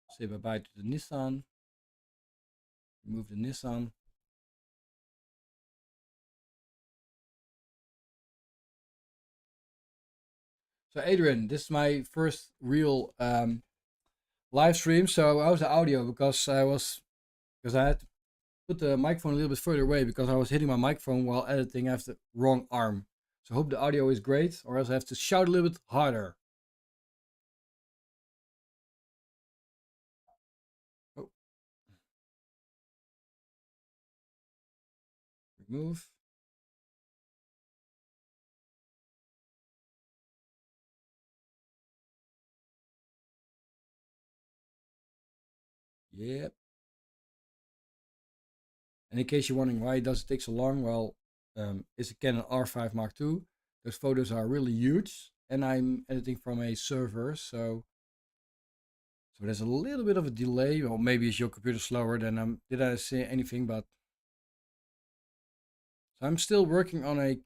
say bye bye to the Nissan. Remove the Nissan. So Adrian, this is my first real live stream. So how's the audio? Because I had to put the microphone a little bit further away because I was hitting my microphone while editing. I have the wrong arm. So I hope the audio is great, or else I have to shout a little bit harder. Oh, remove. Yep. And in case you're wondering why does it take so long, well, it's a Canon R5 Mark II. Those photos are really huge, and I'm editing from a server, so there's a little bit of a delay. Or maybe it's your computer slower than did I say anything? But so I'm still working on a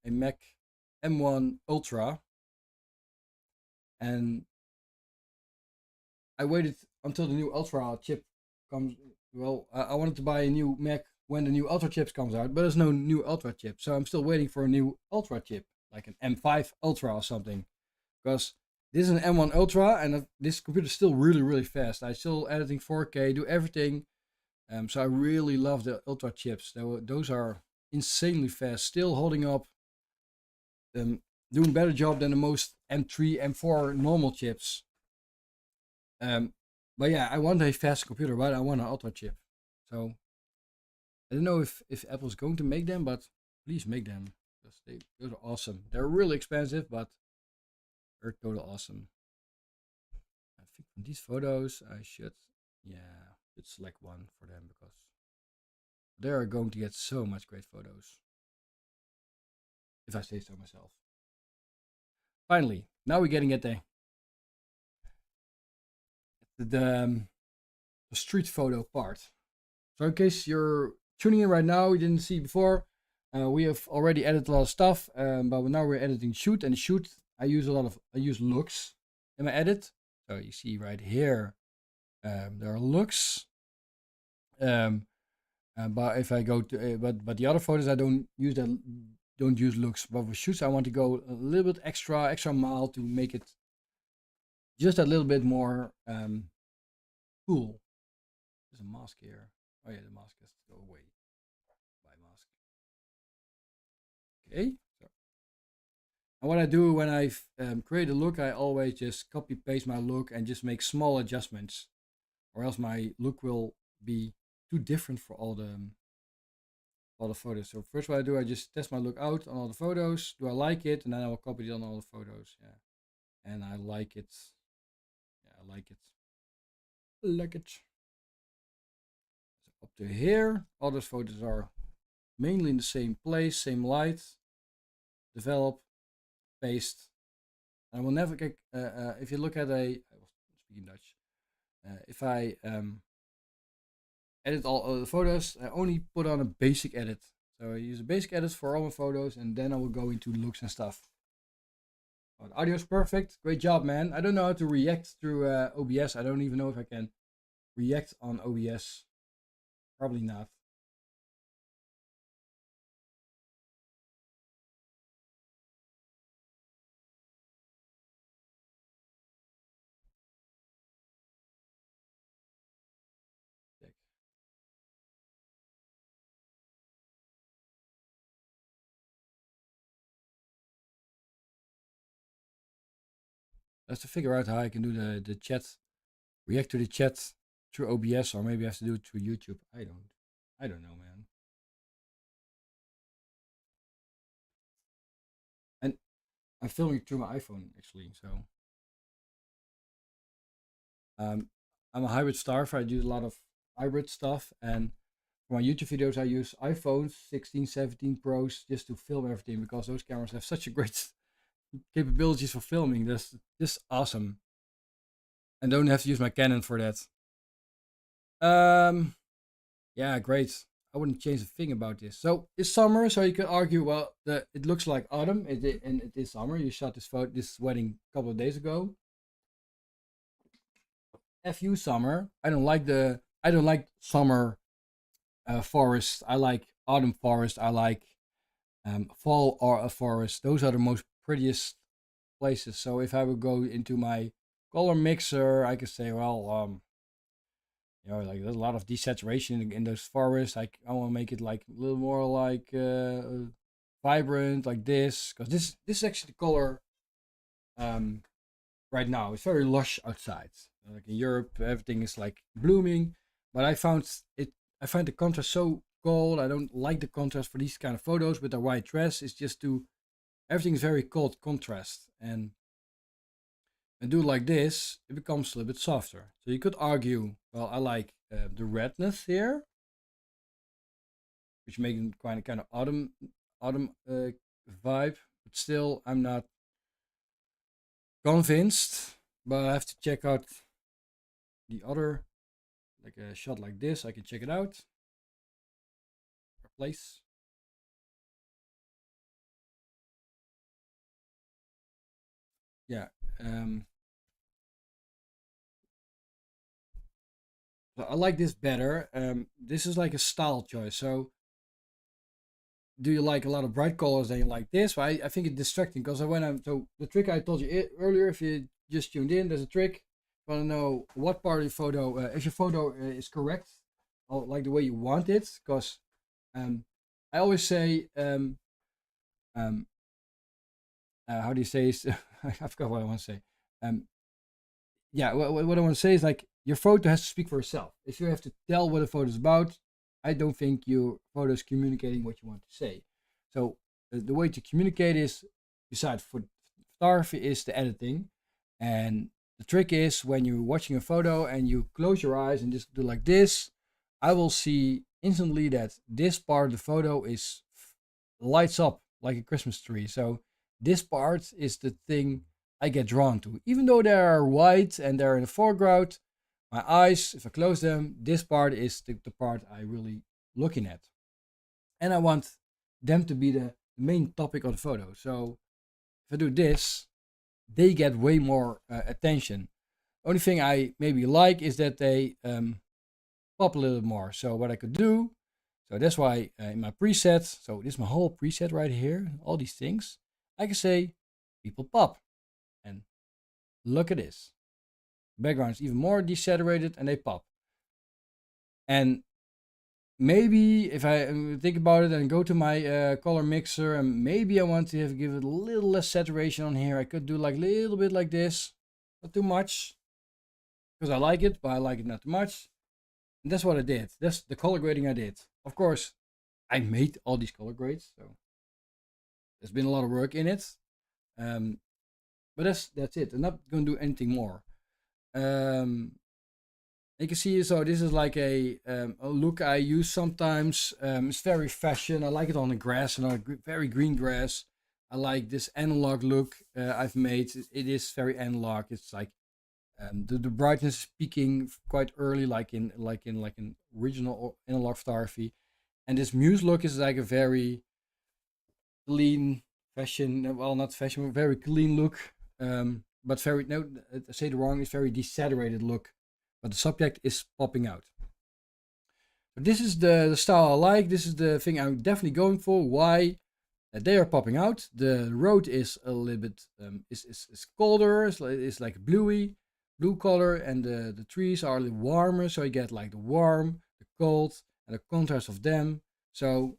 a Mac M1 Ultra, and I waited until the new Ultra chip comes. Well, I wanted to buy a new Mac when the new Ultra chip comes out, but there's no new Ultra chip, so I'm still waiting for a new Ultra chip, like an M5 Ultra or something, because this is an M1 Ultra, and this computer is still really, really fast. I still editing 4K, do everything. So I really love the Ultra chips. Those are insanely fast, still holding up, doing better job than the most M3, M4 normal chips. Um, but yeah, I want a fast computer, but I want an Ultra chip. So I don't know if Apple's going to make them, but please make them, because those are awesome. They're really expensive, but they're total awesome. I think from these photos, I should select one for them, because they are going to get so much great photos, if I say so myself. Finally, now we're getting at the street photo part. So in case you're tuning in right now, you didn't see before, we have already edited a lot of stuff, but now we're editing shoot, and the shoot I use looks in my edit. So you see right here, there are looks. But if I go to but the other photos I don't use looks. But for shoots I want to go a little bit extra mile to make it just a little bit more cool. There's a mask here. Oh yeah, the mask has to go away. By mask. Okay. So, and what I do when I create a look, I always just copy paste my look and just make small adjustments, or else my look will be too different for all the photos. So first what I do, I just test my look out on all the photos. Do I like it? And then I will copy it on all the photos. Yeah. And I like it. Yeah, I like it. Like it. So up to here, all those photos are mainly in the same place, same light. Develop, paste. I will never get, if you look at I was speaking Dutch. If I edit all the photos, I only put on a basic edit. So I use a basic edit for all my photos, and then I will go into looks and stuff. But audio is perfect. Great job, man. I don't know how to react through OBS. I don't even know if I can react on OBS. Probably not. That's to figure out how I can do the chat, react to the chat through OBS, or maybe I have to do it through YouTube. I don't know, man. And I'm filming through my iPhone actually, so I'm a hybrid starver. I do a lot of hybrid stuff, and for my YouTube videos I use iPhones 16, 17 Pros just to film everything, because those cameras have such a great capabilities for filming. That's just awesome. And don't have to use my Canon for that. Yeah, great. I wouldn't change a thing about this. So it's summer, so you could argue, well, it looks like autumn, and it is summer. You shot this wedding a couple of days ago. FU summer. I don't like summer forest. I like autumn forest. I like fall or a forest. Those are the most prettiest places. So if I would go into my color mixer, I could say, well, Like there's a lot of desaturation in those forests. I want to make it like a little more like vibrant, like this, because this is actually the color um, right now. It's very lush outside. Like in Europe, everything is like blooming, but I find the contrast so cold. I don't like the contrast for these kind of photos with a white dress. It's just too everything is very cold contrast, and do like this, it becomes a little bit softer. So you could argue, well, I like the redness here, which makes it kind of autumn vibe, but still I'm not convinced. But I have to check out the other, like a shot like this. I can check it out. Replace. Yeah. Um, so I like this better. This is like a style choice. So do you like a lot of bright colors, then you like this. But I think it's distracting because so the trick I told you earlier, if you just tuned in, there's a trick. You want to know what part of your photo, if your photo is correct, or like the way you want it, because um, I always say, um, how do you say? I forgot what I want to say. Um, yeah, what I want to say is like your photo has to speak for itself. If you have to tell what a photo is about, I don't think your photo is communicating what you want to say. So the way to communicate is, besides for photography, is the editing, and the trick is when you're watching a photo and you close your eyes and just do like this, I will see instantly that this part of the photo is lights up like a Christmas tree. So this part is the thing I get drawn to. Even though they are white and they're in the foreground, my eyes, if I close them, this part is the part I really looking at. And I want them to be the main topic of the photo. So if I do this, they get way more attention. Only thing I maybe like is that they pop a little more. So what I could do, so that's why in my presets, so this is my whole preset right here, all these things, I can say people pop. And look at this. Background is even more desaturated and they pop. And maybe if I think about it and go to my color mixer, and maybe I want to give it a little less saturation on here, I could do like a little bit like this, not too much, because I like it, but I like it not too much. And that's what I did. That's the color grading I did. Of course, I made all these color grades, so there's been a lot of work in it. Um, but that's it. I'm not going to do anything more. Um, you can see, so this is like a look I use sometimes. It's very fashion. I like it on the grass, and on a very green grass. I like this analog look I've made. It is very analog. It's like the brightness is peaking quite early, like in original analog photography. And this muse look is like a very clean fashion. Well, not fashion, but very clean look. But very no, I say it wrong. It's very desaturated look, but the subject is popping out. So this is the style I like. This is the thing I'm definitely going for. Why? They are popping out. The road is a little bit is colder. It's like bluey, blue color, and the trees are a little warmer. So you get like the warm, the cold, and the contrast of them. So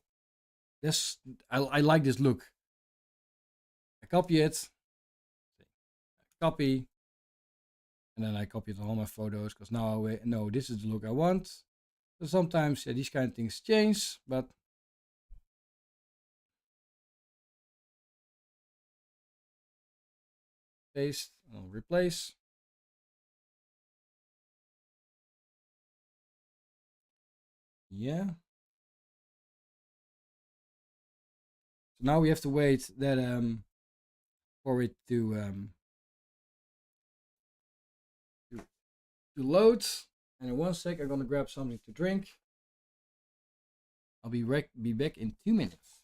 this I like this look. I copy it, copy, and then I copy it on all my photos because now I know this is the look I want. So sometimes these kind of things change, but paste, I'll replace. Yeah. So now we have to wait that for it to, to load. And in 1 sec, I'm gonna grab something to drink. I'll be back in 2 minutes.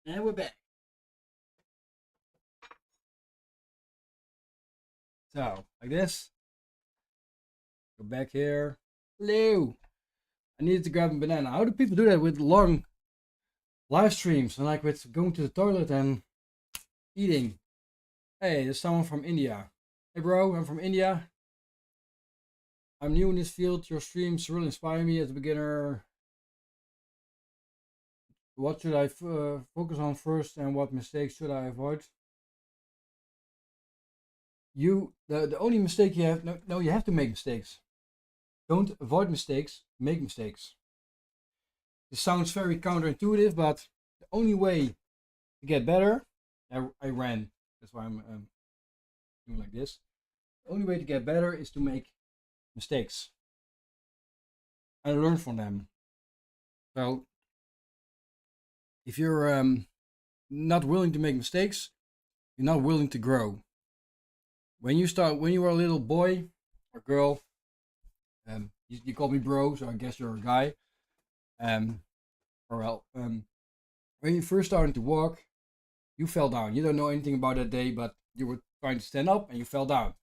And we're back. So, like this. Go back here. Hello. I needed to grab a banana. How do people do that with long live streams? And like with going to the toilet and eating. Hey, there's someone from India. Hey bro, I'm from India. I'm new in this field. Your streams really inspire me as a beginner. What should I focus on first, and what mistakes should I avoid? The only mistake you have, no, you have to make mistakes. Don't avoid mistakes, make mistakes. This sounds very counterintuitive, but the only way to get better, I ran. That's why I'm doing like this. The only way to get better is to make mistakes and learn from them. So if you're not willing to make mistakes, you're not willing to grow. When you were a little boy or girl, you call me bro, so I guess you're a guy. When you first started to walk, you fell down. You don't know anything about that day, but you were trying to stand up and you fell down.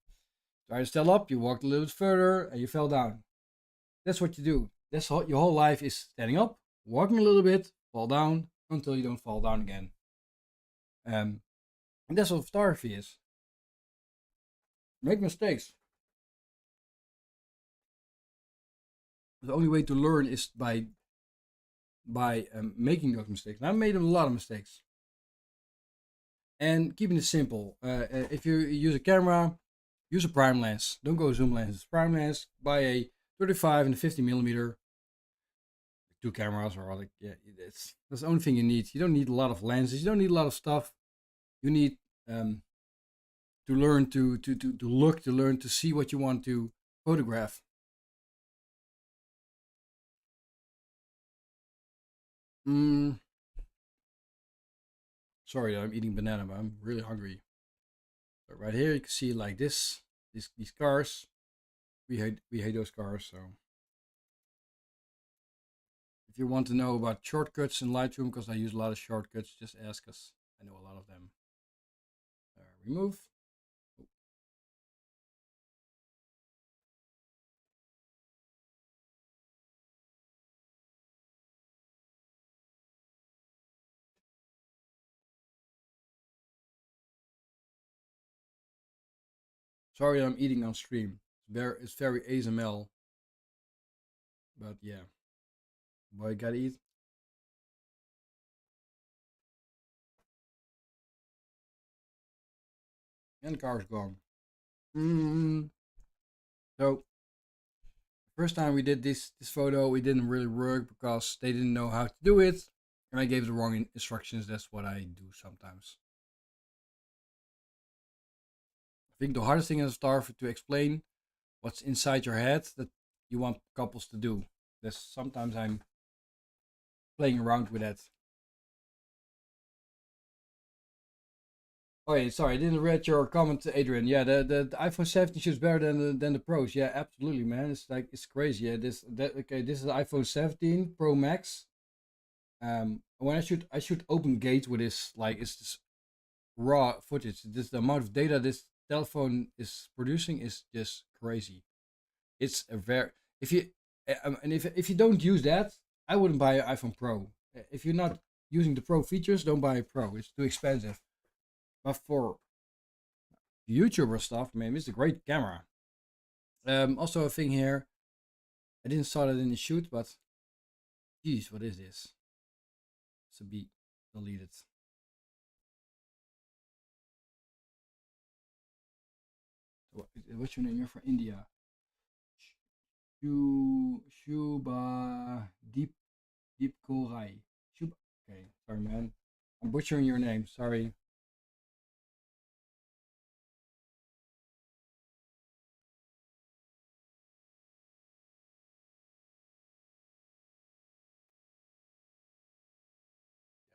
Try to stand up, you walked a little bit further and you fell down. That's what you do. Your whole life is standing up, walking a little bit, fall down until you don't fall down again. And that's what photography is. Make mistakes. The only way to learn is by making those mistakes. And I made a lot of mistakes. And keeping it simple. If you use a camera, use a prime lens. Don't go zoom lenses. Prime lens. Buy a 35 and a 50 millimeter. Two cameras or like that's the only thing you need. You don't need a lot of lenses. You don't need a lot of stuff. You need to learn to look, to learn to see what you want to photograph. Sorry that I'm eating banana, but I'm really hungry. So right here you can see like this, these cars. We hate those cars. So if you want to know about shortcuts in Lightroom, because I use a lot of shortcuts, just ask us. I know a lot of them. Remove. Sorry, I'm eating on stream. It's very ASML. But yeah, boy, gotta eat. And the car's gone. So first time we did this photo, it didn't really work because they didn't know how to do it, and I gave the wrong instructions. That's what I do sometimes. I think the hardest thing as a photographer to explain what's inside your head that you want couples to do. That's sometimes I'm playing around with that. Oh, yeah, sorry, I didn't read your comment, Adrian. Yeah, the iPhone 17 shoots better than the Pros. Yeah, absolutely, man. It's crazy. Yeah, this is the iPhone 17 Pro Max. When I shoot open gate with this, like it's just raw footage. This the amount of data this telephone is producing is just crazy. It's a very if you and if you don't use that, I wouldn't buy an iPhone Pro. If you're not using the Pro features, don't buy a Pro. It's too expensive. But for YouTuber stuff, man, it's a great camera. Also a thing here. I didn't saw that in the shoot, but geez, what is this? It's a be deleted. What's your name? You're from India. Shuba Deep Korai. Shuba. Okay, sorry, man. I'm butchering your name. Sorry.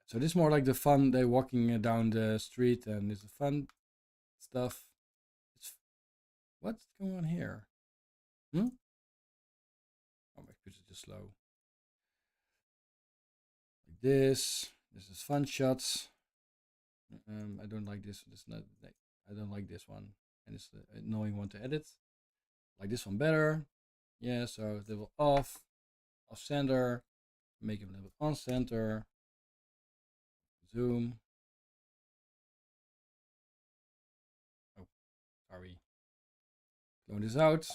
So this is more like the fun. They're walking down the street, and it's the fun stuff. It's, what's going on here? Hmm. Oh, my computer's just slow. Like this. This is fun shots. I don't like this. This not. I don't like this one, and it's the annoying one to edit. Like this one better. Yeah. So level off center. Make it a little bit on center. Zoom. Oh, sorry. Clone this out.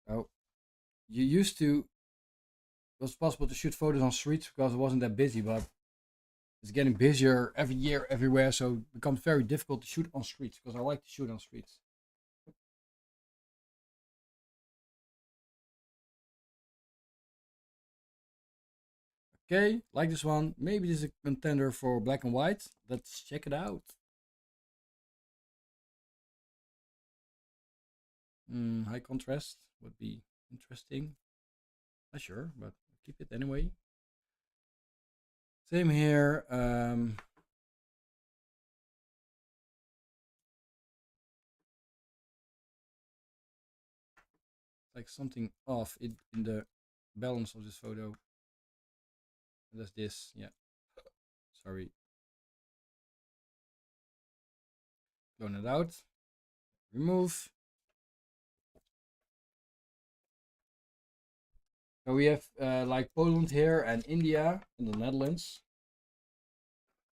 Oh, you used to. It was possible to shoot photos on streets because it wasn't that busy, but it's getting busier every year everywhere, so it becomes very difficult to shoot on streets because I like to shoot on streets. Okay, like this one. Maybe this is a contender for black and white. Let's check it out. High contrast would be interesting. Not sure, but keep it anyway. Same here. Like something off in the balance of this photo. That's this. Yeah. Sorry. Clone it out. Remove. So we have like Poland here and India in the Netherlands.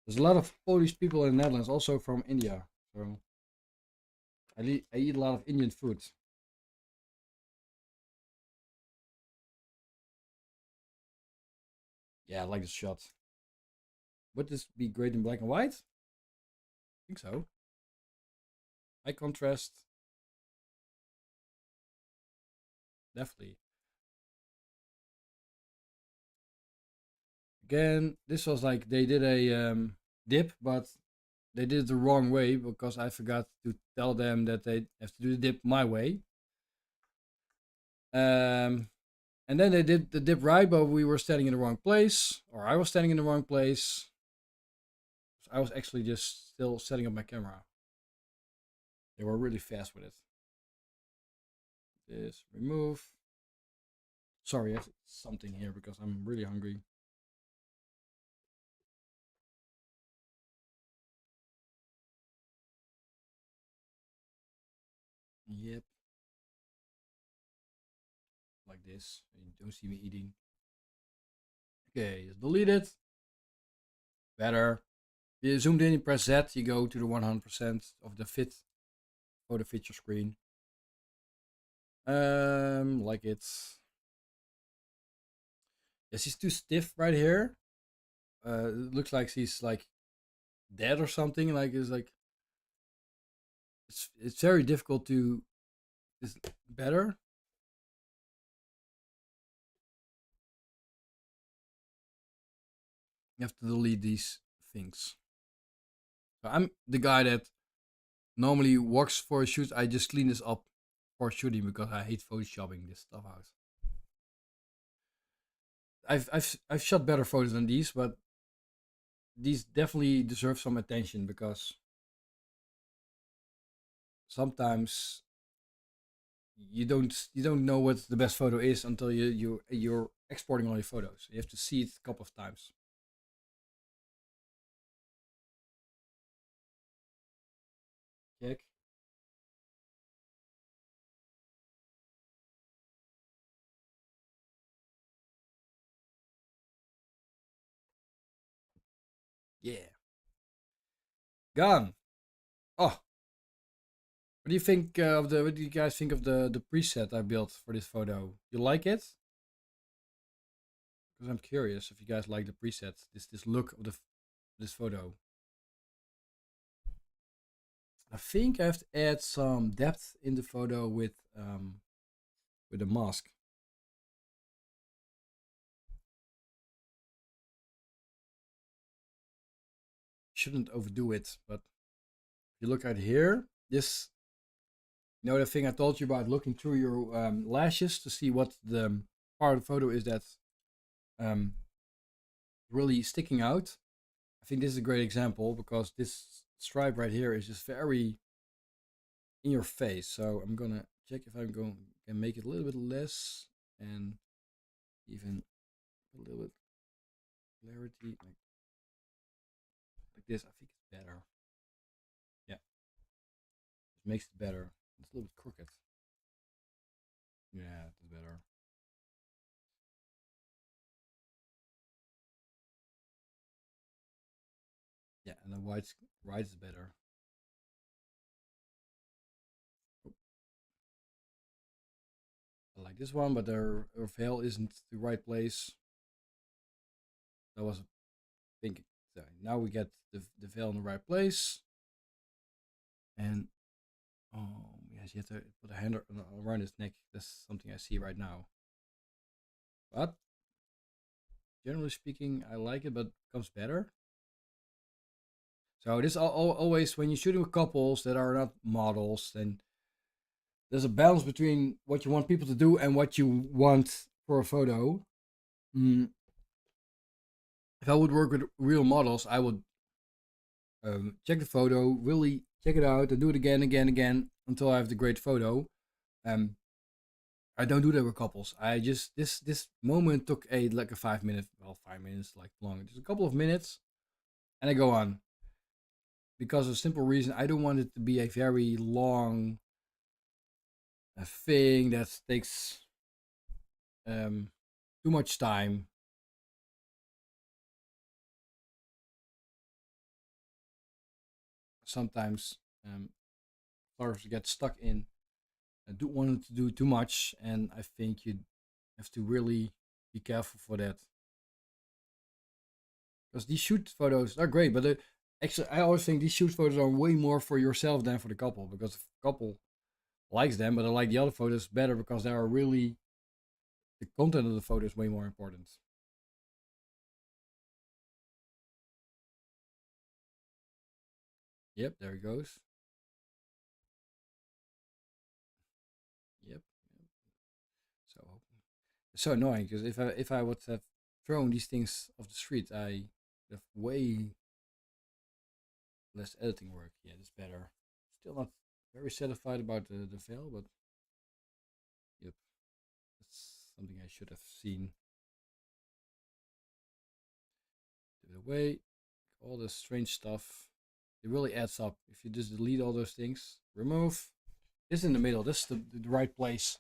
There's a lot of Polish people in the Netherlands, also from India. So I eat a lot of Indian food. Yeah, I like this shot. Would this be great in black and white? I think so. High contrast. Definitely. Again, this was like they did a dip, but they did it the wrong way because I forgot to tell them that they have to do the dip my way. And then they did the dip right, but we were standing in the wrong place, or I was standing in the wrong place. So I was actually just still setting up my camera. They were really fast with it. This remove. Sorry, I have something here because I'm really hungry. Yep. Like this. You don't see me eating. Okay, just delete it. Better. You zoomed in, you press Z, you go to the 100% of the fit photo feature screen. Like it's. Yes, he's too stiff right here. It looks like he's like dead or something. Like it's very difficult to. Is better. You have to delete these things. So I'm the guy that normally works for a shoot. I just clean this up for shooting because I hate photoshopping this stuff out. I've shot better photos than these, but these definitely deserve some attention because sometimes you don't know what the best photo is until you're exporting all your photos. You have to see it a couple of times. Check. Yeah. Gone. Oh, what do you think of the? What do you guys think of the preset I built for this photo? You like it? Because I'm curious if you guys like the preset. This look of this photo. I think I have to add some depth in the photo with a mask. Shouldn't overdo it, but if you look at here, this the thing I told you about looking through your lashes to see what the part of the photo is that's um, really sticking out. I think this is a great example because this stripe right here is just very in your face. So I'm gonna check if I'm going can make it a little bit less and even a little bit clarity, like this. I think it's better. Yeah, it makes it better. It's a little bit crooked. Yeah, it's better. Yeah, and the white is better. Oh, I like this one, but her veil isn't the right place. That was thinking. So now we get the veil in the right place, and oh yes, you have to put a hand around his neck. That's something I see right now. But generally speaking, I like it, but it comes better. So this always when you're shooting with couples that are not models, then there's a balance between what you want people to do and what you want for a photo. Mm, if I would work with real models, I would check the photo, really check it out, and do it again, again, again until I have the great photo. Um, I don't do that with couples. I just this moment took a 5 minute, well 5 minutes like long, just a couple of minutes, and I go on because of a simple reason I don't want it to be a very long thing that takes um, too much time. Sometimes photographers get stuck in do want to do too much, and I think you have to really be careful for that because these shoot photos are great, but actually I always think these shoot photos are way more for yourself than for the couple because the couple likes them, but I like the other photos better because they are really the content of the photo is way more important. Yep, there it goes. Yep. So so annoying because if I would have thrown these things off the street, I have way less editing work. Yeah, that's better. Still not very satisfied about the veil, but yep, that's something I should have seen. Give it away. All this strange stuff. It really adds up. If you just delete all those things, remove. This in the middle. This is the right place.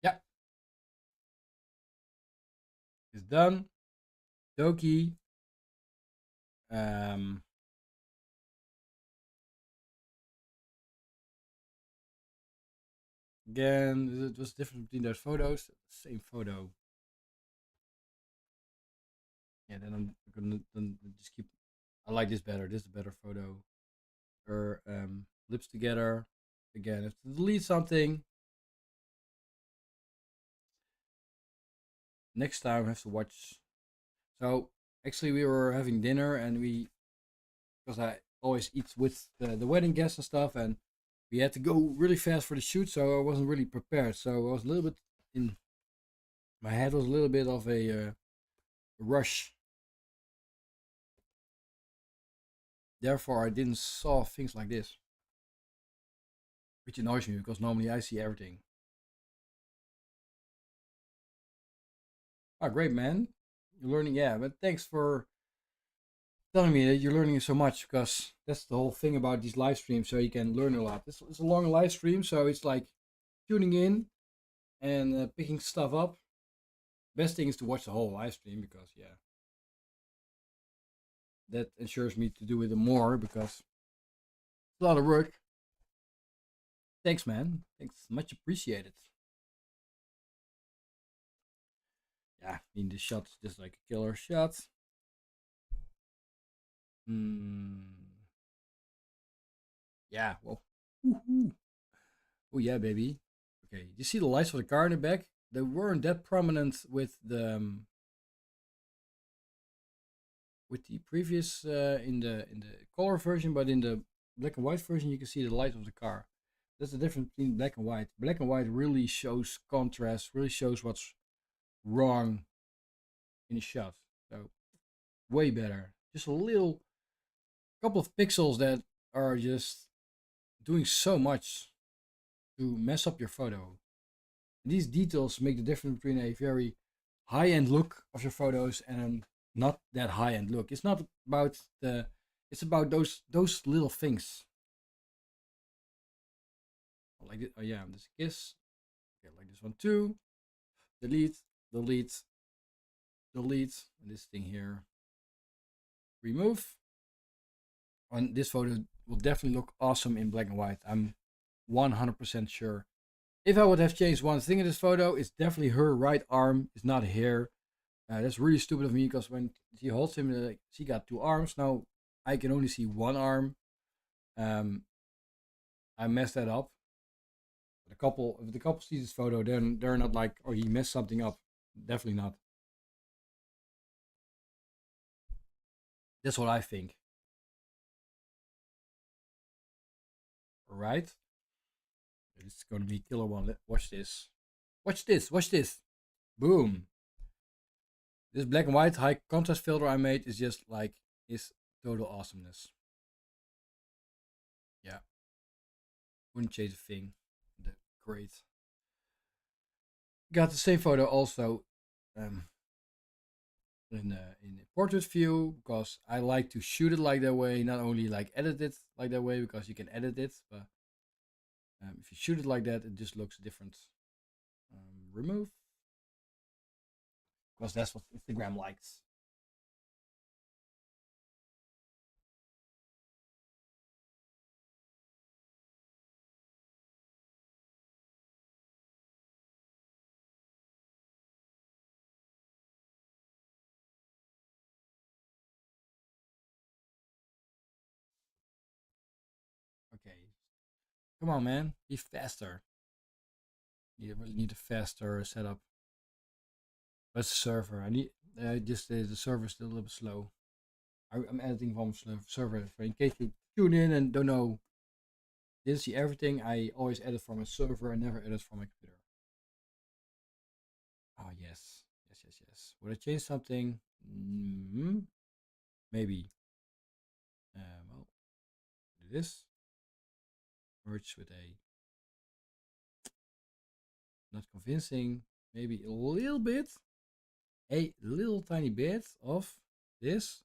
Yeah, it's done. Doki. Um, Again, it was different between those photos. Same photo. Yeah, then I'm gonna then just keep. I like this better. This is a better photo. Her lips together. Again, if to delete something, next time I have to watch. So actually, we were having dinner and we because I always eat with the wedding guests and stuff, and we had to go really fast for the shoot, so I wasn't really prepared. So I was a little bit in my head was a little bit of a rush. Therefore, I didn't saw things like this, which annoys me because normally I see everything. Oh, great, man! You're learning, yeah. But thanks for telling me that you're learning so much because that's the whole thing about these live streams. So you can learn a lot. It's a long live stream, so it's like tuning in and picking stuff up. Best thing is to watch the whole live stream because yeah, that ensures me to do it more because it's a lot of work. Thanks, man. Thanks, much appreciated. Yeah, need the shots just like a killer shot. Hmm. Yeah, well. Oh yeah, baby. Okay, you see the lights of the car in the back? They weren't that prominent with the previous in the color version, but in the black and white version, you can see the light of the car. That's the difference between black and white. Black and white really shows contrast, really shows what's wrong in a shot. So way better. Just a little couple of pixels that are just doing so much to mess up your photo. And these details make the difference between a very high-end look of your photos and a not that high-end look. It's not about the it's about those little things. Like this, oh yeah, this kiss. Okay, like this one too. Delete, delete, delete. And this thing here. Remove. And this photo will definitely look awesome in black and white. I'm 100% sure. If I would have changed one thing in this photo, it's definitely her right arm. It's not here. That's really stupid of me because when she holds him, like, she got two arms. Now I can only see one arm. Um, I messed that up. But if the couple sees this photo, then they're not like, oh, he messed something up. Definitely not. That's what I think. All right. It's going to be killer one. Watch this. Watch this. Watch this. Boom. This black and white high contrast filter I made is just like is total awesomeness. Yeah. Wouldn't change a thing. Great. Got the same photo also um, in portrait view because I like to shoot it like that way, not only like edit it like that way because you can edit it, but if you shoot it like that, it just looks different. Remove because that's what Instagram likes. Okay, come on, man, be faster. You really need a faster setup. That's the server. I need just the server is still a little bit slow. I'm editing from server. In case you tune in and don't know, didn't see everything. I always edit from a server. I never edit from my computer. Oh yes, yes, yes, yes. Would I change something? Maybe. Well, do this. Merge with a not convincing. Maybe a little bit, a little tiny bit of this,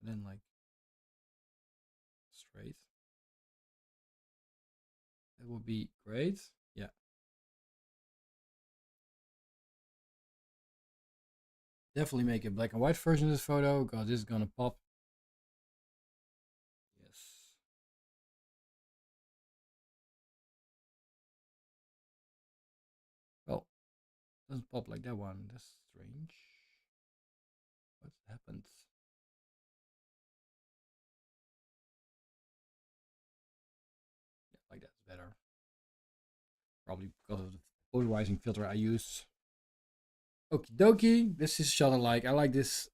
and then like straight. That would be great. Yeah. Definitely make a black and white version of this photo because this is gonna pop. Yes. Well, doesn't pop like that one. That's strange. What happened? Yeah, like that's better. Probably because of the polarizing filter I use. Okie dokie. This is shot I like. I like this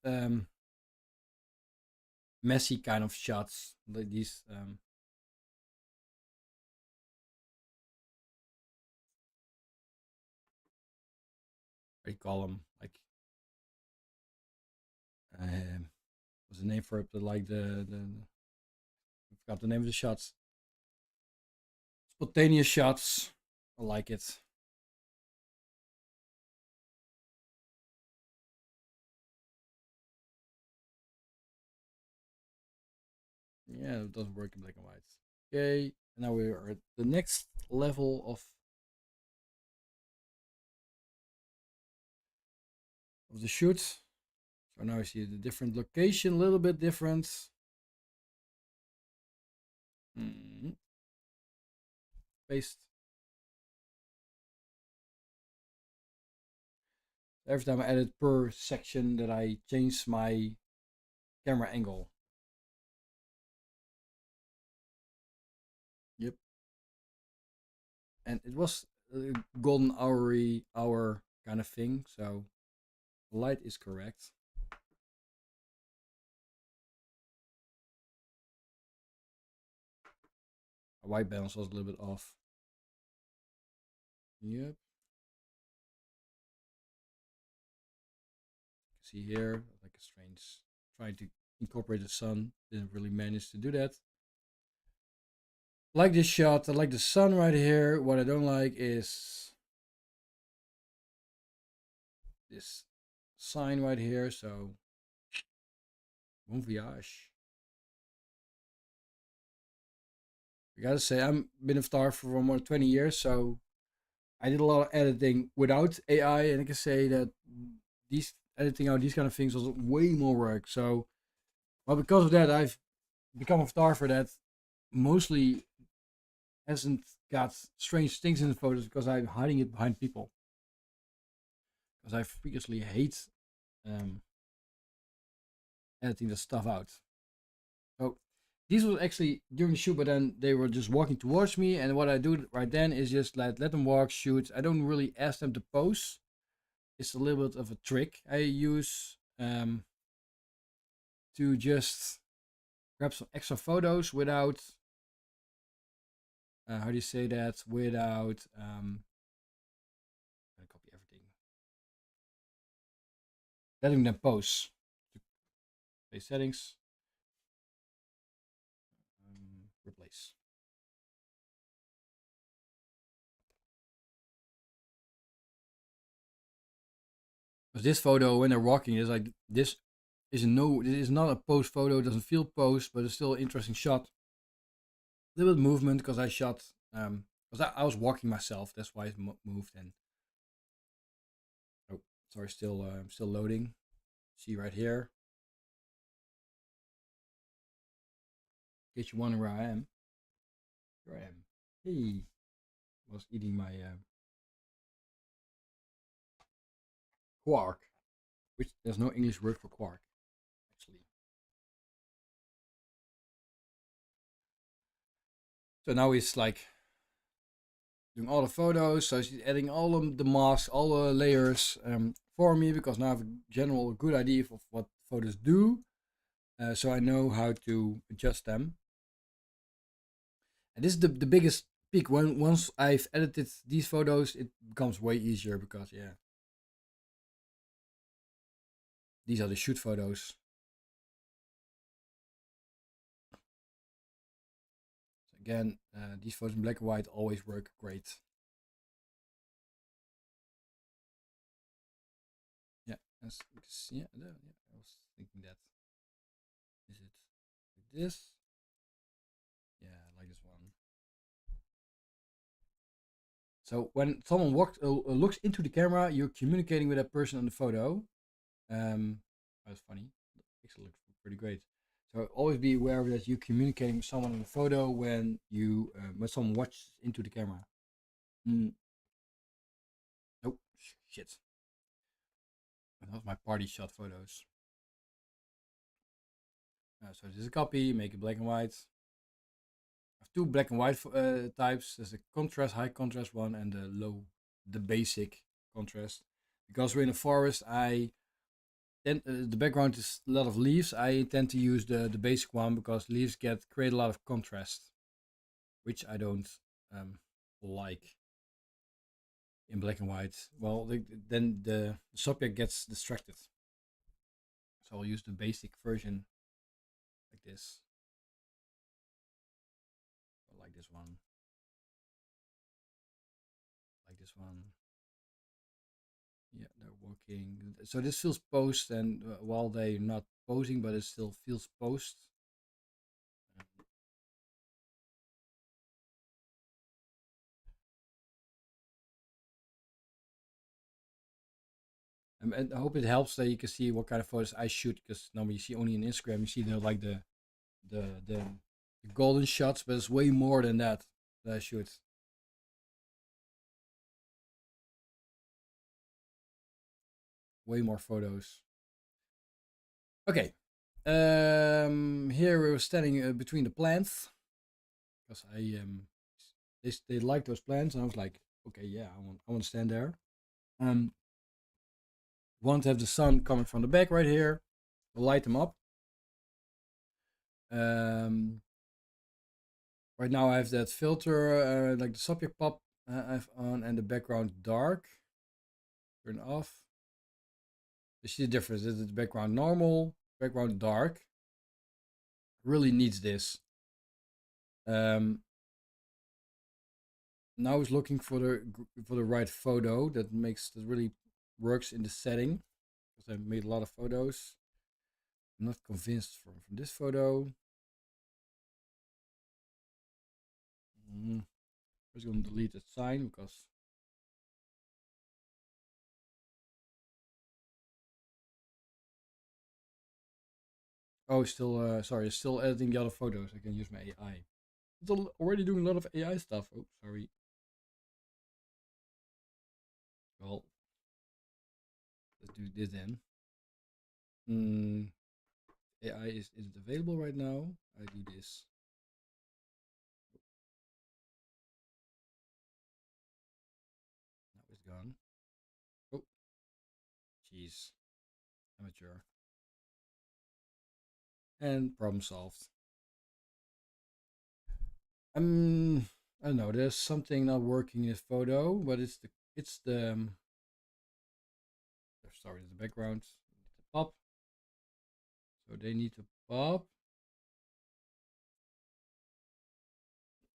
messy kind of shots. Like these what do you call them? Like what's the name for it? Like the I forgot the name of the shots. Spontaneous shots. I like it. Yeah, it doesn't work in black and white. Okay, now we are at the next level of the shoot. So now I see the different location, a little bit different. Paste. Every time I edit per section that I change my camera angle. and it was a golden hour kind of thing. So the light is correct. White balance was a little bit off. Yep. See here, like a strange, trying to incorporate the sun. Didn't really manage to do that. Like this shot, I like the sun right here. What I don't like is this sign right here. So, bon voyage. I gotta say, I'm been a photographer for more than 20 years, so I did a lot of editing without AI, and I can say that these editing out these kind of things was way more work. So, well, because of that, I've become a photographer that mostly hasn't got strange things in the photos because I'm hiding it behind people. Because I freakishly hate um, editing the stuff out. So these was actually during the shoot, but then they were just walking towards me, and what I do right then is just let them walk, shoot. I don't really ask them to pose. It's a little bit of a trick I use to just grab some extra photos without how do you say that? Without I'm gonna copy everything. Letting them pose. Play settings. Replace. Because this photo, when they're walking, is like this is no. This is not a pose photo. It doesn't feel pose, but it's still an interesting shot. A little bit of movement because I shot. Because I was walking myself. That's why it moved. And oh, sorry, still loading. See right here. In case you wonder where I am, here I am. Hey, I was eating my quark, which there's no English word for quark, actually. So now it's like doing all the photos. So she's adding all of the masks, all the layers for me because now I have a general good idea of what photos do. So I know how to adjust them. And this is the biggest peak. Once I've edited these photos, it becomes way easier because yeah, these are the shoot photos. So again, these photos in black and white always work great. Yeah, yeah, I was thinking that. Is it like this? Yeah, I like this one. So when someone looks into the camera, you're communicating with that person on the photo. That's funny. It actually looks pretty great. So always be aware that you're communicating with someone in the photo when someone watches into the camera. Mm. Oh shit! That was my party shot photos. So this is a copy. Make it black and white. I have two black and white types. There's a contrast, high contrast one, and the basic contrast. Because we're in a forest, then the background is a lot of leaves. I tend to use the basic one because leaves create a lot of contrast, which I don't like in black and white. Well, then the subject gets distracted. So I'll use the basic version like this. I like this one. Like this one. Yeah, they're working. So this feels posed, and while they're not posing, but it still feels posed. And I hope it helps that you can see what kind of photos I shoot, because normally you see only on Instagram, you see the golden shots, but it's way more than that I shoot. Way more photos. Okay. Here we were standing between the plants because I they liked those plants, and I was like, okay, yeah, I want to stand there. Um, want to have the sun coming from the back right here, light them up. Um, right now I have that filter, like the subject pop I have on, and the background dark. Turn off. You see the difference? This is the background normal, background dark. Really needs this. Um, now I was looking for the right photo that really works in the setting, because I made a lot of photos. I'm not convinced from this photo. I'm just gonna delete that sign because still sorry, still editing the other photos. I can use my AI. It's already doing a lot of AI stuff. Oh, sorry. Well, let's do this then. AI isn't available right now. I do this. Now it's gone. Oh, jeez. Amateur. And problem solved. I don't know. There's something not working in this photo, but it's the sorry, the background. The pop. So they need to pop.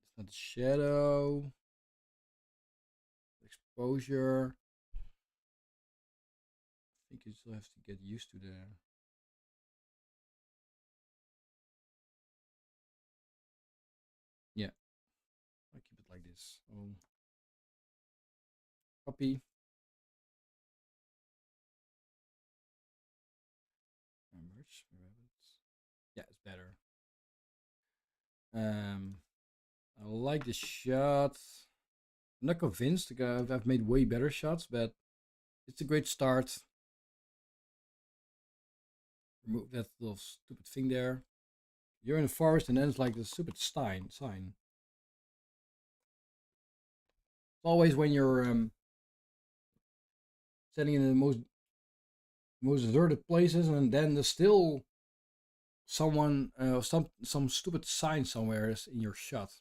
It's not the shadow. Exposure. I think you still have to get used to the. Yeah, I keep it like this. Copy. Merge. Yeah, it's better. Um, I like the shot. I'm not convinced. I've made way better shots, but it's a great start. Remove that little stupid thing there. You're in the forest, and then it's like the stupid sign. It's always when you're standing in the most deserted places, and then there's still someone, some stupid sign somewhere is in your shot.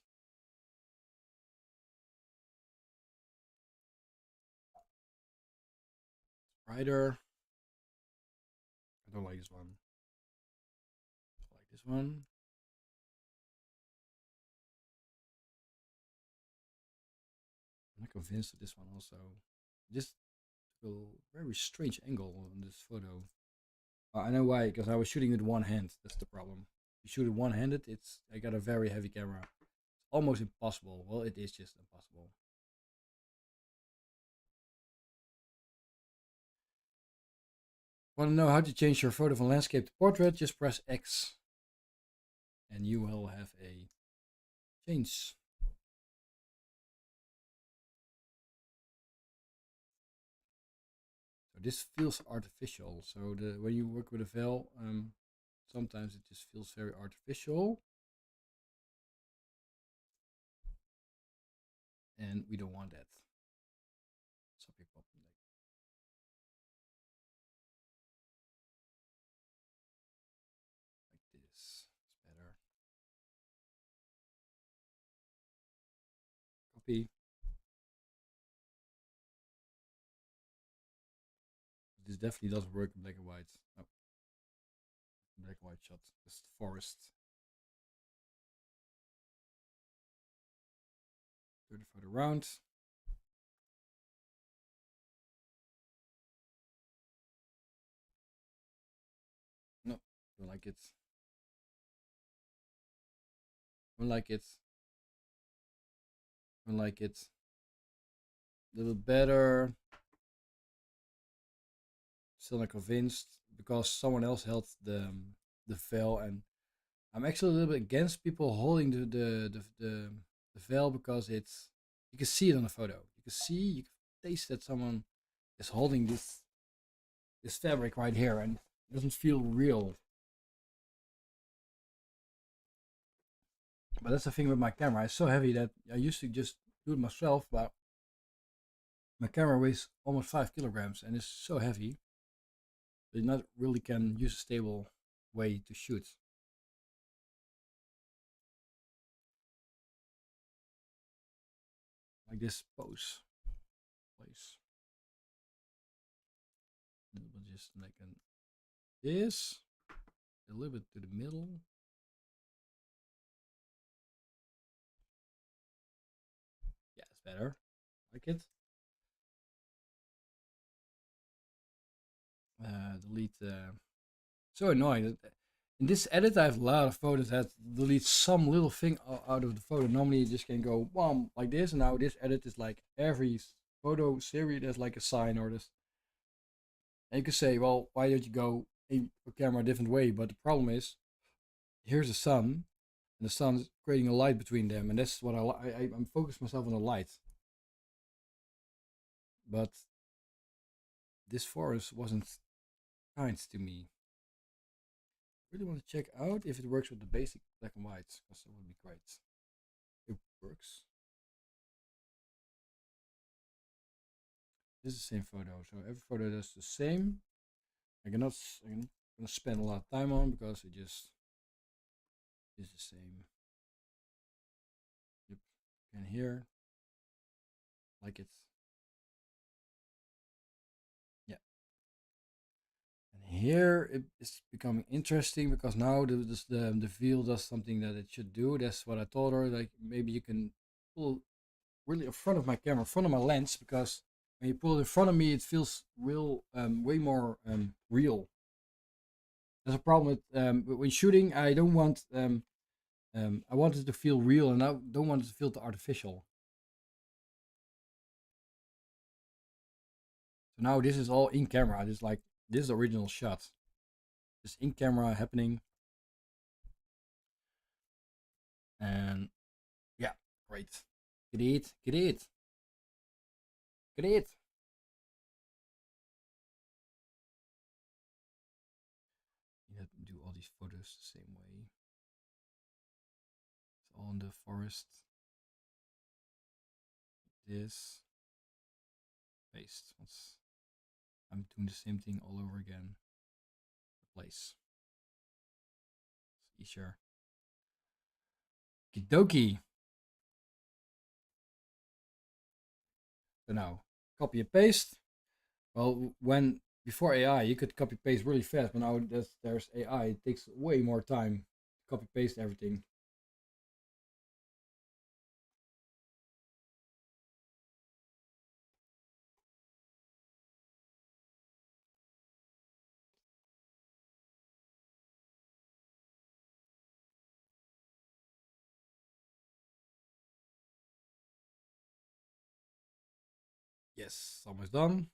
Brighter. I don't like this one. I like this one. I'm not convinced of this one also. This a very strange angle on this photo. I know why, because I was shooting with one hand. That's the problem. You shoot it one-handed, I got a very heavy camera. It's almost impossible. Well, it is just impossible. Want to know how to change your photo from landscape to portrait? Just press X, and you will have a change. So this feels artificial. So when you work with a veil, sometimes it just feels very artificial, and we don't want that. Some people like this. It's better. Copy. This definitely doesn't work in black and white. Oh, black and white shot. This is the forest. Turn the photo around. No, don't like it. Don't like it. Don't like it. A little better. Still not convinced because someone else held the veil, and I'm actually a little bit against people holding the veil because it's you can see it on the photo. You can taste that someone is holding this fabric right here, and it doesn't feel real. But that's the thing with my camera. It's so heavy that I used to just do it myself, but my camera weighs almost 5 kilograms and it's so heavy that you not really can use a stable way to shoot. Like this pose place. We'll just like this, a little bit to the middle. Yeah, it's better. Like it. Delete. So annoying. In this edit, I have a lot of photos that delete some little thing out of the photo. Normally, you just can go boom like this, and now this edit is like every photo series. There's like a sign or this. And you can say, well, why don't you go a camera a different way? But the problem is, here's the sun, and the sun's creating a light between them, and that's what I'm focused myself on the light. But this forest wasn't kind to me. Really want to check out if it works with the basic black and white, because that would be great. It works. This is the same photo, so every photo does the same. I'm not gonna spend a lot of time on because it just is the same. Yep, and here, like it. Yeah, and here it's becoming interesting because now the field does something that it should do. That's what I told her. Like maybe you can pull really in front of my camera, in front of my lens, because when you pull it in front of me, it feels real, way more real. There's a problem with when shooting. I don't want I want it to feel real, and I don't want it to feel too artificial. So now this is all in camera. This is like this is the original shot. This in camera happening, and yeah, great. Great, great, great. You have to do all these photos the same way. It's all in the forest. This paste. I'm doing the same thing all over again. Replace. It's easier. Kidoki. So now, copy and paste. Well, when before AI, you could copy paste really fast, but now there's AI. It takes way more time to copy paste everything. Yes, almost done.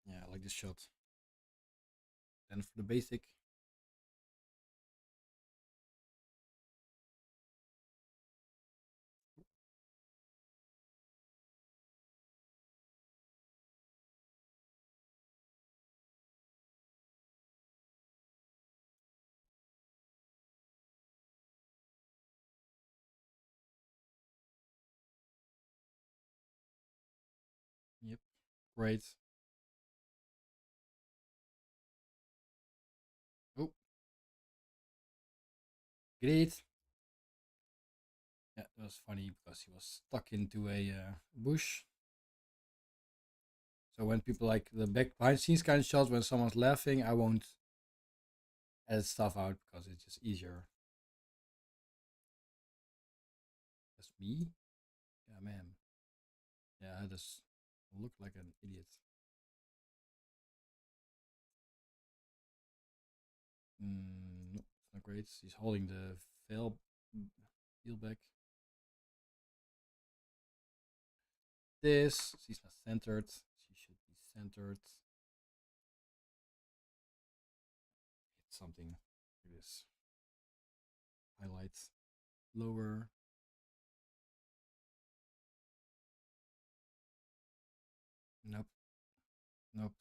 Yeah, I like this shot. Then for the basic. Yep, great. Oh, great. Yeah, that was funny because he was stuck into a bush. So when people like the back behind scenes kind of shots, when someone's laughing, I won't edit stuff out because it's just easier. That's me? Yeah, man. Yeah, I just look like an idiot. No, it's not great. He's holding the fail back. This, she's not centered. She should be centered. Hit something. Here it is. Highlights. Lower. Nope. Nope.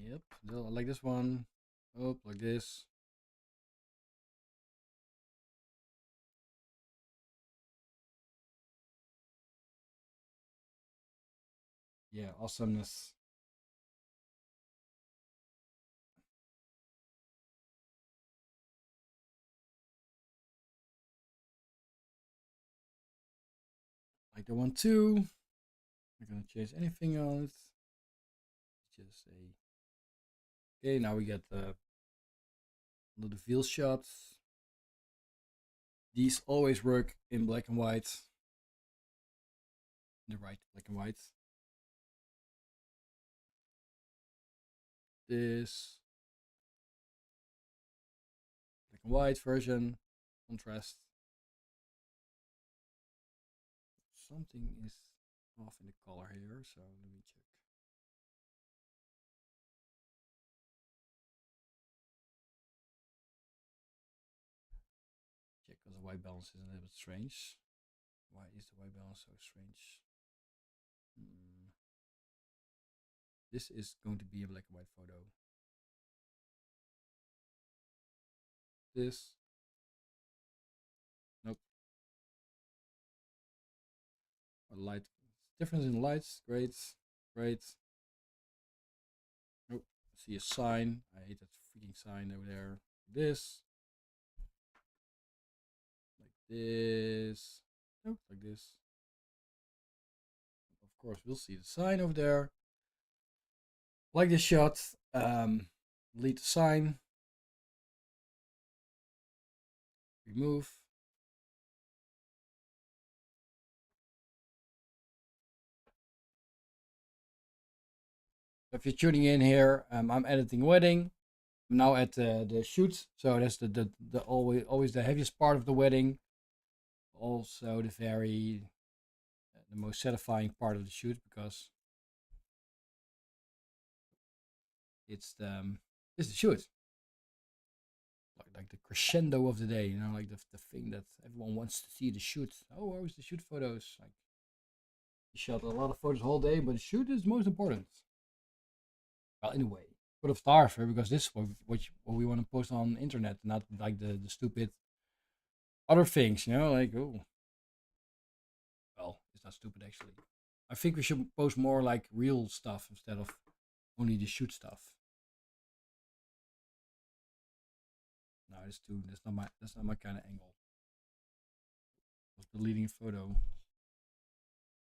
Yep, I like this one. Oh, like this. Yeah, awesomeness. Like the one too. Not gonna change anything on it. Just say, okay, now we get the little veal shots. These always work in black and white. The right black and white. This black and white version, contrast. Something is off in the color here, so let me check. Check because the white balance is a little bit strange. Why is the white balance so strange? Hmm. This is going to be a black and white photo. This. Nope. A light. Difference in lights. Great. Great. Nope. See a sign. I hate that freaking sign over there. This. Like this. Nope. Like this. Of course, we'll see the sign over there. Like this shot. Delete the sign. Remove. If you're tuning in here, I'm editing wedding. I'm now at the shoot, so that's the always the heaviest part of the wedding. Also the most satisfying part of the shoot because it's the shoot. Like the crescendo of the day, you know, like the thing that everyone wants to see, the shoot. Oh, always the shoot photos. Like you shot a lot of photos all day, but the shoot is most important. Well, in a way, could have starved her because this is what we want to post on the internet, not like the stupid other things, you know, like oh, well, it's not stupid actually. I think we should post more like real stuff instead of only the shoot stuff. No, that's not my kind of angle. I was deleting a photo.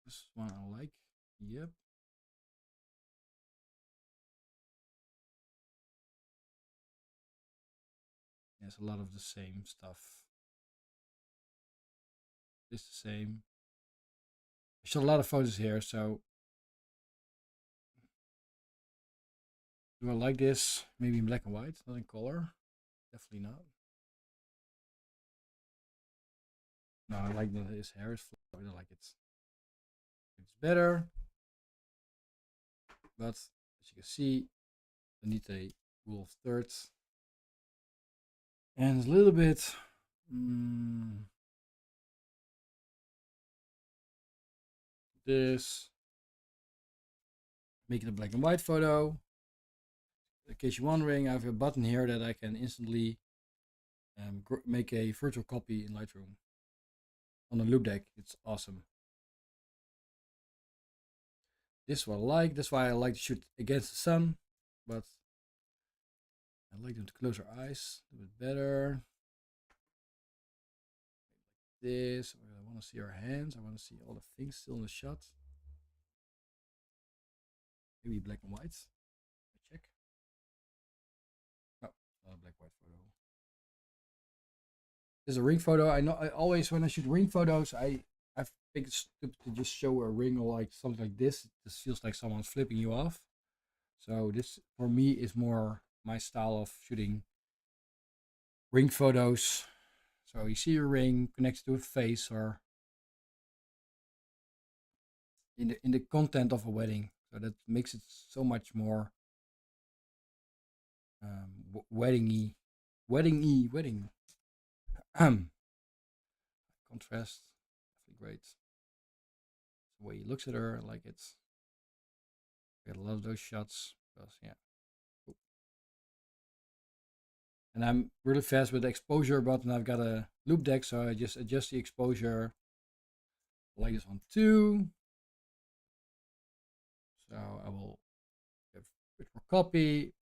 This one I like. Yep. There's a lot of the same stuff. It's the same. I shot a lot of photos here, so do I like this? Maybe in black and white, not in color. Definitely not. No, I like that his hair is flat. I don't like it. It's better, but as you can see, I need a rule of thirds. And a little bit this. Make it a black and white photo. In case you're wondering, I have a button here that I can instantly make a virtual copy in Lightroom on a loop deck. It's awesome. This is what I like. That's why I like to shoot against the sun, but I like them to close our eyes a bit better. This. I want to see our hands. I want to see all the things still in the shot. Maybe black and white. Check. Oh, not a black white photo. This is a ring photo. I know. I always when I shoot ring photos, I think it's stupid to just show a ring or like something like this. This feels like someone's flipping you off. So this for me is more my style of shooting ring photos. So you see a ring connected to a face or in the content of a wedding. So that makes it so much more wedding-y, wedding. Contrast, definitely great. The way he looks at her, like it's. Get a lot of those shots because yeah, And I'm really fast with the exposure button. I've got a loop deck, so I just adjust the exposure like this one too. So I will give a bit more copy,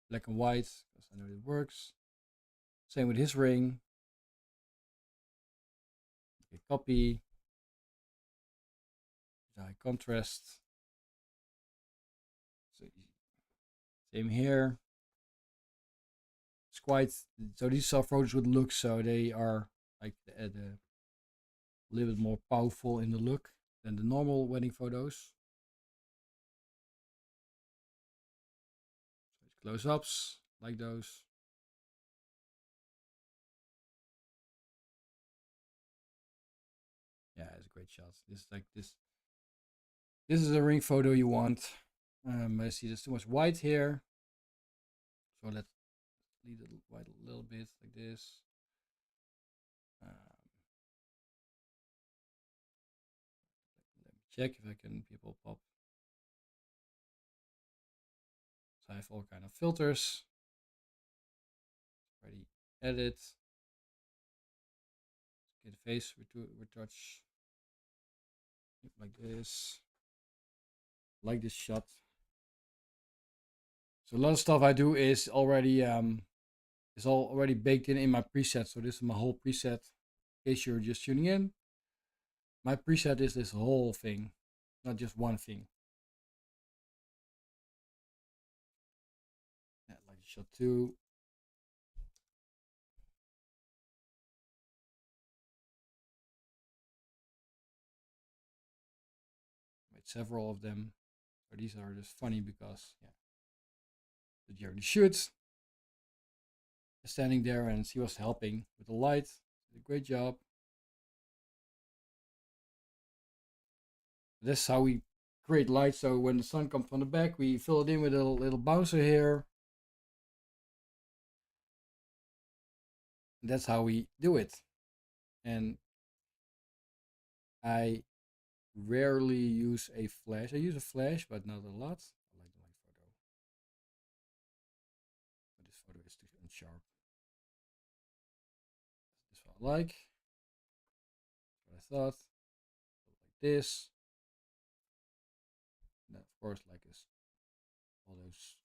black and white, because I know it works. Same with his ring. Okay, copy, high contrast. So same here. It's quite, so these are photos with looks, so they are like a little bit more powerful in the look than the normal wedding photos. So it's close-ups like those. Yeah, it's a great shot. This is like this. This is a ring photo you want. I see there's too much white here, so let's leave it white a little bit like this. Um, Let me check if I can people pop. So I have all kind of filters. Already edit. Get face retouch like this. Like this shot. So a lot of stuff I do is already is all already baked in my preset. So this is my whole preset. In case you're just tuning in, my preset is this whole thing, not just one thing. Yeah, like shot 2. Made several of them. So these are just funny because yeah, during the shoots, standing there and she was helping with the light. Did a great job. This is how we create light. So when the sun comes from the back, we fill it in with a little bouncer here. That's how we do it. And I rarely use a flash. I use a flash, but not a lot. I like the light photo. But this photo is too unsharp. This is what I like. What I thought. Like this. And of course, like this, all those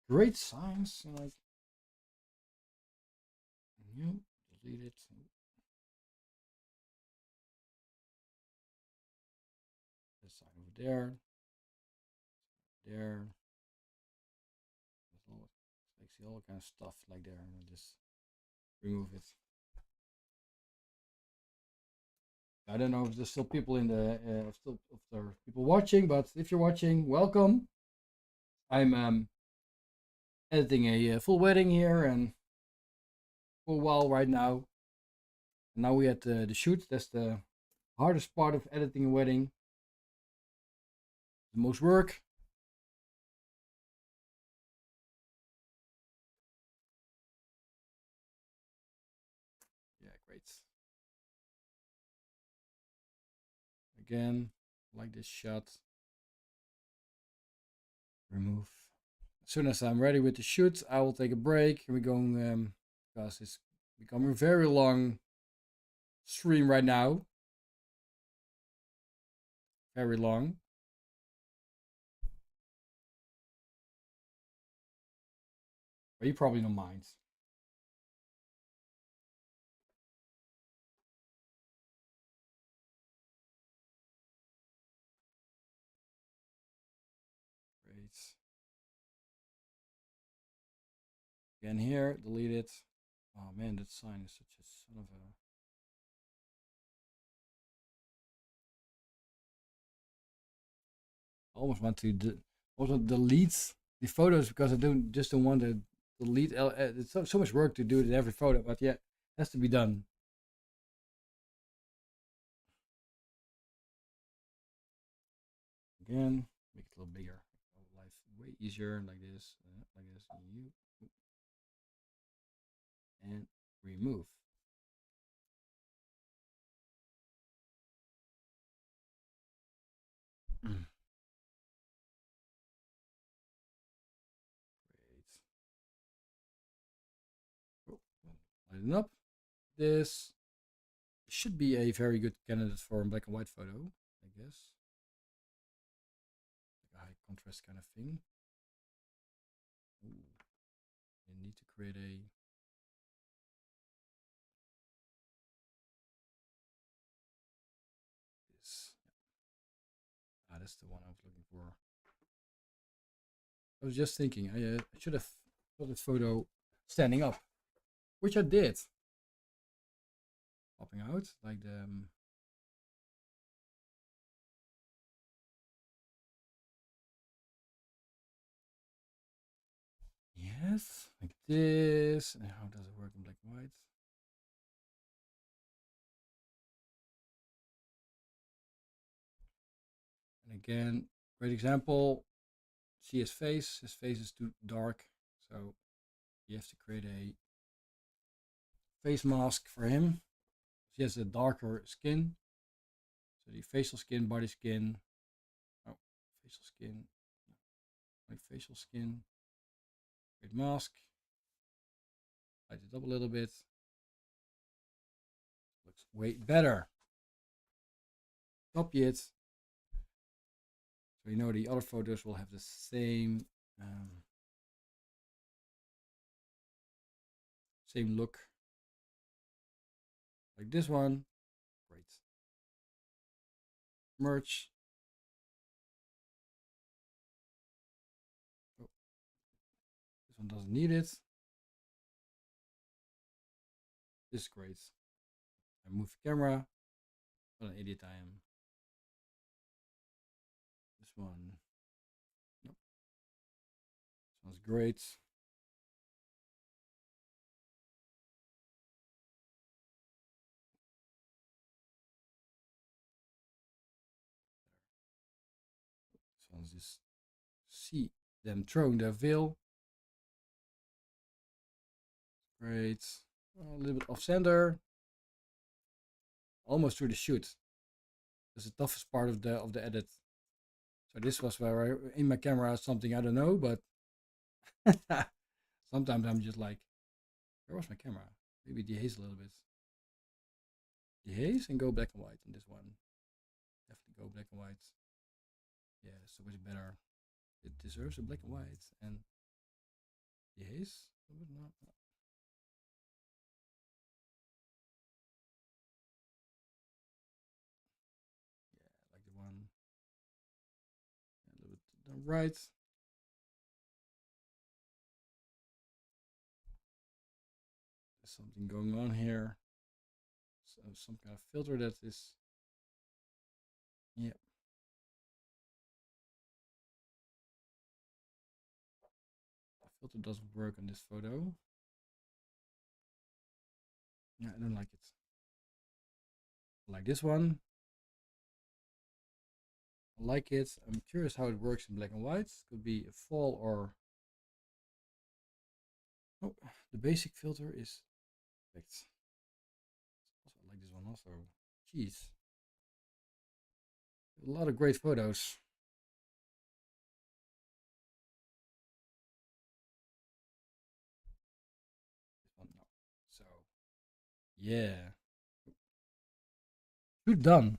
great signs. Like, you delete it. The sign over there. There. I see all kind of stuff like there, and I just remove it. I don't know if there's still people in the still if there are people watching, but if you're watching, welcome. I'm editing a full wedding here and for a while right now. And now we at the shoot. That's the hardest part of editing a wedding. The most work. Yeah, great. Again, like this shot. Remove. As soon as I'm ready with the shoot, I will take a break. And we're going because it's becoming a very long stream right now. Very long. But you probably don't mind. Great. Again here, delete it. Oh man, that sign is such a son of a. I almost want to also delete the photos because I don't want to delete. It's so much work to do it in every photo, but yeah, it has to be done. Again, make it a little bigger. Life way easier like this, and remove. Great. Brighten up. This should be a very good candidate for a black and white photo, I guess. Like a high contrast kind of thing. Ooh. You need to create a this. Ah, that's the one I was looking for. I was just thinking I should have got this photo standing up, which I did. Popping out like the yes, like this. And how does it work in black and white? And again, great example. See his face. His face is too dark, so you have to create a face mask for him. He has a darker skin. So the facial skin, body skin. Oh, facial skin. Like facial skin. Create mask. Light it up a little bit. Looks way better. Copy it. So you know the other photos will have the same same look. Like this one. Great. Merge. Oh. This one doesn't need it. This is great. I move the camera. What an idiot I am. This one. Nope. This one's great. This one's just see them throwing their veil. Great. A little bit off center. Almost through the shoot. That's the toughest part of the edit. So this was where I in my camera something I don't know, but sometimes I'm just like, where was my camera? Maybe dehaze a little bit. Dehaze and go black and white on this one. Definitely go black and white. Yeah, so much better. It deserves a black and white. And dehaze? No. Yeah, like the one. A little bit to the right. There's something going on here. So some kind of filter that is. Yeah. The filter doesn't work on this photo. Yeah, I don't like it. I like this one. I like it. I'm curious how it works in black and white. Could be a fall or. Oh, the basic filter is perfect. Also, I like this one also. Jeez. A lot of great photos. This one, no. So, yeah. Good done.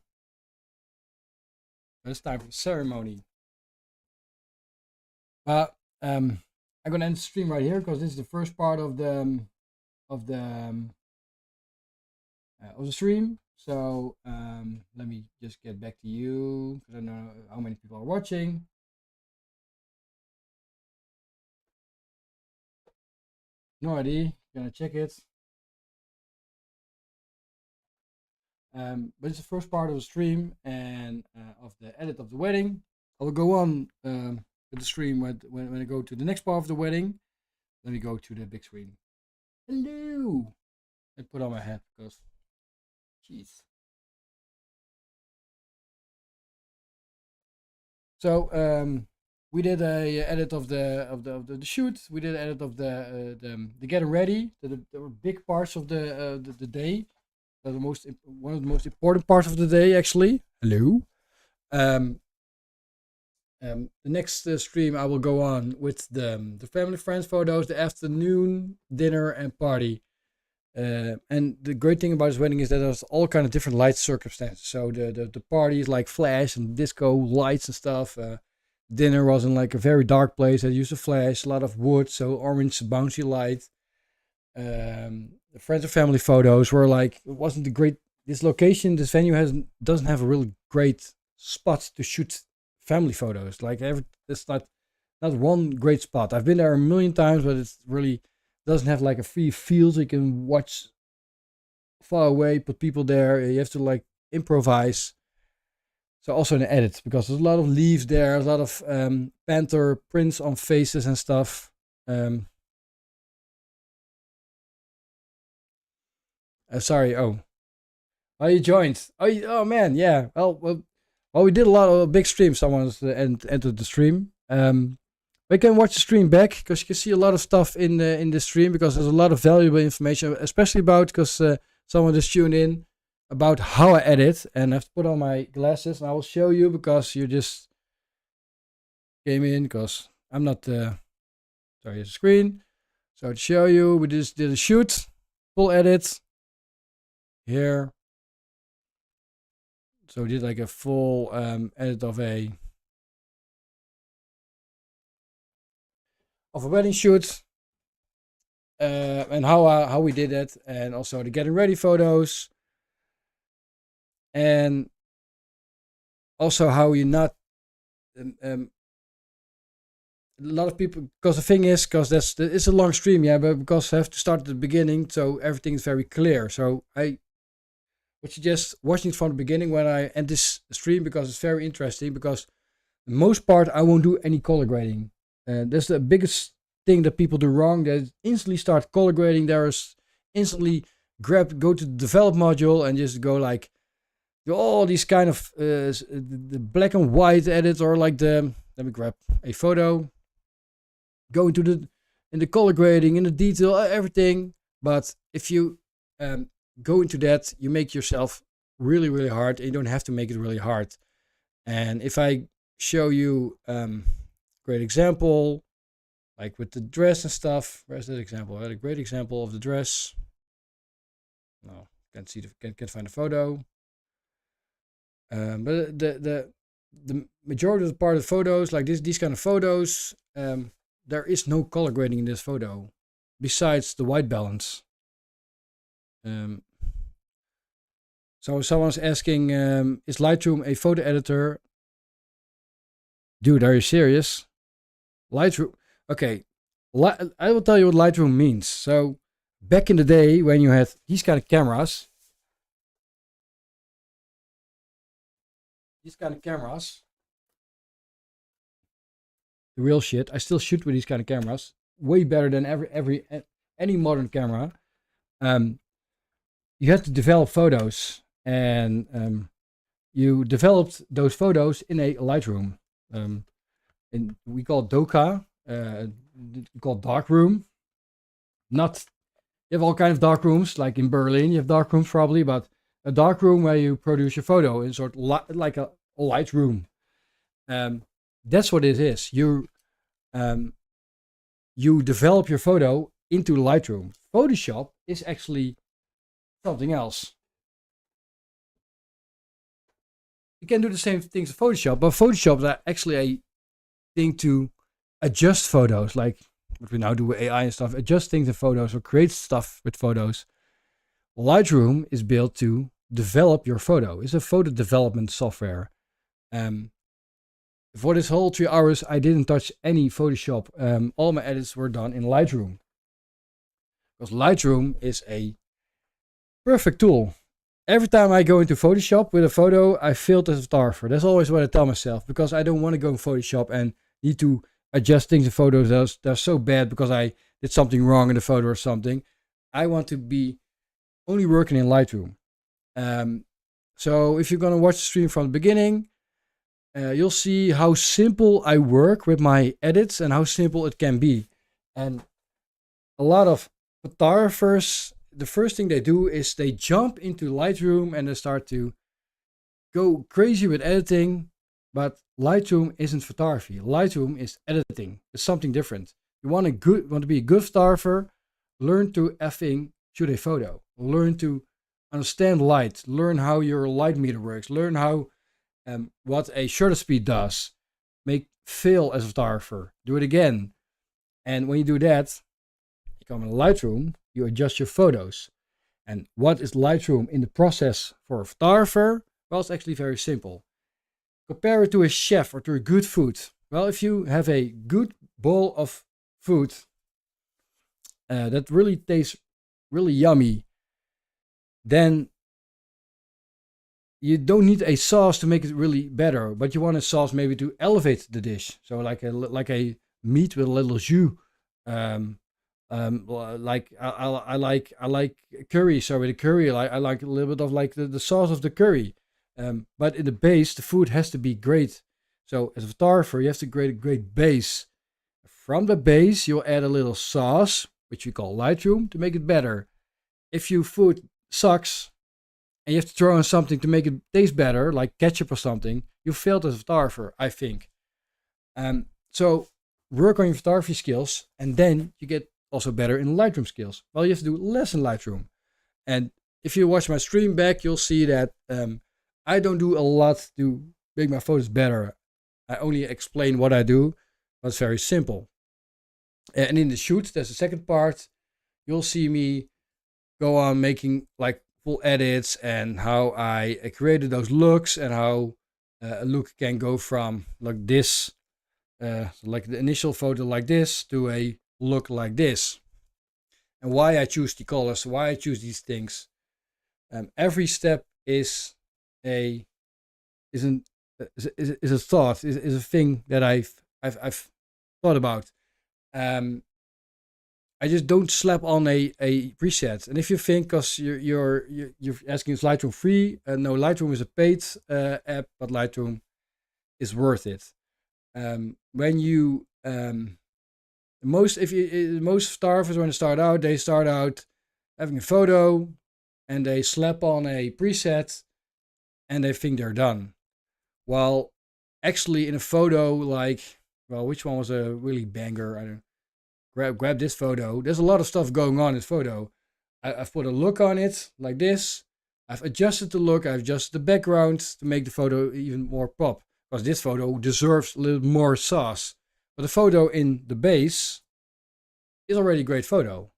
But it's time for the ceremony. But I'm gonna end the stream right here because this is the first part of the of the stream. So let me just get back to you because I don't know how many people are watching. No idea. Gonna check it. But it's the first part of the stream and of the edit of the wedding. I will go on with the stream when I go to the next part of the wedding. Let me go to the big screen. Hello. I put on my hat because, jeez. So we did a edit of the shoot. We did an edit of the getting ready. There were big parts of the day. The most one of the most important parts of the day actually. Hello. The next stream I will go on with the family friends photos, the afternoon dinner and party. And the great thing about his wedding is that there's all kind of different light circumstances. So the parties like flash and disco lights and stuff. Dinner was in like a very dark place. They used a flash, a lot of wood, so orange bouncy light. The friends and family photos were like it wasn't the great. This location, this venue doesn't have a really great spot to shoot family photos. Like it's not one great spot. I've been there a million times, but it's really doesn't have like a free field so you can watch far away, put people there. You have to like improvise. So also in the edits because there's a lot of leaves there, a lot of panther prints on faces and stuff. Sorry. Oh, you joined. Oh man, yeah. Well, we did a lot of big streams. Someone's entered the stream. We can watch the stream back because you can see a lot of stuff in the stream because there's a lot of valuable information, especially about because someone just tuned in about how I edit, and I have to put on my glasses and I will show you because you just came in because I'm not. Sorry, here's the screen. So to show you, we just did a shoot, full edit here. So we did like a full edit of a wedding shoot, and how we did it, and also the getting ready photos, and also how you not. A lot of people, because the thing is, because it's a long stream, yeah, but because I have to start at the beginning, so everything is very clear. So I would suggest watching it from the beginning when I end this stream because it's very interesting. Because the most part I won't do any color grading. That's the biggest thing that people do wrong. They instantly start color grading. There's instantly go to the develop module and just go like do all these kind of the black and white edits or like the let me grab a photo. Go into the color grading, in the detail, everything. But if you go into that, you make yourself really, really hard. And you don't have to make it really hard. And if I show you great example, like with the dress and stuff. Where's that example? I had a great example of the dress. No, can't see can't find the photo. But the majority of the part of the photos, like these kind of photos, there is no color grading in this photo, besides the white balance. So someone's asking, is Lightroom a photo editor? Dude, are you serious? Lightroom. Okay, I will tell you what Lightroom means. So back in the day when you had these kind of cameras, the real shit. I still shoot with these kind of cameras, way better than any modern camera. You had to develop photos, and you developed those photos in a Lightroom. And we call it Doka. We call it darkroom. Not you have all kind of dark rooms, like in Berlin. You have dark rooms probably, but a dark room where you produce your photo in sort of like a light room. That's what it is. You develop your photo into Lightroom. Photoshop is actually something else. You can do the same things in Photoshop, but Photoshop is actually a thing to adjust photos, like what we now do with AI and stuff, adjust things in photos or create stuff with photos. Lightroom is built to develop your photo. It's a photo development software. For this whole 3 hours, I didn't touch any Photoshop. All my edits were done in Lightroom. Because Lightroom is a perfect tool. Every time I go into Photoshop with a photo, I failed as a photographer. That's always what I tell myself. Because I don't want to go in Photoshop and need to adjust things in photos. They're so bad because I did something wrong in the photo or something. I want to be only working in Lightroom. So if you're going to watch the stream from the beginning, you'll see how simple I work with my edits and how simple it can be. And a lot of photographers, the first thing they do is they jump into Lightroom and they start to go crazy with editing. But Lightroom isn't photography. Lightroom is editing. It's something different. You want to be a good photographer, learn to effing shoot a photo. Learn to understand light. Learn how your light meter works. Learn how what a shutter speed does. Make fail as a photographer. Do it again. And when you do that, you come in Lightroom, you adjust your photos. And what is Lightroom in the process for a photographer? Well, it's actually very simple. Compare it to a chef or to a good food. Well, if you have a good bowl of food that really tastes really yummy, then you don't need a sauce to make it really better, but you want a sauce maybe to elevate the dish. So like a meat with a little jus. Like I like curry. So with the curry, I like a little bit of like the sauce of the curry. But in the base, the food has to be great. So as a photographer, you have to create a great base. From the base, you'll add a little sauce, which we call Lightroom, to make it better. If your food sucks and you have to throw in something to make it taste better, like ketchup or something, you failed as a photographer, I think. So work on your photography skills, and then you get also better in Lightroom skills. Well, you have to do less in Lightroom. And if you watch my stream back, you'll see that I don't do a lot to make my photos better. I only explain what I do, but it's very simple. And in the shoot, there's the second part. You'll see me go on making like full edits and how I created those looks and how a look can go from like this, like the initial photo like this, to a look like this. And why I choose the colors, why I choose these things. Every step is a thought, is a thing that I've thought about. I just don't slap on a preset. And if you think, because you're asking, is Lightroom free? No, Lightroom is a paid app, but Lightroom is worth it. When you most photographers, when they start out having a photo and they slap on a preset and they think they're done. While actually in a photo, like, well, which one was a really banger? I don't grab this photo. There's a lot of stuff going on in this photo. I've put a look on it like this. I've adjusted the look. I've adjusted the background to make the photo even more pop. Because this photo deserves a little more sauce. But the photo in the base is already a great photo.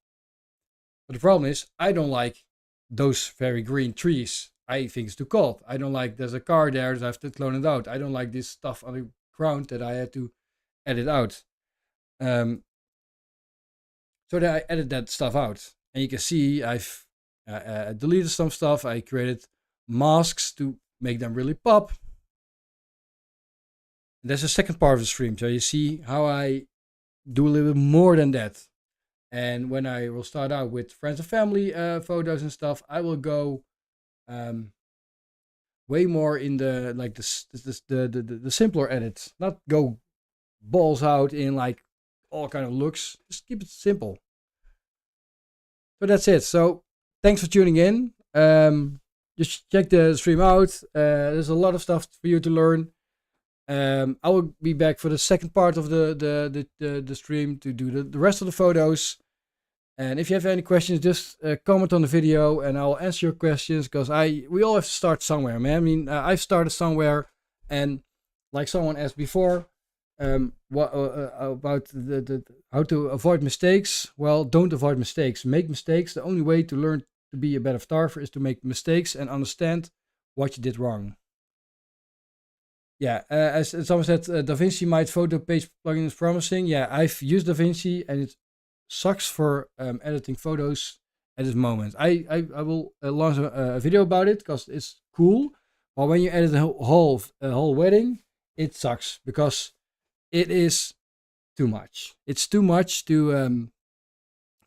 But the problem is, I don't like those very green trees. I think it's too cold. I don't like there's a car there that I have to clone it out. I don't like this stuff on the ground that I had to edit out. So then I edit that stuff out. And you can see I've deleted some stuff. I created masks to make them really pop. And there's a second part of the stream. So you see how I do a little bit more than that. And when I will start out with friends and family photos and stuff, I will go way more in the like the simpler edits. Not go balls out in like all kind of looks. Just keep it simple. So that's it. So thanks for tuning in. Just check the stream out. There's a lot of stuff for you to learn. I will be back for the second part of the stream to do the rest of the photos. And if you have any questions, just comment on the video and I'll answer your questions, because we all have to start somewhere, man. I mean, I've started somewhere, and like someone asked before, what about the how to avoid mistakes. Well, don't avoid mistakes. Make mistakes. The only way to learn to be a better photographer is to make mistakes and understand what you did wrong. Yeah, as someone said, DaVinci Might photo page plugin is promising. Yeah, I've used DaVinci and it sucks for editing photos at this moment. I will launch a video about it because it's cool. But when you edit a whole wedding, it sucks because it is too much. It's too much to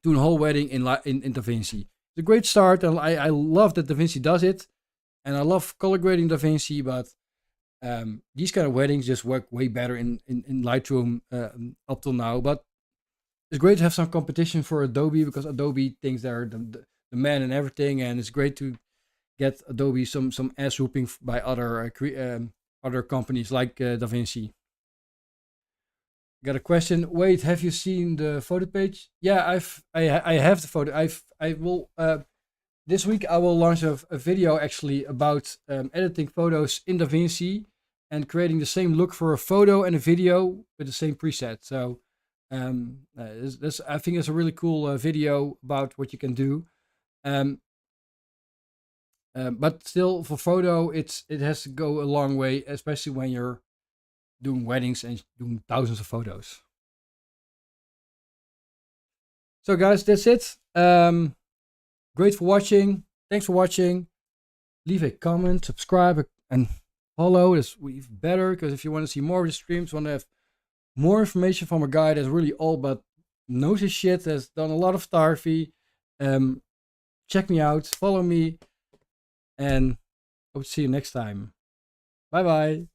do a whole wedding in DaVinci. It's a great start, and I love that DaVinci does it, and I love color grading DaVinci, but these kind of weddings just work way better in Lightroom up till now. But it's great to have some competition for Adobe, because Adobe thinks they're the man and everything, and it's great to get Adobe some ass whooping by other companies like DaVinci. Got a question. Wait, have you seen the photo page? Yeah, I have the photo. I will this week I will launch a video actually about editing photos in DaVinci and creating the same look for a photo and a video with the same preset. So this I think is a really cool video about what you can do. Um, but still, for photo, it has to go a long way, especially when you're doing weddings and doing thousands of photos. So guys, that's it. Great for watching. Thanks for watching. Leave a comment, subscribe, and follow. That's even better, because if you want to see more of the streams, want to have more information from a guy that's really all but knows his shit, has done a lot of photography, check me out, follow me, and I will see you next time. Bye bye.